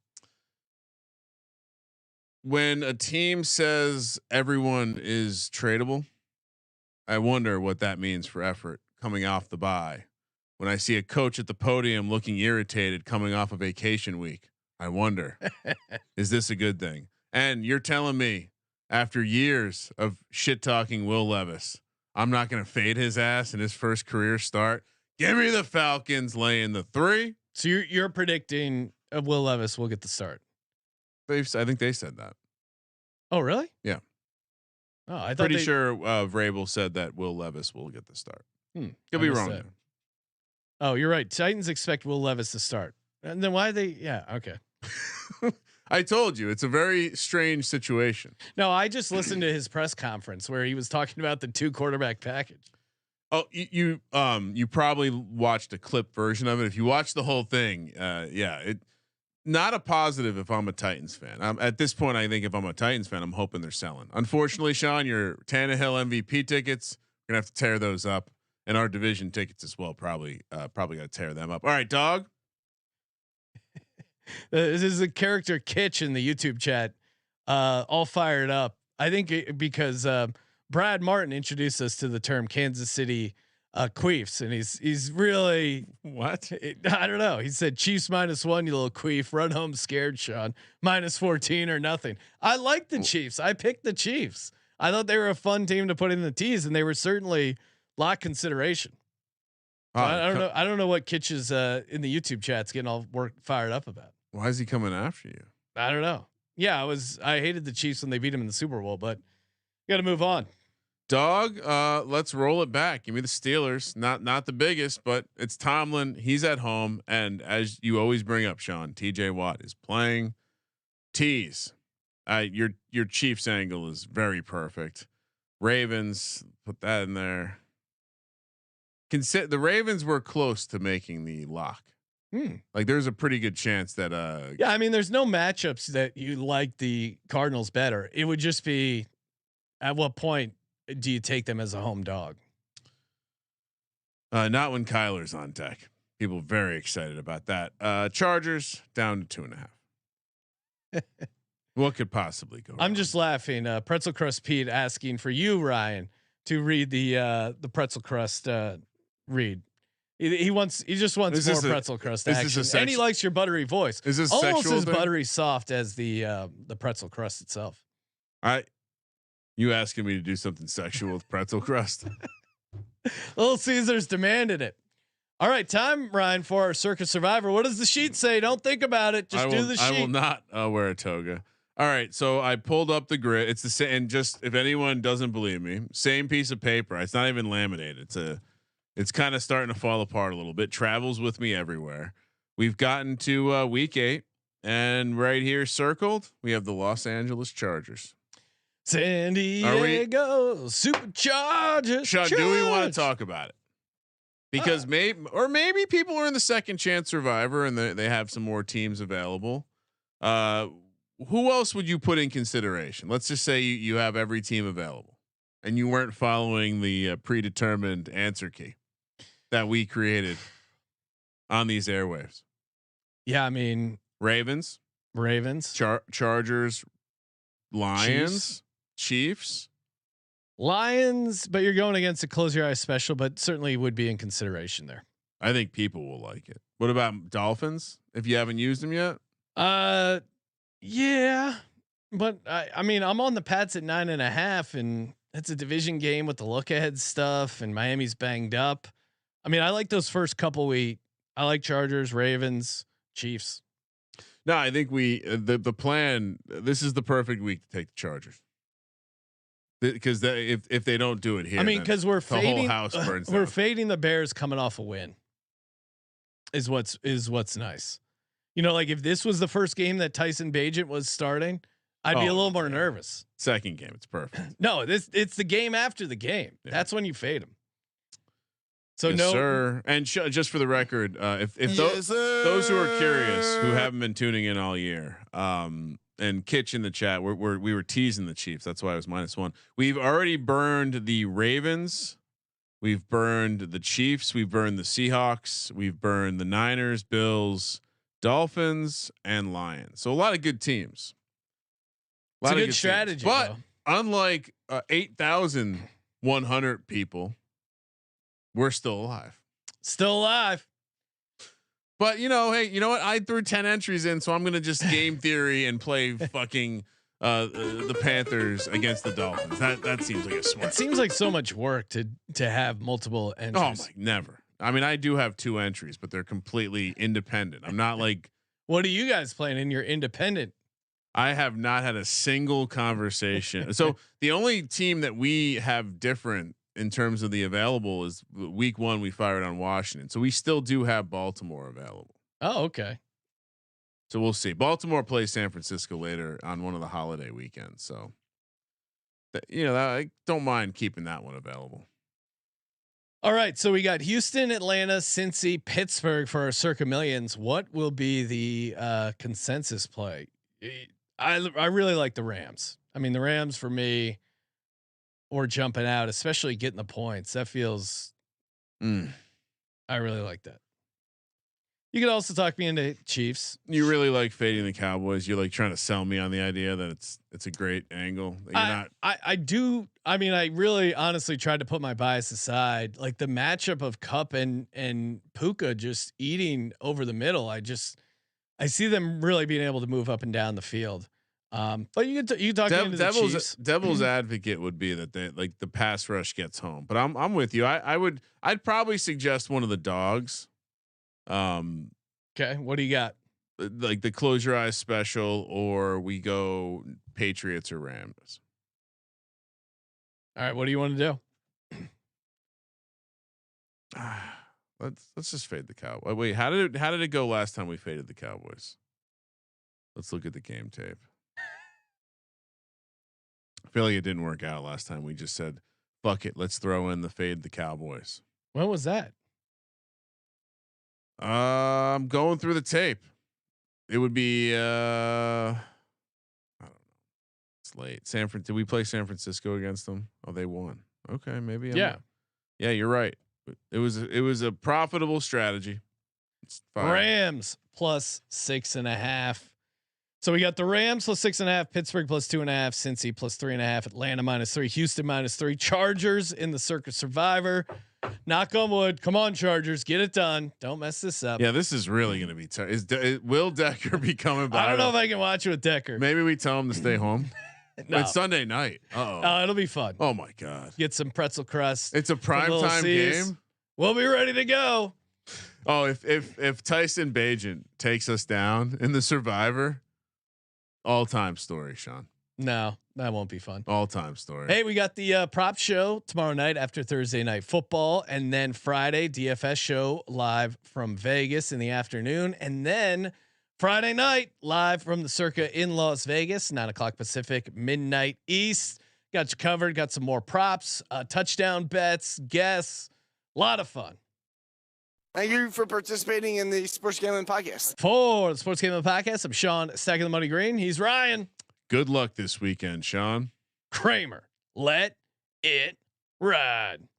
Speaker 4: When a team says everyone is tradable, I wonder what that means for effort coming off the bye. When I see a coach at the podium looking irritated coming off a vacation week, I wonder, is this a good thing? And you're telling me after years of shit talking Will Levis, I'm not going to fade his ass in his first career start. Give me the Falcons laying the 3.
Speaker 1: So you're predicting Will Levis will get the start.
Speaker 4: I think they said that.
Speaker 1: Oh, really?
Speaker 4: Yeah.
Speaker 1: Oh, I thought
Speaker 4: pretty sure Vrabel said that Will Levis will get the start. Could be wrong.
Speaker 1: Oh, you're right. Titans expect Will Levis to start. And then why they? Yeah. Okay.
Speaker 4: I told you it's a very strange situation.
Speaker 1: No, I just listened to his press conference where he was talking about the 2 quarterback package.
Speaker 4: Oh, you probably watched a clip version of it. If you watch the whole thing, it not a positive. If I'm a Titans fan, at this point, I think if I'm a Titans fan, I'm hoping they're selling. Unfortunately, Sean, your Tannehill MVP tickets, we're gonna have to tear those up, and our division tickets as well. Probably gonna tear them up. All right, dog.
Speaker 1: This is a character Kitch in the YouTube chat, all fired up. I think because Brad Martin introduced us to the term Kansas City queefs, and he's really
Speaker 4: what?
Speaker 1: I don't know. He said Chiefs -1, you little queef. Run home scared, Sean. -14 or nothing. I like the Chiefs. I picked the Chiefs. I thought they were a fun team to put in the tees, and they were certainly lot consideration. So I don't know what Kitch is in the YouTube chat's getting all fired up about.
Speaker 4: Why is he coming after you?
Speaker 1: I don't know. Yeah, I hated the Chiefs when they beat him in the Super Bowl, but you got to move on.
Speaker 4: Dog, let's roll it back. Give me the Steelers. Not the biggest, but it's Tomlin. He's at home, and as you always bring up, Sean, TJ Watt is playing. Tease. Your Chiefs angle is very perfect. Ravens, put that in there. Consider the Ravens were close to making the lock. Like there's a pretty good chance that
Speaker 1: yeah, I mean there's no matchups that you like the Cardinals better. It would just be at what point do you take them as a home dog?
Speaker 4: Not when Kyler's on deck. People very excited about that. Chargers down to 2.5. What could possibly go wrong?
Speaker 1: I'm just laughing. Pretzel Crust Pete asking for you, Ryan, to read the Pretzel Crust read. He just wants more Pretzel Crust action, and he likes your buttery voice.
Speaker 4: Is this
Speaker 1: almost as
Speaker 4: thing?
Speaker 1: Buttery soft as the Pretzel Crust itself?
Speaker 4: You asking me to do something sexual with Pretzel Crust?
Speaker 1: Little Caesars demanded it. All right, time, Ryan, for our Circus Survivor. What does the sheet say? Don't think about it. Just do the sheet.
Speaker 4: I will not wear a toga. All right, so I pulled up the grid. It's the same. And just if anyone doesn't believe me, same piece of paper. It's not even laminated. It's kind of starting to fall apart a little bit. Travels with me everywhere. We've gotten to week 8, and right here circled, we have the Los Angeles Chargers.
Speaker 1: San Diego Superchargers.
Speaker 4: Sean, do we want to talk about it? Because maybe people are in the second chance survivor and they have some more teams available. Who else would you put in consideration? Let's just say you have every team available and you weren't following the predetermined answer key that we created on these airwaves.
Speaker 1: Yeah, I mean
Speaker 4: Ravens, Chargers, Lions, Chiefs.
Speaker 1: Lions, but you're going against a close your eyes special, but certainly would be in consideration there.
Speaker 4: I think people will like it. What about Dolphins? If you haven't used them yet?
Speaker 1: Yeah, but I mean, I'm on the Pats at 9.5, and it's a division game with the look ahead stuff, and Miami's banged up. I mean, I like those first couple weeks. I like Chargers, Ravens, Chiefs.
Speaker 4: No, I think the plan. This is the perfect week to take the Chargers. Because if they don't do it here,
Speaker 1: I mean, because we're fading,
Speaker 4: we're
Speaker 1: fading the Bears coming off a win. Is what's nice. You know, like if this was the first game that Tyson Bagent was starting, I'd be a little more nervous.
Speaker 4: Second game, it's perfect.
Speaker 1: No, it's the game after the game. Yeah. That's when you fade them. So
Speaker 4: yes,
Speaker 1: no,
Speaker 4: sir. And just for the record, if yes, those who are curious, who haven't been tuning in all year, and Kitch in the chat, we were teasing the Chiefs. That's why it was -1. We've already burned the Ravens. We've burned the Chiefs. We've burned the Seahawks. We've burned the Niners, Bills, Dolphins, and Lions. So a lot of good teams.
Speaker 1: It's a good strategy,
Speaker 4: but
Speaker 1: though.
Speaker 4: Unlike 8,100 people, we're still alive.
Speaker 1: Still alive.
Speaker 4: But hey, you know what? I threw 10 entries in, so I'm gonna just game theory and play fucking the Panthers against the Dolphins. That seems like a smart.
Speaker 1: It seems like so much work to have multiple entries.
Speaker 4: Oh my, never. I mean, I do have 2 entries, but they're completely independent. I'm not like.
Speaker 1: What are you guys playing in your independent?
Speaker 4: I have not had a single conversation. So the only team that we have different in terms of the available is week 1 we fired on Washington. So we still do have Baltimore available.
Speaker 1: Oh, okay.
Speaker 4: So we'll see. Baltimore plays San Francisco later on one of the holiday weekends. So, I don't mind keeping that one available.
Speaker 1: All right. So we got Houston, Atlanta, Cincy, Pittsburgh for our Circa Millions. What will be the consensus play? I really like the Rams. I mean, the Rams for me, or jumping out, especially getting the points. That feels. I really like that. You could also talk me into Chiefs.
Speaker 4: You really like fading the Cowboys. You're like trying to sell me on the idea that it's a great angle.
Speaker 1: I do. I mean, I really honestly tried to put my bias aside. Like the matchup of Cup and Puka just eating over the middle. I see them really being able to move up and down the field. But you can talk into the Chiefs.
Speaker 4: Devil's advocate would be that the pass rush gets home. But I'm with you. I'd probably suggest one of the dogs.
Speaker 1: Okay, what do you got?
Speaker 4: Like the close your eyes special, or we go Patriots or Rams.
Speaker 1: All right, what do you want to do?
Speaker 4: Let's just fade the Cowboys. Wait, how did it go last time we faded the Cowboys? Let's look at the game tape. I feel like it didn't work out last time. We just said, "Fuck it, let's throw in the fade the Cowboys."
Speaker 1: When was that?
Speaker 4: I'm going through the tape. It would be I don't know. It's late. Did we play San Francisco against them? Oh, they won. Okay, maybe.
Speaker 1: Yeah,
Speaker 4: you're right. It was a profitable strategy. It's fine.
Speaker 1: Rams plus 6.5. So we got the Rams plus 6.5, Pittsburgh plus 2.5, Cincy plus 3.5, Atlanta -3, Houston -3, Chargers in the Circus Survivor. Knock on wood. Come on, Chargers, get it done. Don't mess this up.
Speaker 4: Yeah, this is really going to be tough. Will Decker be coming back?
Speaker 1: I don't know if I can watch it with Decker.
Speaker 4: Maybe we tell him to stay home.
Speaker 1: No.
Speaker 4: It's Sunday night.
Speaker 1: Oh, it'll be fun.
Speaker 4: Oh my God.
Speaker 1: Get some pretzel crust.
Speaker 4: It's a primetime game.
Speaker 1: We'll be ready to go.
Speaker 4: Oh, if Tyson Bagent takes us down in the Survivor, all-time story, Sean.
Speaker 1: No, that won't be fun.
Speaker 4: All-time story.
Speaker 1: Hey, we got the prop show tomorrow night after Thursday night football, and then Friday DFS show live from Vegas in the afternoon, and then Friday night live from the Circa in Las Vegas, 9:00 Pacific, midnight East. Got you covered. Got some more props, touchdown bets, guess, a lot of fun.
Speaker 6: Thank you for participating in the Sports Gambling Podcast.
Speaker 1: For the Sports Gambling Podcast, I'm Sean, stacking the money green. He's Ryan.
Speaker 4: Good luck this weekend, Sean.
Speaker 1: Kramer. Let it ride.